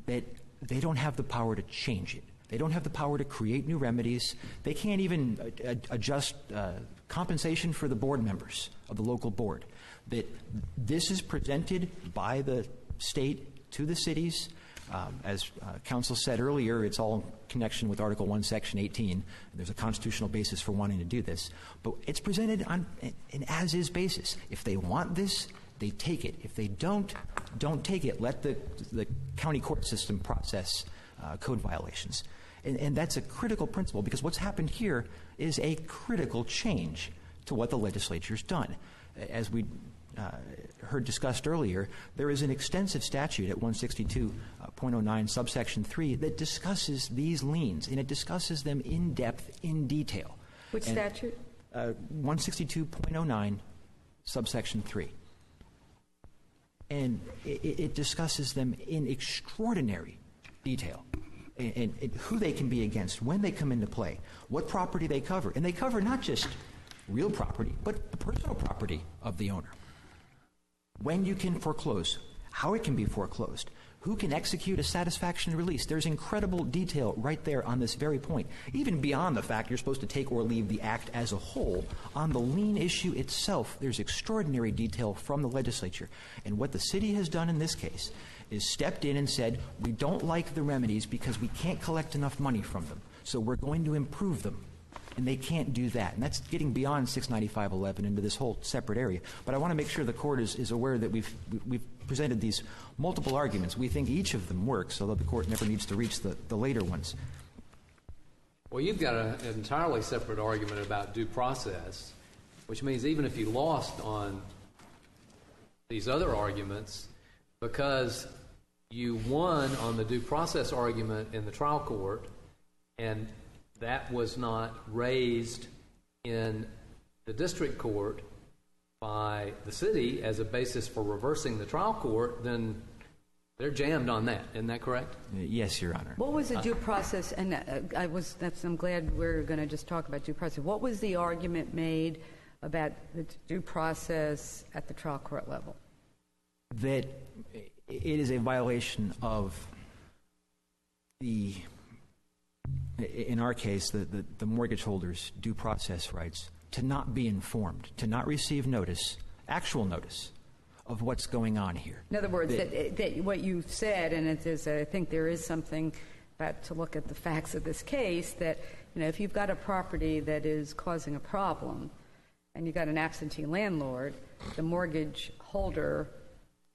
that they don't have the power to change it. They don't have the power to create new remedies. They can't even adjust compensation for the board members of the local board. That this is presented by the state to the cities. As counsel said earlier, it's all in connection with Article 1, Section 18. There's a constitutional basis for wanting to do this. But it's presented on an as-is basis. If they want this, they take it. If they don't take it. Let the county court system process code violations. And that's a critical principle, because what's happened here is a critical change to what the legislature's done. As we heard discussed earlier, there is an extensive statute at 162.09 subsection 3 that discusses these liens, and it discusses them in depth, in detail. Which statute? 162.09 subsection 3. And it discusses them in extraordinary detail, and who they can be against, when they come into play, what property they cover. And they cover not just real property, but the personal property of the owner. When you can foreclose, how it can be foreclosed, who can execute a satisfaction release. There's incredible detail right there on this very point, even beyond the fact you're supposed to take or leave the act as a whole. On the lien issue itself, there's extraordinary detail from the legislature. And what the city has done in this case is stepped in and said, we don't like the remedies because we can't collect enough money from them, so we're going to improve them. And they can't do that. And that's getting beyond 695.11 into this whole separate area. But I want to make sure the court is aware that we've presented these multiple arguments. We think each of them works, although the court never needs to reach the later ones. Well, you've got an entirely separate argument about due process, which means even if you lost on these other arguments, because you won on the due process argument in the trial court, and that was not raised in the district court by the city as a basis for reversing the trial court, then they're jammed on that. Isn't that correct? Yes, Your Honor. What was the due process? And I'm glad we're going to just talk about due process. What was the argument made about the due process at the trial court level? That it is a violation of the, in our case, the mortgage holder's due process rights to not be informed, to not receive notice, actual notice, of what's going on here. In other words, that what you said, and it is, I think there is something about to look at the facts of this case, that if you've got a property that is causing a problem and you've got an absentee landlord, the mortgage holder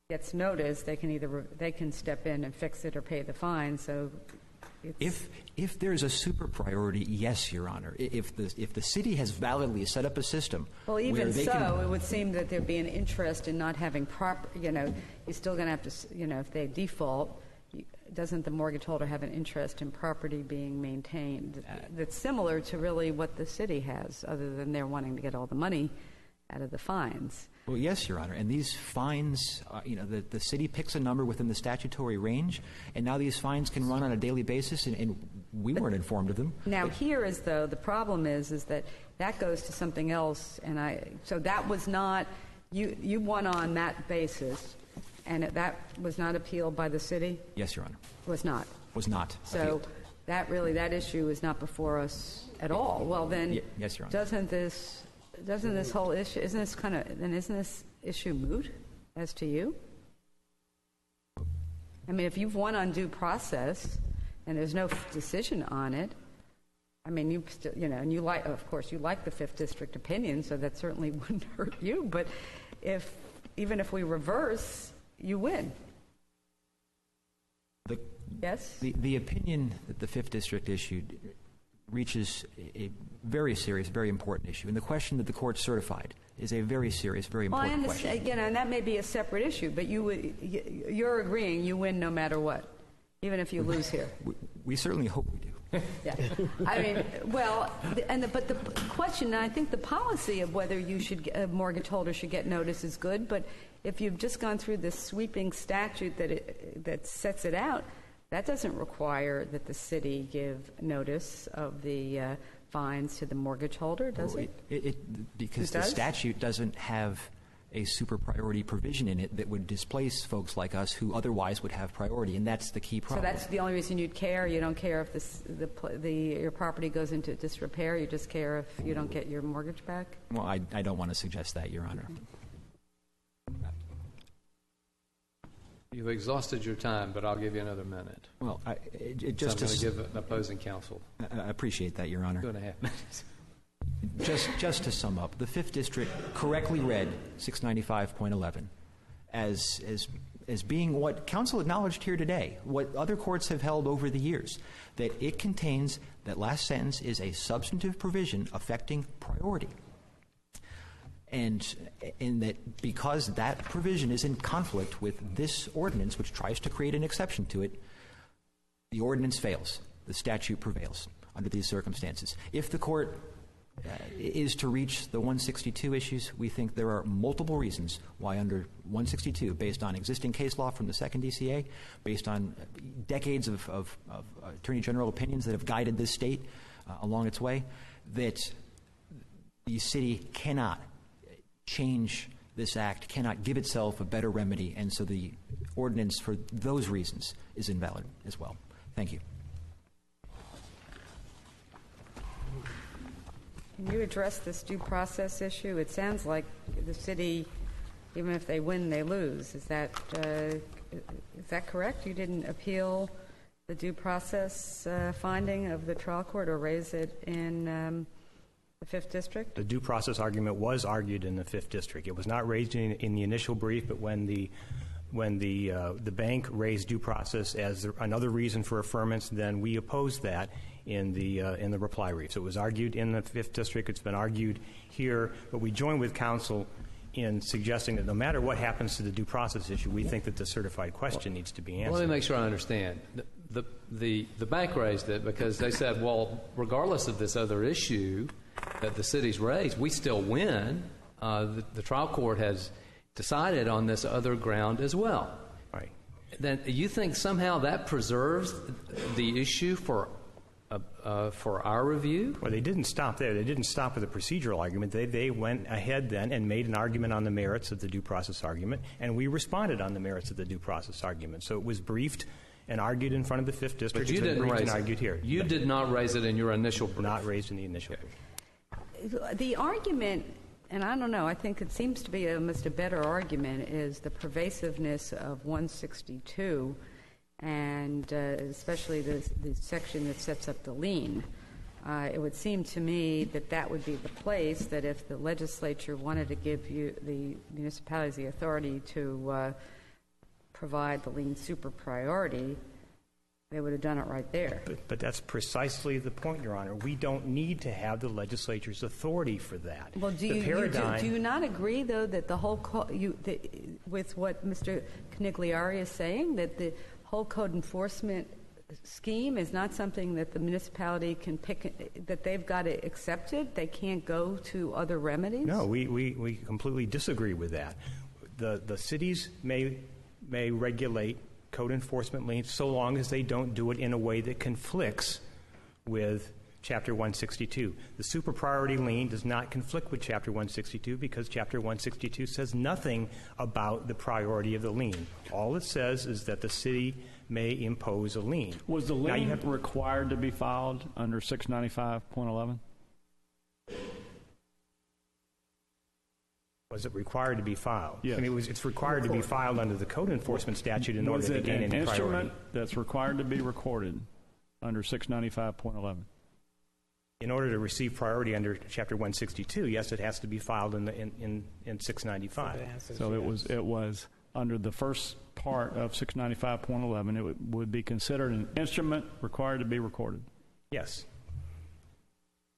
gets notice, they can step in and fix it or pay the fine. So if there's a super priority, yes, Your Honor. If the city has validly set up a system, well, even so, it would seem that there'd be an interest in not having proper. You're still going to have to. If they default, doesn't the mortgage holder have an interest in property being maintained? That's similar to really what the city has, other than they're wanting to get all the money out of the fines. Well, yes, Your Honor. And these fines, the city picks a number within the statutory range, and now these fines can run on a daily basis, and we weren't informed of them. Now, here is, though, the problem is that goes to something else, so that was not, you won on that basis, and that was not appealed by the city? Yes, Your Honor. Was not? Was not appealed. So that issue is not before us at all. Well, then, yes, Your Honor. Doesn't this whole issue, isn't this issue moot as to you? I mean, if you've won on due process and there's no decision on it, I mean, you still, and you like, of course, you like the 5th District opinion, so that certainly wouldn't hurt you. But even if we reverse, you win. Yes? The opinion that the 5th District issued reaches a very serious, very important issue. And the question that the court certified is a very serious, very important question. Again, and that may be a separate issue, but you're agreeing you win no matter what, even if you lose here. We certainly hope we do. Yeah. I mean, well, but the question, and I think the policy of whether a mortgage holder should get notice is good, but if you've just gone through this sweeping statute that sets it out, that doesn't require that the city give notice of the fines to the mortgage holder, does it? Because the statute doesn't have a super priority provision in it that would displace folks like us who otherwise would have priority, and that's the key problem. So that's the only reason you'd care? You don't care if your property goes into disrepair? You just care if you don't get your mortgage back? Well, I don't want to suggest that, Your Honor. Okay. You've exhausted your time, but I'll give you another minute. Well, I'm going to give an opposing counsel. I appreciate that, Your Honor. 2.5 minutes. Just to sum up, the 5th District correctly read 695.11 as being what counsel acknowledged here today, what other courts have held over the years, that it contains, that last sentence is a substantive provision affecting priority. And in that, because that provision is in conflict with this ordinance, which tries to create an exception to it, the ordinance fails. The statute prevails under these circumstances. If the court is to reach the 162 issues, we think there are multiple reasons why under 162, based on existing case law from the 2nd DCA, based on decades of Attorney General opinions that have guided this state along its way, that the city cannot change this act, cannot give itself a better remedy, and so the ordinance for those reasons is invalid as well. Thank you. Can you address this due process issue? It sounds like the city, even if they win, they lose. Is that correct? You didn't appeal the due process finding of the trial court or raise it in the 5th District? The due process argument was argued in the 5th District. It was not raised in the initial brief, but when the bank raised due process as another reason for affirmance, then we opposed that in the reply brief. So it was argued in the 5th District. It's been argued here, but we join with counsel in suggesting that no matter what happens to the due process issue, we think that the certified question needs to be answered. Well, let me make sure I understand. The bank raised it because they said, well, regardless of this other issue that the city's raised, we still win. The trial court has decided on this other ground as well. Right. Then you think somehow that preserves the issue for our review? Well, they didn't stop there. They didn't stop with a procedural argument. They went ahead then and made an argument on the merits of the due process argument, and we responded on the merits of the due process argument. So it was briefed and argued in front of the 5th District. But you didn't raise it. Argued here. You did not raise it in your initial brief. Not raised in the initial brief. The argument and I don't know, I think it seems to be almost a better argument is the pervasiveness of 162, and especially the section that sets up the lien. It would seem to me that that would be the place that if the legislature wanted to give you the municipalities the authority to provide the lien super priority, they would have done it right there. But that's precisely the point, Your Honor. We don't need to have the legislature's authority for that. Well, do you not agree, though, that the whole with what Mr. Canigliari is saying, that the whole code enforcement scheme is not something that the municipality can pick, that they've got to accept it? They can't go to other remedies? No, we completely disagree with that. The cities may regulate code enforcement liens so long as they don't do it in a way that conflicts with Chapter 162. The super priority lien does not conflict with Chapter 162 because Chapter 162 says nothing about the priority of the lien. All it says is that the city may impose a lien. Was the lien required to be filed under 695.11? Was it required to be filed? Yes. I mean, it's required to be filed under the code enforcement statute in order to gain any priority. Was it an instrument that's required to be recorded under 695.11? In order to receive priority under Chapter 162, yes, it has to be filed in 695. So it was under the first part of 695.11, it would be considered an instrument required to be recorded. Yes.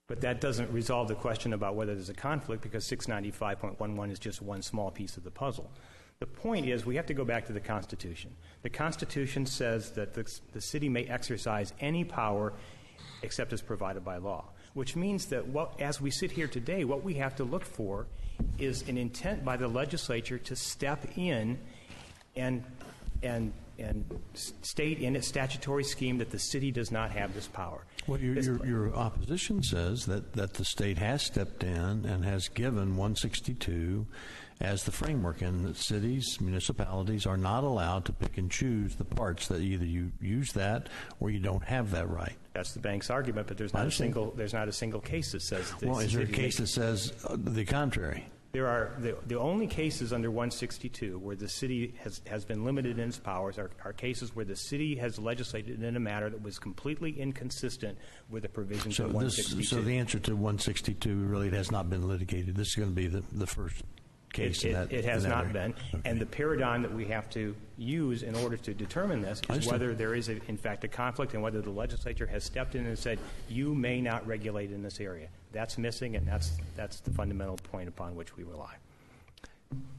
But that doesn't resolve the question about whether there's a conflict because 695.11 is just one small piece of the puzzle. The point is we have to go back to the Constitution. The Constitution says that the city may exercise any power except as provided by law, which means that as we sit here today, what we have to look for is an intent by the legislature to step in and state in its statutory scheme that the city does not have this power. Well, your opposition says that the state has stepped in and has given 162 as the framework, and that cities, municipalities are not allowed to pick and choose the parts that either you use that or you don't have that right. That's the bank's argument, but there's not a single case that says this. Well, is there a case that says the contrary? There are the only cases under 162 where the city has been limited in its powers are cases where the city has legislated in a manner that was completely inconsistent with the provisions of 162. So the answer to 162 really has not been litigated. This is going to be the first case. It has not been. Okay. And the paradigm that we have to use in order to determine this is whether there is, in fact, a conflict and whether the legislature has stepped in and said, you may not regulate in this area. That's missing, and that's the fundamental point upon which we rely.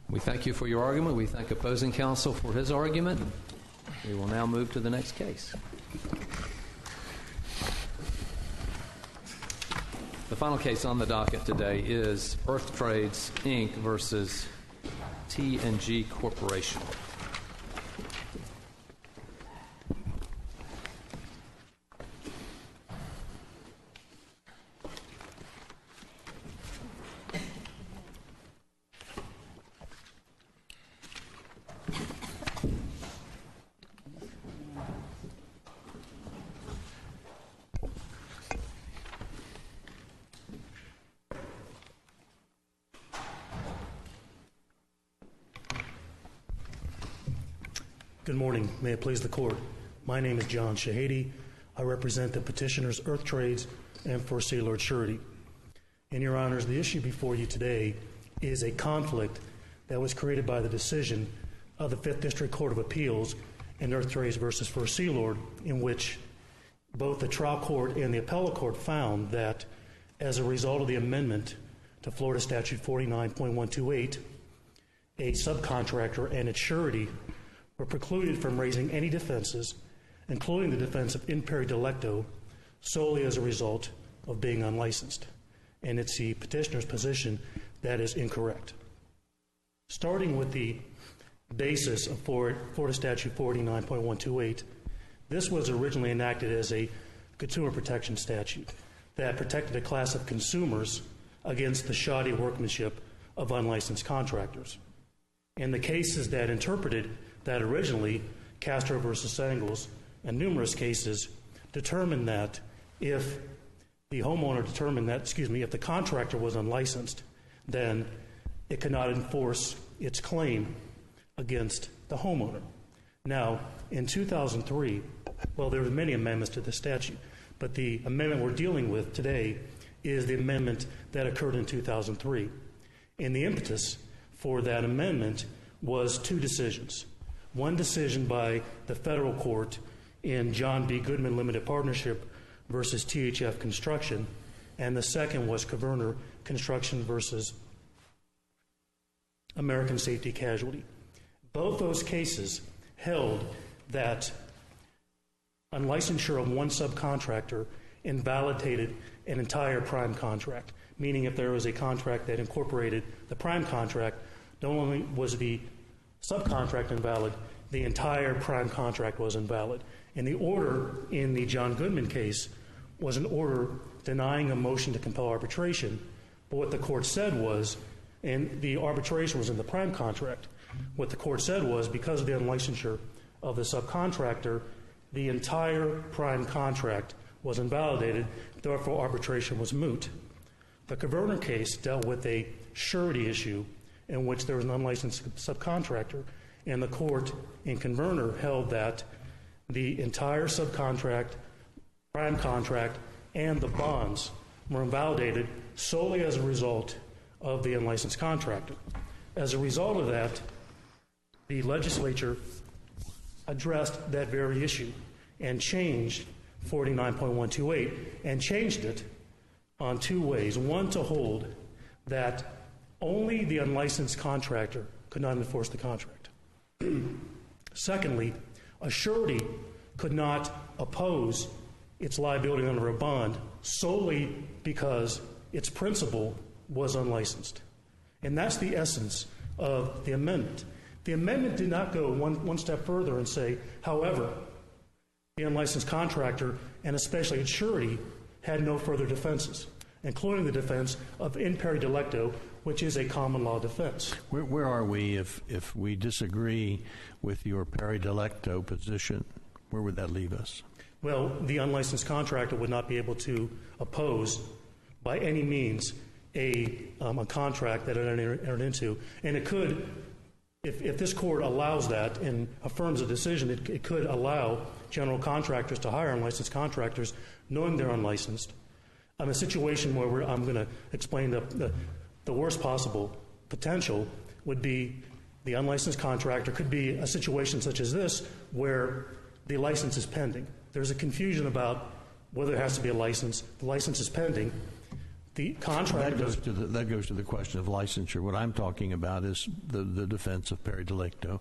We thank you for your argument. We thank opposing counsel for his argument. We will now move to the next case. The final case on the docket today is Earth Trades, Inc. versus T&G Corporation. Good morning. May it please the Court. My name is John Shahady. I represent the petitioners Earth Trades and For Sealord Surety. And Your Honors, the issue before you today is a conflict that was created by the decision of the 5th District Court of Appeals in Earth Trades versus For Sealord, in which both the trial court and the appellate court found that as a result of the amendment to Florida Statute 49.128, a subcontractor and its surety were precluded from raising any defenses, including the defense of in peri delicto, solely as a result of being unlicensed. And it's the petitioner's position that is incorrect. Starting with the basis of Florida Statute 49.128, this was originally enacted as a consumer protection statute that protected a class of consumers against the shoddy workmanship of unlicensed contractors. And the cases that interpreted that originally, Castro versus Sangles, and numerous cases, determined that if the homeowner determined that, if the contractor was unlicensed, then it cannot enforce its claim against the homeowner. Now, in 2003, well, there were many amendments to the statute, but the amendment we're dealing with today is the amendment that occurred in 2003. And the impetus for that amendment was two decisions. One decision by the federal court in John B. Goodman Limited Partnership versus THF Construction, and the second was Caverner Construction versus American Safety Casualty. Both those cases held that unlicensure of one subcontractor invalidated an entire prime contract, meaning if there was a contract that incorporated the prime contract, not only was the subcontract invalid, the entire prime contract was invalid. And the order in the John Goodman case was an order denying a motion to compel arbitration, but what the court said was, and the arbitration was in the prime contract, what the court said was, because of the unlicensure of the subcontractor, the entire prime contract was invalidated, therefore arbitration was moot. The Caverner case dealt with a surety issue in which there was an unlicensed subcontractor, and the court in Caverner held that the entire subcontract, prime contract, and the bonds were invalidated solely as a result of the unlicensed contractor. As a result of that, the legislature addressed that very issue and changed 49.128 and changed it on two ways. One, to hold that only the unlicensed contractor could not enforce the contract. Secondly, a surety could not oppose its liability under a bond solely because its principal was unlicensed. And that's the essence of the amendment. The amendment did not go one step further and say, however, the unlicensed contractor, and especially its surety, had no further defenses, including the defense of in peri delicto, which is a common law defense. Where are we if we disagree with your peri delicto position? Where would that leave us? Well, the unlicensed contractor would not be able to oppose by any means a contract that it entered into. And it could, if this court allows that and affirms a decision, it could allow general contractors to hire unlicensed contractors knowing they're unlicensed. A situation where I'm going to explain the worst possible potential would be the unlicensed contractor could be a situation such as this where the license is pending. There's a confusion about whether there has to be a license. The license is pending. The contractor that goes to the question of licensure. What I'm talking about is the defense of peri delicto.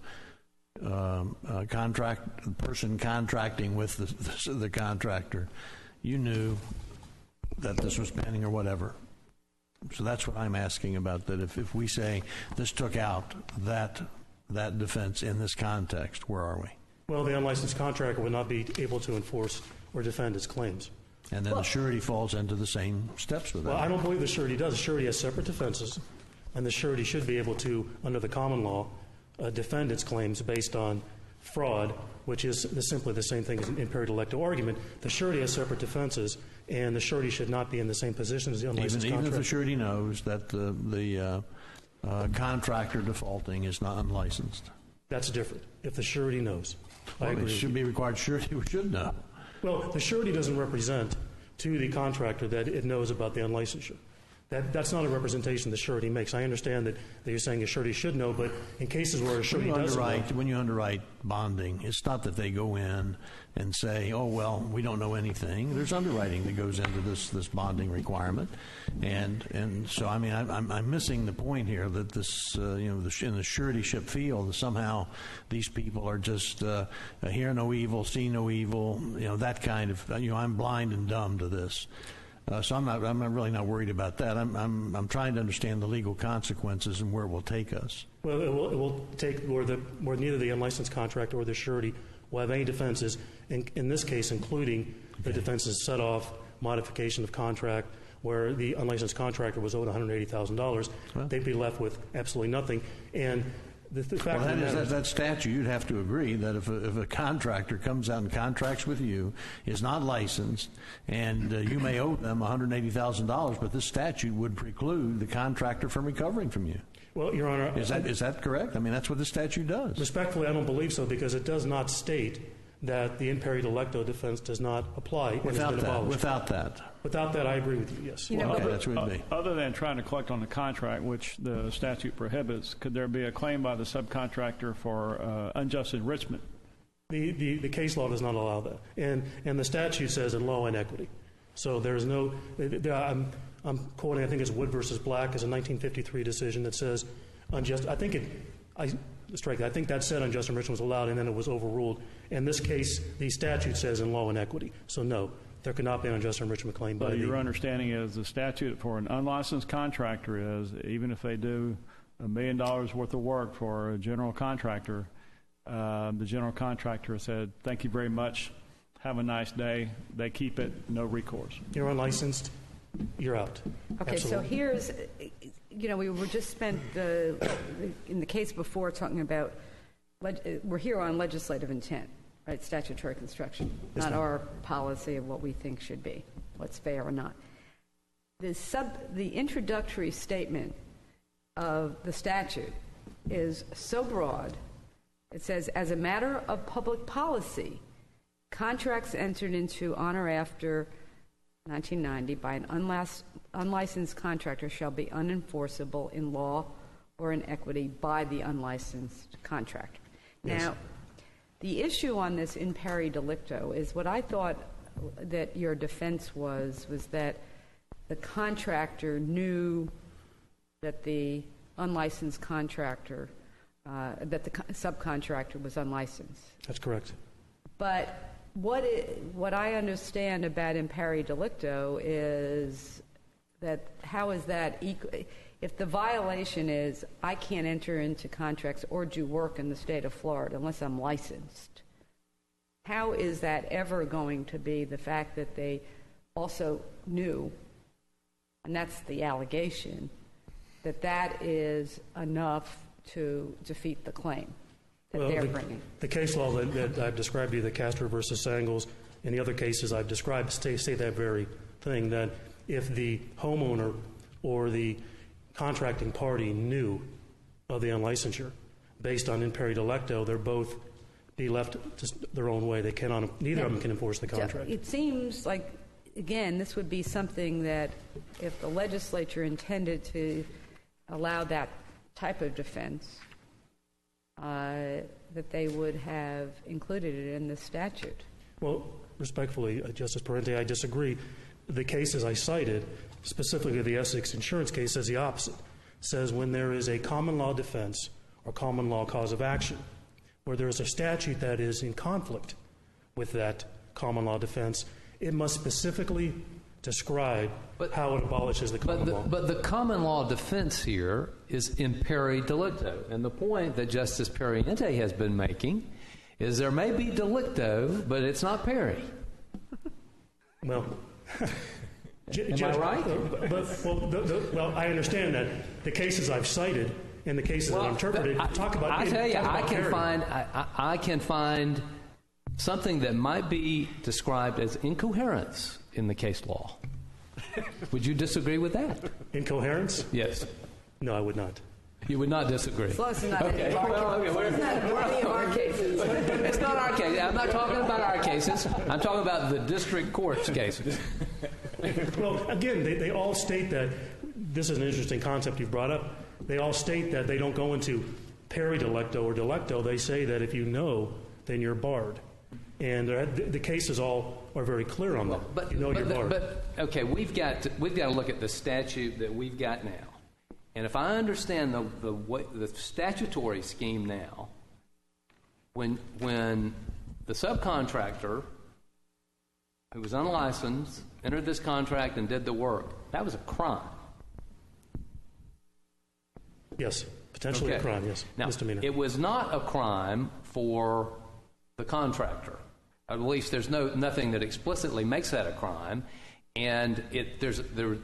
The person contracting with the contractor, you knew that this was pending or whatever. So that's what I'm asking about, that if we say this took out that defense in this context, where are we? Well, the unlicensed contractor would not be able to enforce or defend its claims. And then the surety falls into the same steps with that. Well, I don't believe the surety does. The surety has separate defenses, and the surety should be able to, under the common law, defend its claims based on fraud, which is simply the same thing as an in peri delicto argument. The surety has separate defenses, and the surety should not be in the same position as the unlicensed contractor. Even if the surety knows that the contractor defaulting is not unlicensed. That's different. If the surety knows. Well, it should be required surety should know. Well, the surety doesn't represent to the contractor that it knows about the unlicensure. That's not a representation the surety makes. I understand that you're saying a surety should know, but in cases where a surety doesn't know. When you underwrite bonding, it's not that they go in and say, oh, well, we don't know anything. There's underwriting that goes into this bonding requirement. And so, I mean, I'm missing the point here that this, in the suretyship field, somehow these people are just hear no evil, see no evil, that kind of, I'm blind and dumb to this. So I'm really not worried about that. I'm trying to understand the legal consequences and where it will take us. Well, it will take where neither the unlicensed contractor or the surety will have any defenses. In this case, including the defenses set off, modification of contract, where the unlicensed contractor was owed $180,000, they'd be left with absolutely nothing. And the fact that statute, you'd have to agree that if a contractor comes out and contracts with you, is not licensed, and you may owe them $180,000, but this statute would preclude the contractor from recovering from you. Well, Your Honor... Is that correct? I mean, that's what the statute does. Respectfully, I don't believe so, because it does not state that the in peri delicto defense does not apply. Without that, I agree with you, yes. Okay, that's what it would be. Other than trying to collect on the contract, which the statute prohibits, could there be a claim by the subcontractor for unjust enrichment? The case law does not allow that. And the statute says in law and equity. So there's no... I'm quoting, I think it's Wood versus Black, as a 1953 decision that says unjust... I think that said unjust enrichment was allowed, and then it was overruled. In this case, the statute says in law and equity. So no, there could not be an unjust enrichment claim by your understanding is the statute for an unlicensed contractor is, even if they do $1 million worth of work for a general contractor, the general contractor said, thank you very much, have a nice day. They keep it, no recourse. You're unlicensed, you're out. Okay, Absolutely. So here's... we were just spent in the case before talking about, we're here on legislative intent, right? Statutory construction, not our policy of what we think should be, what's fair or not. The introductory statement of the statute is so broad. It says, as a matter of public policy, contracts entered into on or after 1990 by an unlicensed contractor shall be unenforceable in law or in equity by the unlicensed contractor. Yes. Now, the issue on this in peri delicto is what I thought that your defense was that the contractor knew that the unlicensed contractor, that the subcontractor was unlicensed. That's correct. But what I understand about in peri delicto is that how is that equal? If the violation is I can't enter into contracts or do work in the state of Florida unless I'm licensed, how is that ever going to be the fact that they also knew, and that's the allegation, that is enough to defeat the claim? The case law that I've described to you, the Castro versus Sangles, and the other cases I've described say that very thing, that if the homeowner or the contracting party knew of the unlicensure based on in peri delicto, they're both be left to their own way. They cannot, neither of them can enforce the contract. It seems like, again, this would be something that if the legislature intended to allow that type of defense, that they would have included it in the statute. Well, respectfully, Justice Parente, I disagree. The cases I cited, specifically the Essex insurance case, says the opposite. Says when there is a common law defense or common law cause of action, where there is a statute that is in conflict with that common law defense, it must specifically describe how it abolishes the common law. But the common law defense here is in peri delicto. And the point that Justice Parente has been making is there may be delicto, but it's not peri. Well... Am I right? Well, I understand that the cases I've cited and the cases that I've interpreted talk about... I tell you, I can find something that might be described as incoherence in the case law. Would you disagree with that? Incoherence? Yes. No, I would not. You would not disagree? Plus, not any of our cases. It's not our case. I'm not talking about our cases. I'm talking about the district court's cases. Well, again, they all state that, this is an interesting concept you've brought up, they all state that they don't go into peri delicto or delicto. They say that if you know, then you're barred. And the cases all are very clear on that. But, you know you're barred. But okay, we've got to look at the statute that we've got now. And if I understand the statutory scheme now, when the subcontractor who was unlicensed entered this contract and did the work, that was a crime. Yes, potentially a crime, yes. Now, misdemeanor. It was not a crime for the contractor. At least there's nothing that explicitly makes that a crime. And there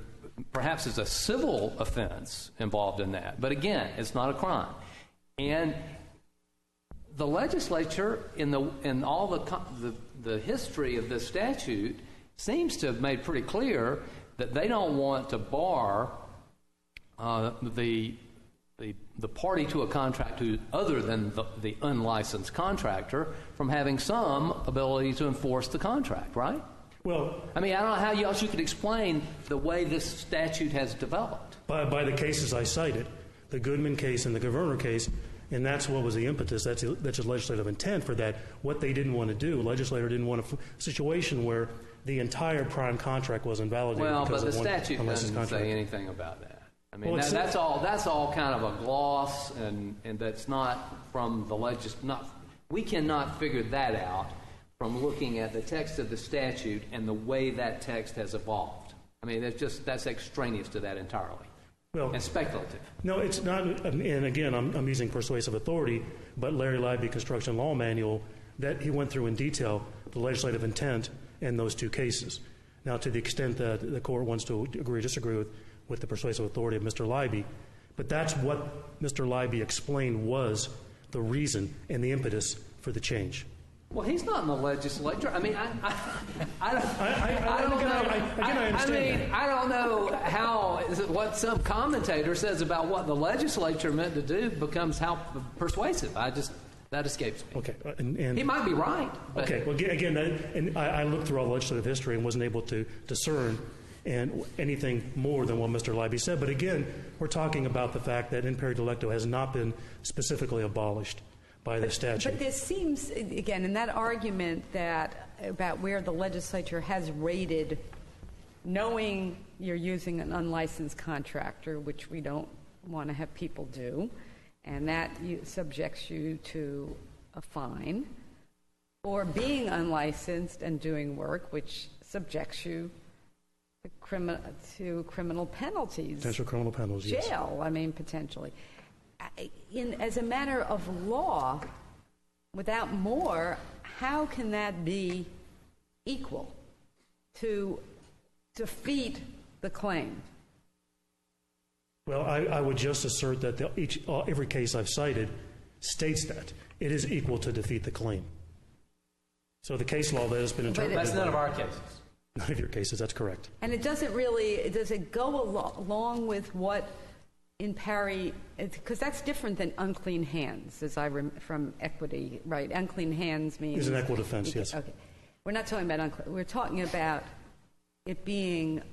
perhaps is a civil offense involved in that. But again, it's not a crime. And the legislature, in all the history of this statute, seems to have made pretty clear that they don't want to bar the party to a contract other than the unlicensed contractor from having some ability to enforce the contract, right? Well, I mean, I don't know how else you could explain the way this statute has developed. By the cases I cited, the Goodman case and the Governor case, and that's what was the impetus. That's just legislative intent for that. What they didn't want to do, the legislator didn't want a situation where the entire prime contract was invalidated. Well, because but the of one statute doesn't contract. say anything about that. I mean, well, that's all kind of a gloss, and that's not from the we cannot figure that out from looking at the text of the statute and the way that text has evolved. I mean, that's extraneous to that entirely. Well, and speculative. No, it's not. And again, I'm using persuasive authority, but Larry Libby Construction Law Manual, that he went through in detail the legislative intent in those two cases. Now, to the extent that the court wants to agree or disagree with the persuasive authority of Mr. Libby, but that's what Mr. Libby explained was the reason and the impetus for the change. Well, he's not in the legislature. I mean, I don't know how what some commentator says about what the legislature meant to do becomes how persuasive. That escapes me. Okay, and he might be right. Okay, well, again, I looked through all the legislative history and wasn't able to discern anything more than what Mr. Libby said. But again, we're talking about the fact that in peri delicto has not been specifically abolished by the statute. But there seems, again, in that argument about where the legislature has rated, knowing you're using an unlicensed contractor, which we don't want to have people do, and that subjects you to a fine, or being unlicensed and doing work, which subjects you to criminal penalties. Potential criminal penalties, jail, yes. I mean, potentially. As a matter of law, without more, how can that be equal to defeat the claim? Well, I would just assert that every case I've cited states that it is equal to defeat the claim. So the case law that has been interpreted. That's none of our cases. None of your cases, that's correct. And it doesn't really, does it go along with what in peri, because that's different than unclean hands, from equity, right? Unclean hands means... Is an equal defense, yes. Okay. We're not talking about unclean, we're talking about it being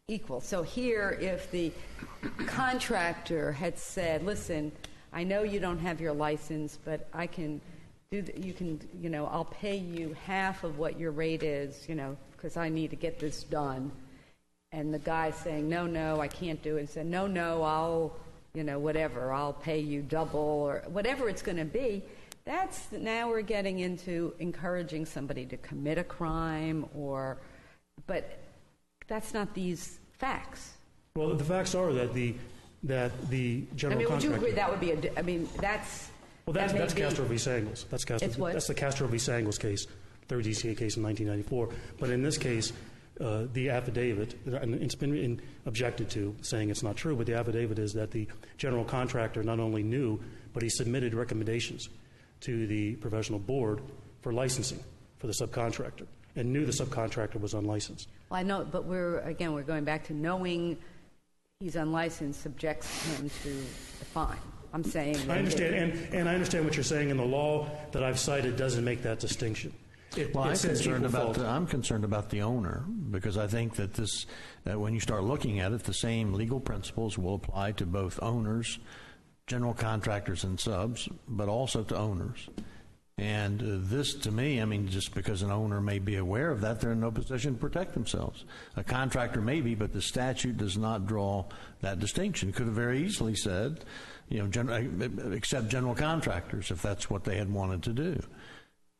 equal. So here, if the contractor had said, listen, I know you don't have your license, but I can do I'll pay you half of what your rate is, because I need to get this done. And the guy saying, no, I can't do it. And said, no, I'll, whatever, I'll pay you double or whatever it's going to be. Now we're getting into encouraging somebody to commit a crime but that's not these facts. Well, the facts are that the general contractor... would you agree that would be that's... Well, that's Castro v. Sangles. That's the Castro v. Sangles case, third DCA case in 1994. But in this case, the affidavit, and it's been objected to, saying it's not true, but the affidavit is that the general contractor not only knew, but he submitted recommendations to the professional board for licensing for the subcontractor and knew the subcontractor was unlicensed. Well, I know, but we're going back to knowing he's unlicensed subjects him to the fine. I'm saying... I understand, and I understand what you're saying, and the law that I've cited doesn't make that distinction. I'm concerned about the owner, because I think that when you start looking at it, the same legal principles will apply to both owners, general contractors and subs, but also to owners. And this, to me, just because an owner may be aware of that, they're in no position to protect themselves. A contractor may be, but the statute does not draw that distinction. Could have very easily said, except general contractors, if that's what they had wanted to do.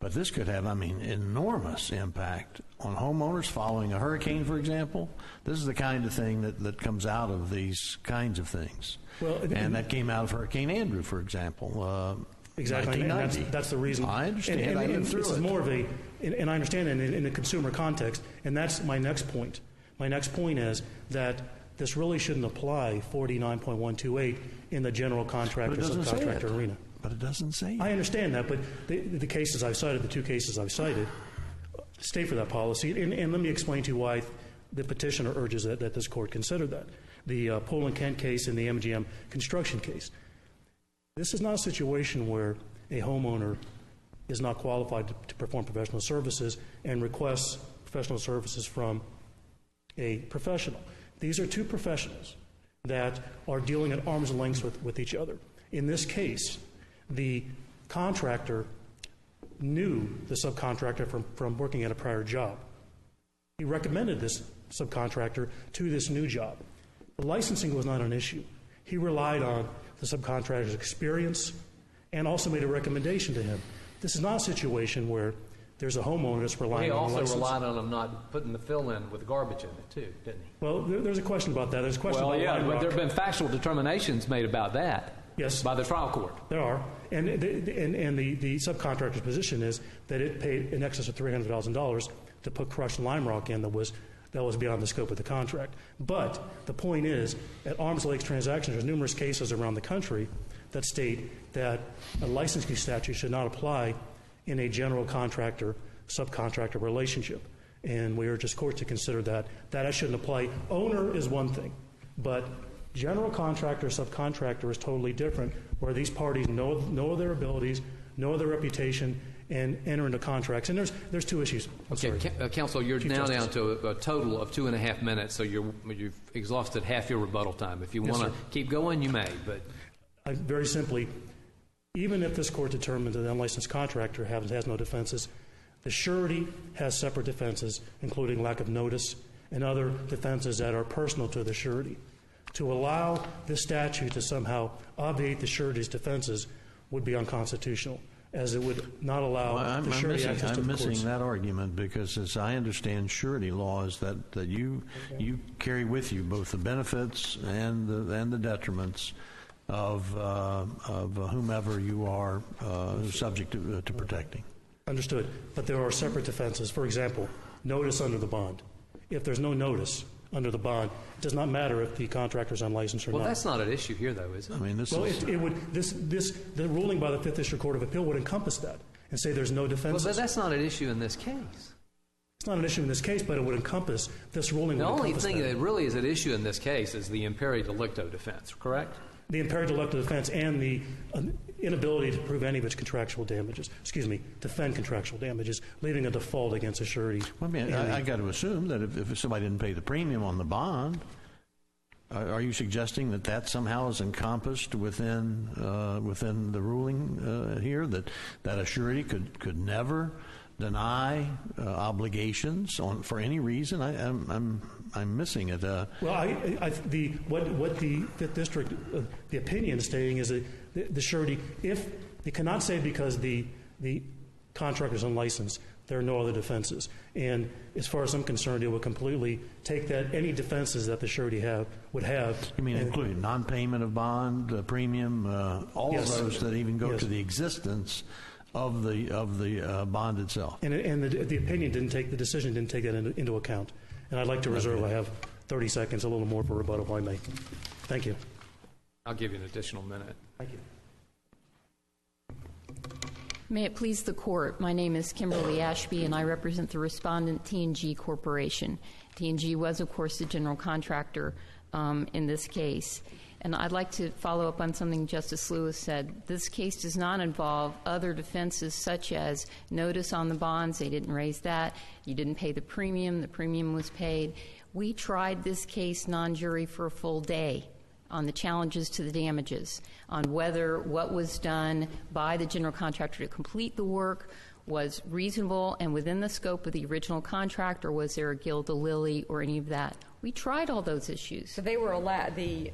But this could have, enormous impact on homeowners following a hurricane, for example. This is the kind of thing that comes out of these kinds of things. And that came out of Hurricane Andrew, for example. Exactly, and that's the reason. I understand. I lived through this is more of and I understand in the consumer context, and that's my next point. My next point is that this really shouldn't apply 49.128 in the general contractor subcontractor arena. But it doesn't say it. I understand that, but the cases I've cited, the two cases I've cited, state for that policy. And let me explain to you why the petitioner urges that this court consider that. The Poland Kent case and the MGM construction case. This is not a situation where a homeowner is not qualified to perform professional services and requests professional services from a professional. These are two professionals that are dealing at arm's length with each other. In this case, the contractor knew the subcontractor from working at a prior job. He recommended this subcontractor to this new job. The licensing was not an issue. He relied on the subcontractor's experience and also made a recommendation to him. This is not a situation where there's a homeowner that's relying on the license. He also relied on him not putting the fill in with garbage in it, too, didn't he? Well, there's a question about that. There's a question about but there have been factual determinations made about that. Yes. By the trial court. There are. And the subcontractor's position is that it paid in excess of $300,000 to put crushed lime rock in that was beyond the scope of the contract. But the point is, at arm's length transactions, there's numerous cases around the country that state that a licensing statute should not apply in a general contractor-subcontractor relationship. And we urge this court to consider that. That shouldn't apply. Owner is one thing, but general contractor-subcontractor is totally different, where these parties know their abilities, know their reputation, and enter into contracts. And there's two issues. Counsel, you're now down to a total of 2.5 minutes, so you've exhausted half your rebuttal time. If you want to keep going, you may. But very simply, even if this court determines that the unlicensed contractor has no defenses, the surety has separate defenses, including lack of notice and other defenses that are personal to the surety. To allow this statute to somehow obviate the surety's defenses would be unconstitutional, as it would not allow the surety access to the courts. I'm missing that argument, because as I understand surety law is that you carry with you both the benefits and the detriments of whomever you are subject to protecting. Understood. But there are separate defenses. For example, notice under the bond. If there's no notice under the bond, it does not matter if the contractor is unlicensed or not. Well, that's not an issue here, though, is it? I mean, the ruling by the Fifth District Court of Appeal would encompass that and say there's no defenses. Well, but that's not an issue in this case. It's not an issue in this case, but it would encompass this ruling. The only thing that really is at issue in this case is the imperi delicto defense, correct? The imperi delicto defense and the inability to prove any of its contractual damages. Defend contractual damages, leaving a default against a surety. Well, I mean, I got to assume that if somebody didn't pay the premium on the bond, are you suggesting that somehow is encompassed within the ruling here, that a surety could never deny obligations for any reason? I'm missing it. Well, what the Fifth District, the opinion is stating is that the surety, if they cannot say because the contractor is unlicensed, there are no other defenses. And as far as I'm concerned, it would completely take that any defenses that the surety would have. You mean including non-payment of bond, premium, all of those that even go to the existence of the bond itself. And the opinion the decision didn't take that into account. And I'd like to reserve, I have 30 seconds, a little more for rebuttal if I may. Thank you. I'll give you an additional minute. Thank you. May it please the Court, my name is Kimberly Ashby, and I represent the respondent T&G Corporation. T&G was, of course, the general contractor in this case. And I'd like to follow up on something Justice Lewis said. This case does not involve other defenses such as notice on the bonds. They didn't raise that. You didn't pay the premium was paid. We tried this case non-jury for a full day on the challenges to the damages, on whether what was done by the general contractor to complete the work was reasonable and within the scope of the original contract, or was there a gild, a lily, or any of that. We tried all those issues. So they were allowed, the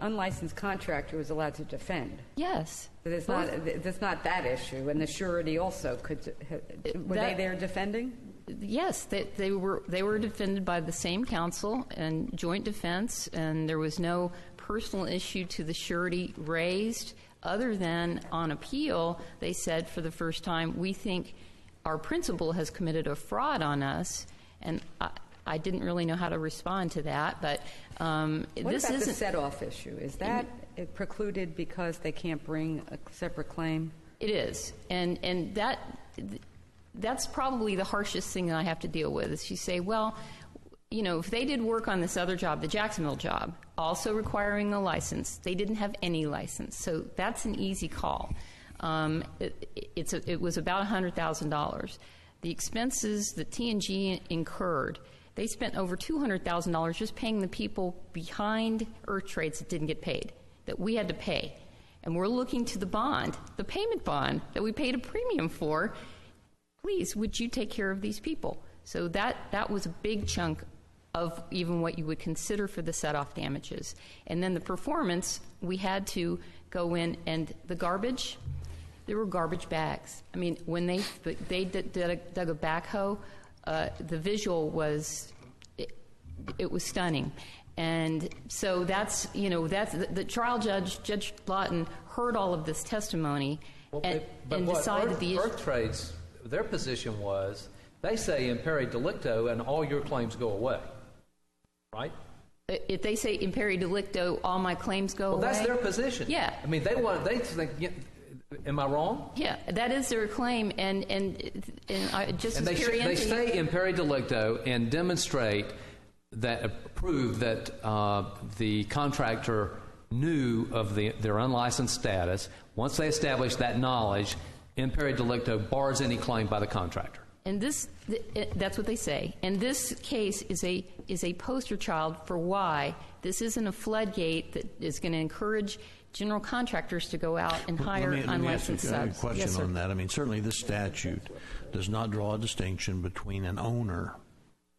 unlicensed contractor was allowed to defend? Yes. So there's not that issue, and the surety also could, were they there defending? Yes, they were defended by the same counsel and joint defense, and there was no personal issue to the surety raised other than on appeal. They said for the first time, we think our principal has committed a fraud on us, and I didn't really know how to respond to that, but this about isn't... the set-off issue? Is that precluded because they can't bring a separate claim? It is, and that's probably the harshest thing that I have to deal with, is you say, well, you know, if they did work on this other job, the Jacksonville job, also requiring a license, they didn't have any license, so that's an easy call. It was about $100,000. The expenses that T&G incurred, they spent over $200,000 just paying the people behind Earth Trades that didn't get paid, that we had to pay. And we're looking to the bond, the payment bond that we paid a premium for. Please, would you take care of these people? So that was a big chunk of even what you would consider for the set-off damages. And then the performance, we had to go in, and the garbage, there were garbage bags. I mean, when they dug a backhoe, the visual was, it was stunning. And so that's, you know, that's the trial judge, Judge Lawton, heard all of this testimony and decided the issue. Earth Trades, their position was, they say imperi delicto and all your claims go away, right? If they say imperi delicto, all my claims go away? Well, that's their position. Yeah. I mean, they think, am I wrong? Yeah, that is their claim, and Justice Perry they say imperi delicto and demonstrate that, prove that the contractor knew of their unlicensed status. Once they establish that knowledge, imperi delicto bars any claim by the contractor. And that's what they say. And this case is a poster child for why this isn't a floodgate that is going to encourage general contractors to go out and hire unlicensed subs. Let me ask you a question on that. I mean, certainly this statute does not draw a distinction between an owner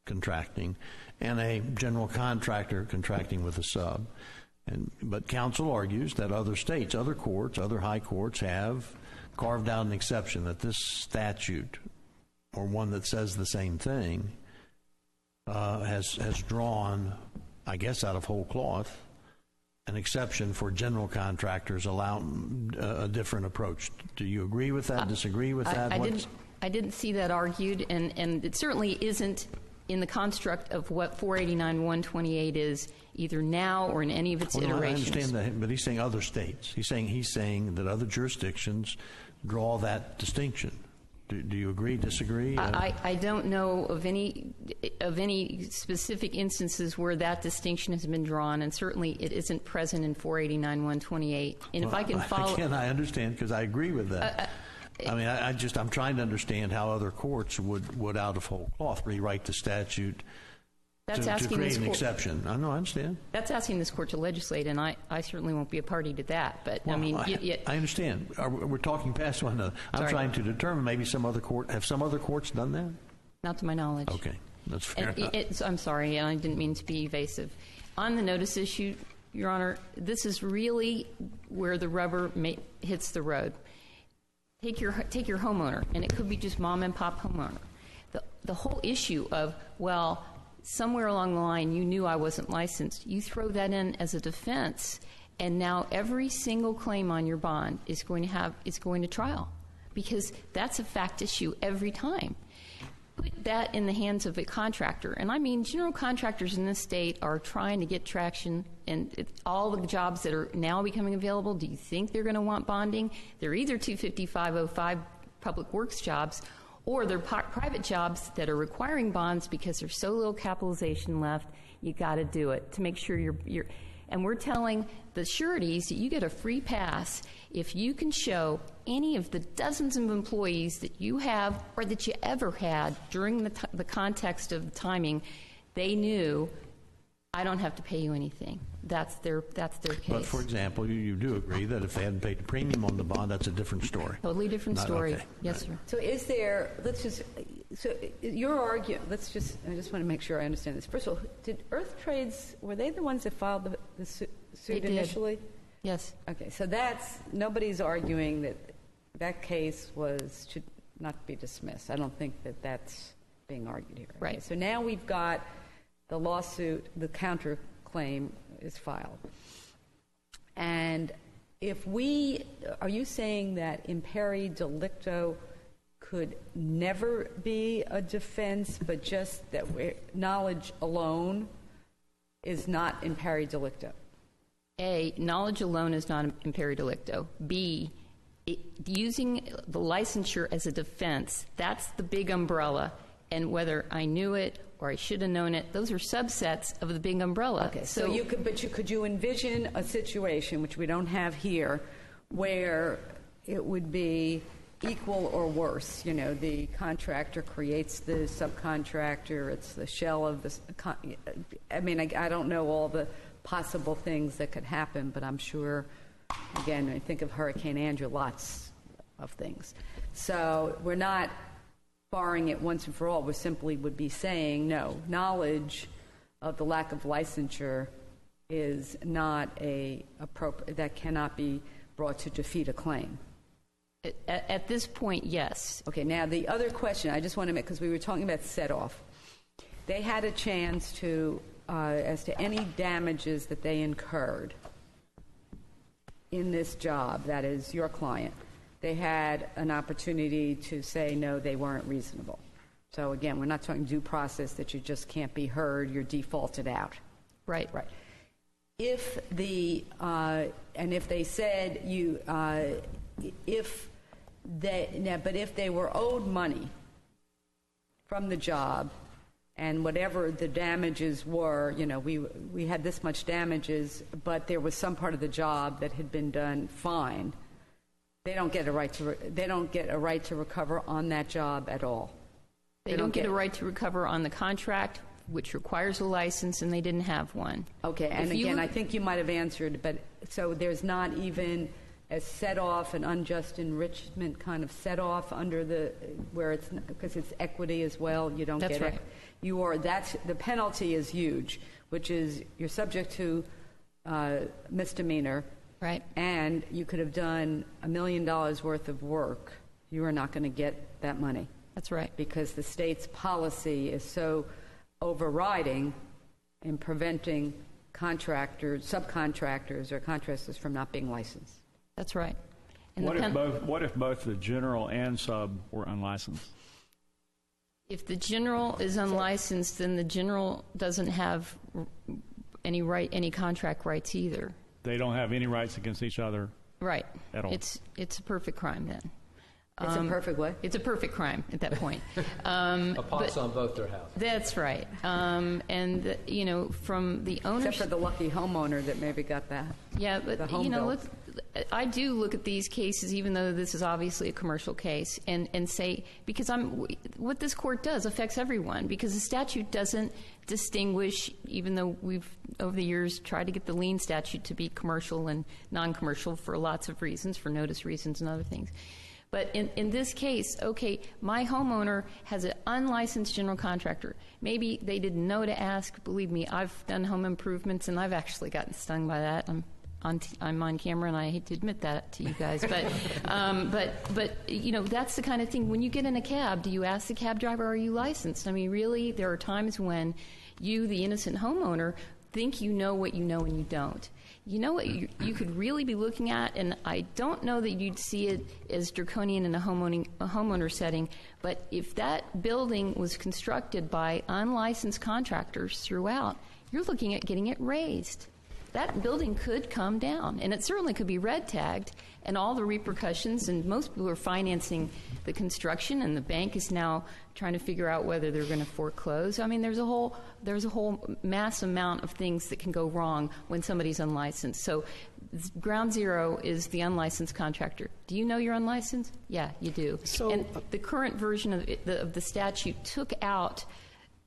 contracting and a general contractor contracting with a sub. But counsel argues that other states, other courts, other high courts have carved out an exception, that this statute, or one that says the same thing, has drawn, I guess out of whole cloth, an exception for general contractors, allowing a different approach. Do you agree with that, disagree with that? I didn't see that argued, and it certainly isn't in the construct of what 489-128 is, either now or in any of its iterations. I understand that, but he's saying other states. He's saying that other jurisdictions draw that distinction. Do you agree, disagree? I don't know of any specific instances where that distinction has been drawn, and certainly it isn't present in 489-128. And if I can follow... Again, I understand, because I agree with that. I mean, I'm trying to understand how other courts would out of whole cloth rewrite the statute to create an exception. I understand. That's asking this court to legislate, and I certainly won't be a party to that. But I mean, I understand. We're talking past one another. I'm trying to determine maybe some other courts done that? Not to my knowledge. Okay, that's fair enough. I'm sorry, and I didn't mean to be evasive. On the notice issue, Your Honor, this is really where the rubber hits the road. Take your homeowner, and it could be just mom and pop homeowner. The whole issue of, well, somewhere along the line you knew I wasn't licensed, you throw that in as a defense, and now every single claim on your bond is going to trial, because that's a fact issue every time. Put that in the hands of a contractor, and I mean, general contractors in this state are trying to get traction, and all the jobs that are now becoming available, do you think they're going to want bonding? They're either 25505 public works jobs, or they're private jobs that are requiring bonds because there's so little capitalization left. You got to do it to make sure you're. And we're telling the sureties that you get a free pass if you can show any of the dozens of employees that you have or that you ever had during the context of the timing. They knew, I don't have to pay you anything. That's their case. But for example, you do agree that if they hadn't paid the premium on the bond, that's a different story. Totally different story. Okay. Yes, sir. So is there? Your argument. I just want to make sure I understand this. First of all, did Earth Trades, were they the ones that filed the suit initially? Yes. Okay, so nobody's arguing that case should not be dismissed. I don't think that's being argued here. Right. Okay, so now we've got the lawsuit, the counterclaim is filed. And are you saying that imperi delicto could never be a defense, but just that knowledge alone is not in pari delicto? A, knowledge alone is not in pari delicto. B, using the licensure as a defense, that's the big umbrella. And whether I knew it or I should have known it, those are subsets of the big umbrella. Okay, so you could you envision a situation, which we don't have here, where it would be equal or worse? You know, the contractor creates the subcontractor, it's the shell of the... I mean, I don't know all the possible things that could happen, but I'm sure, again, I think of Hurricane Andrew, lots of things. So we're not barring it once and for all. We simply would be saying, no, knowledge of the lack of licensure is not that cannot be brought to defeat a claim. At this point, yes. Okay, now the other question, I just want to make, because we were talking about set-off. They had a chance to, as to any damages that they incurred in this job, that is your client, they had an opportunity to say, no, they weren't reasonable. So again, we're not talking due process that you just can't be heard, you're defaulted out. Right. Right. If the, and if they said you, but if they were owed money from the job, and whatever the damages were, you know, we had this much damages, but there was some part of the job that had been done fine, they don't get a right to recover on that job at all. They don't get a right to recover on the contract, which requires a license, and they didn't have one. Okay, and again, I think you might have answered, but so there's not even a set-off, an unjust enrichment kind of set-off under the, where it's, because it's equity as well, you don't get it. You are, that's, the penalty is huge, which is you're subject to misdemeanor. Right. And you could have done $1 million worth of work. You are not going to get that money. That's right. Because the state's policy is so overriding in preventing contractors, subcontractors, or contractors from not being licensed. That's right. And what if both the general and sub were unlicensed? If the general is unlicensed, then the general doesn't have any contract rights either. They don't have any rights against each other. Right. At all. It's a perfect crime then. It's a perfect what? It's a perfect crime at that point. A pox on both their houses. That's right. And you know, from the ownership, except for the lucky homeowner that maybe got that. Yeah, but you know, I do look at these cases, even though this is obviously a commercial case, and say, because what this court does affects everyone, because the statute doesn't distinguish, even though we've over the years tried to get the lien statute to be commercial and non-commercial for lots of reasons, for notice reasons and other things. But in this case, okay, my homeowner has an unlicensed general contractor. Maybe they didn't know to ask. Believe me, I've done home improvements, and I've actually gotten stung by that. I'm on camera, and I hate to admit that to you guys. But you know, that's the kind of thing. When you get in a cab, do you ask the cab driver, are you licensed? I mean, really, there are times when you, the innocent homeowner, think you know what you know and you don't. You know what you could really be looking at, and I don't know that you'd see it as draconian in a homeowner setting, but if that building was constructed by unlicensed contractors throughout, you're looking at getting it raised. That building could come down, and it certainly could be red tagged, and all the repercussions, and most people are financing the construction, and the bank is now trying to figure out whether they're going to foreclose. I mean, there's a whole mass amount of things that can go wrong when somebody's unlicensed. So ground zero is the unlicensed contractor. Do you know you're unlicensed? Yeah, you do. So, and the current version of the statute took out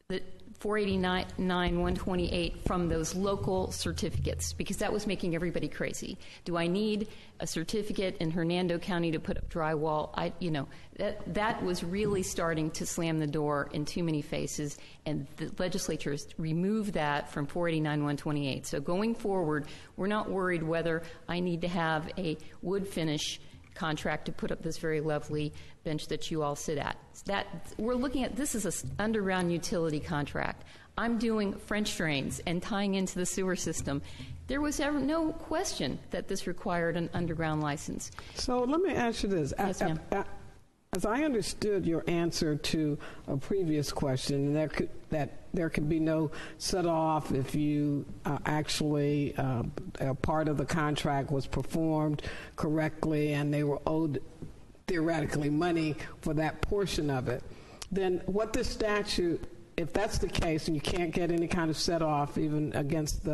the 489-128 from those local certificates, because that was making everybody crazy. Do I need a certificate in Hernando County to put up drywall? That was really starting to slam the door in too many faces, and the legislature has removed that from 489-128. So going forward, we're not worried whether I need to have a wood finish contract to put up this very lovely bench that you all sit at. We're looking at this as an underground utility contract. I'm doing French drains and tying into the sewer system. There was ever no question that this required an underground license. So let me ask you this. Yes, ma'am. As I understood your answer to a previous question, there could be no set-off if you actually a part of the contract was performed correctly and they were owed theoretically money for that portion of it. Then what this statute, if that's the case and you can't get any kind of set-off even against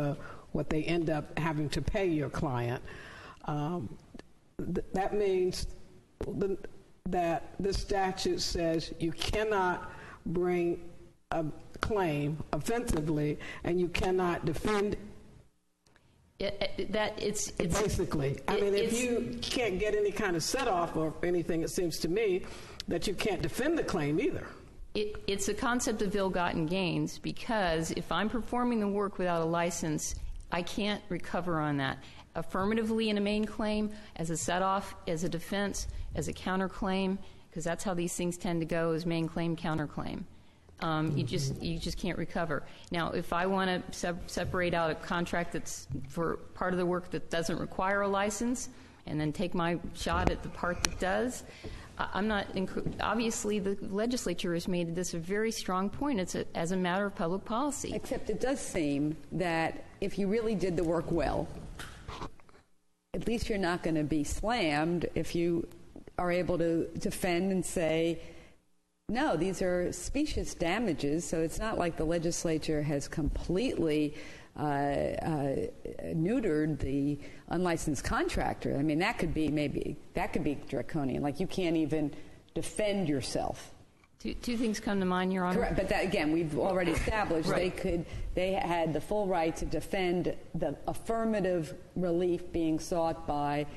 what they end up having to pay your client, that means that this statute says you cannot bring a claim offensively and you cannot defend it's basically. If you can't get any kind of set-off or anything, it seems to me that you can't defend the claim either. It's a concept of ill-gotten gains, because if I'm performing the work without a license, I can't recover on that. Affirmatively in a main claim, as a set-off, as a defense, as a counterclaim, because that's how these things tend to go, is main claim, counterclaim. You just can't recover. Now, if I want to separate out a contract that's for part of the work that doesn't require a license, and then take my shot at the part that does, I'm not. Obviously, the legislature has made this a very strong point. It's as a matter of public policy. Except it does seem that if you really did the work well, at least you're not going to be slammed if you are able to defend and say, no, these are specious damages, so it's not like the legislature has completely neutered the unlicensed contractor. I mean, that could be draconian. Like, you can't even defend yourself. Two things come to mind, Your Honor. Correct, but that, again, we've already established right. They had the full right to defend the affirmative relief being sought by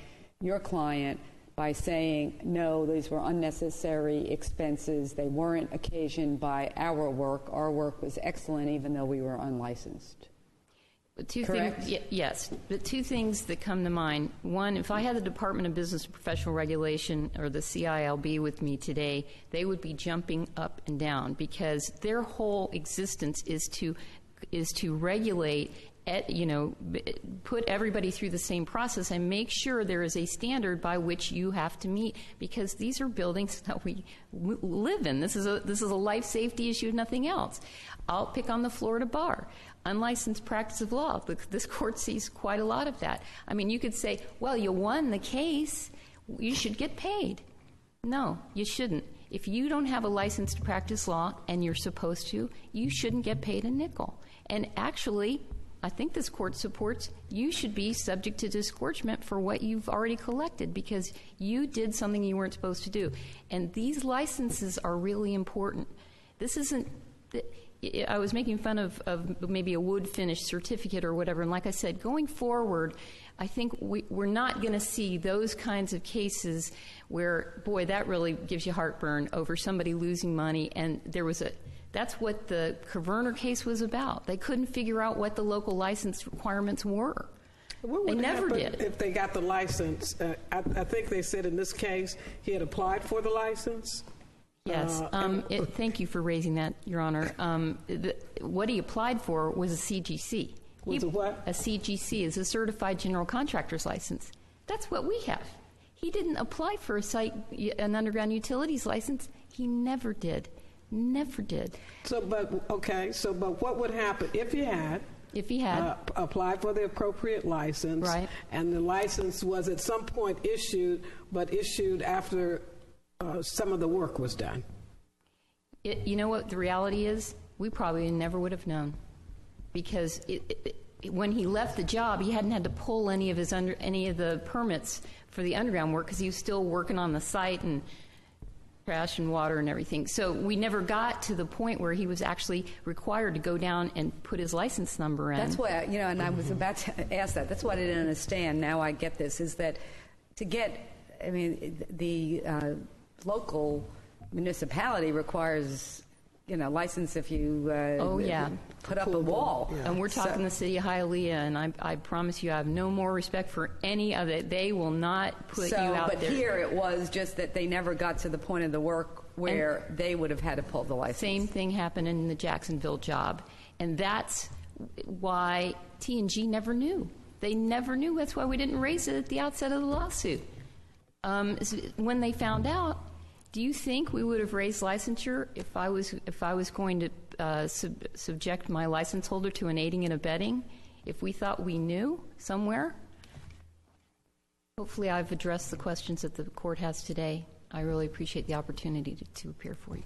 your client by saying, no, these were unnecessary expenses. They weren't occasioned by our work. Our work was excellent, even though we were unlicensed. Correct? Yes. The two things that come to mind. One, if I had the Department of Business and Professional Regulation or the CILB with me today, they would be jumping up and down, because their whole existence is to regulate, put everybody through the same process and make sure there is a standard by which you have to meet, because these are buildings that we live in. This is a life safety issue, nothing else. I'll pick on the Florida bar. Unlicensed practice of law. This court sees quite a lot of that. I mean, you could say, well, you won the case, you should get paid. No, you shouldn't. If you don't have a license to practice law, and you're supposed to, you shouldn't get paid a nickel. And actually, I think this court supports you should be subject to disgorgement for what you've already collected, because you did something you weren't supposed to do. And these licenses are really important. This isn't... I was making fun of maybe a wood finish certificate or whatever, and like I said, going forward, I think we're not going to see those kinds of cases where, boy, that really gives you heartburn over somebody losing money. And that's what the Caverner case was about. They couldn't figure out what the local license requirements were. They never did. If they got the license, I think they said in this case he had applied for the license. Yes. Thank you for raising that, Your Honor. What he applied for was a CGC. Was a what? A CGC is a Certified General Contractor's License. That's what we have. He didn't apply for an underground utilities license. He never did. Never did. But what would happen if he had applied for the appropriate license, right, and the license was at some point issued after some of the work was done? You know what the reality is? We probably never would have known, because when he left the job, he hadn't had to pull any of the permits for the underground work, because he was still working on the site and trash and water and everything. So we never got to the point where he was actually required to go down and put his license number in. That's why, and I was about to ask that. That's what I didn't understand. Now I get this, is that to get, the local municipality requires, license if you put up a wall. Yeah. And we're talking the city of Hialeah, and I promise you I have no more respect for any of it. They will not put you out there. But here it was just that they never got to the point of the work where they would have had to pull the license. Same thing happened in the Jacksonville job. And that's why T&G never knew. They never knew. That's why we didn't raise it at the outset of the lawsuit. When they found out, Do you think we would have raised licensure if I was going to subject my license holder to an aiding and abetting if we thought we knew somewhere? Hopefully I've addressed the questions that the court has today. I really appreciate the opportunity to appear for you.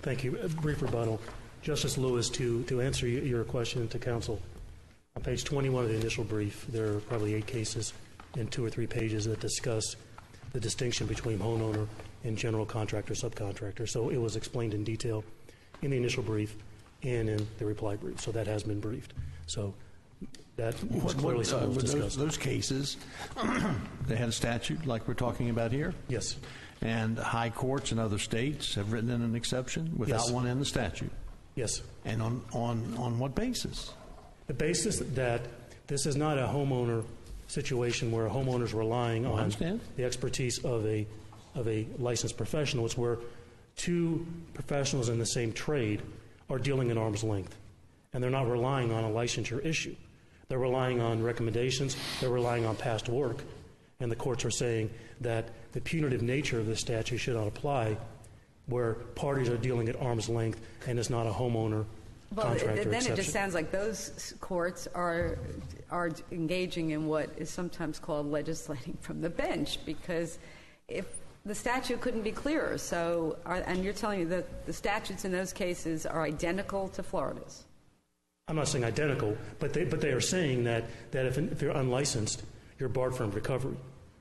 Thank you. A brief rebuttal. Justice Lewis, to answer your question to counsel, on page 21 of the initial brief, there are probably 8 cases in 2 or 3 pages that discuss the distinction between homeowner and general contractor, subcontractor. So it was explained in detail in the initial brief and in the reply brief. So that has been briefed. So that was clearly something that was discussed. Those cases, they had a statute like we're talking about here? Yes. And high courts in other states have written in an exception without one in the statute? Yes. And on what basis? The basis that this is not a homeowner situation where a homeowner is relying on the expertise of a licensed professional. It's where 2 professionals in the same trade are dealing at arm's length, and they're not relying on a licensure issue. They're relying on recommendations. They're relying on past work, and the courts are saying that the punitive nature of this statute should not apply where parties are dealing at arm's length and it's not a homeowner contractor then exception. It just sounds like those courts are engaging in what is sometimes called legislating from the bench, because if the statute couldn't be clearer. So, and you're telling me that the statutes in those cases are identical to Florida's? I'm not saying identical, but they are saying that if you're unlicensed, you're barred from recovery.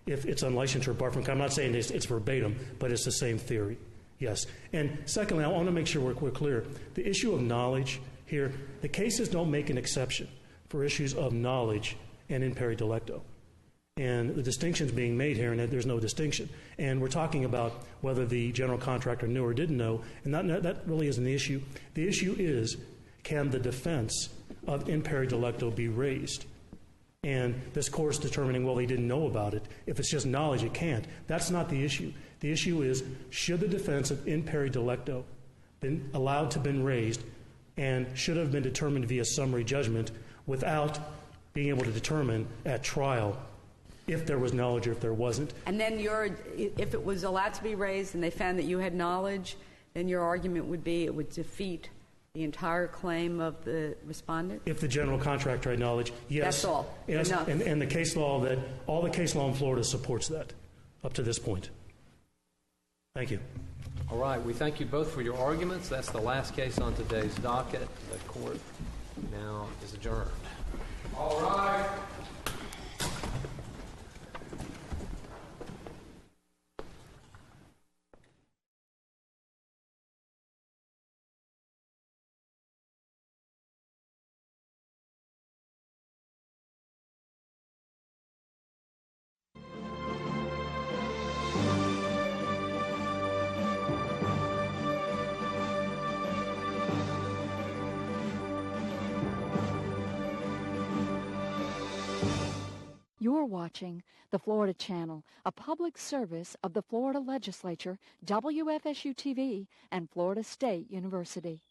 If it's unlicensed, you're barred from recovery. I'm not saying it's verbatim, but it's the same theory. Yes. And secondly, I want to make sure we're clear. The issue of knowledge here, the cases don't make an exception for issues of knowledge and in peri delicto. And the distinction's being made here, and that there's no distinction. And we're talking about whether the general contractor knew or didn't know, and that really isn't the issue. The issue is, can the defense of in peri delicto be raised? And this court's determining, well, he didn't know about it. If it's just knowledge, it can't. That's not the issue. The issue is, should the defense of in peri delicto been allowed to been raised and should have been determined via summary judgment without being able to determine at trial if there was knowledge or if there wasn't? And then if it was allowed to be raised and they found that you had knowledge, then your argument would be it would defeat the entire claim of the respondent? If the general contractor had knowledge, yes. That's all. Yes, and the case law all the case law in Florida supports that up to this point. Thank you. All right. We thank you both for your arguments. That's the last case on today's docket. The court now is adjourned. All right. You're watching the Florida Channel, a public service of the Florida Legislature, WFSU-TV, and Florida State University.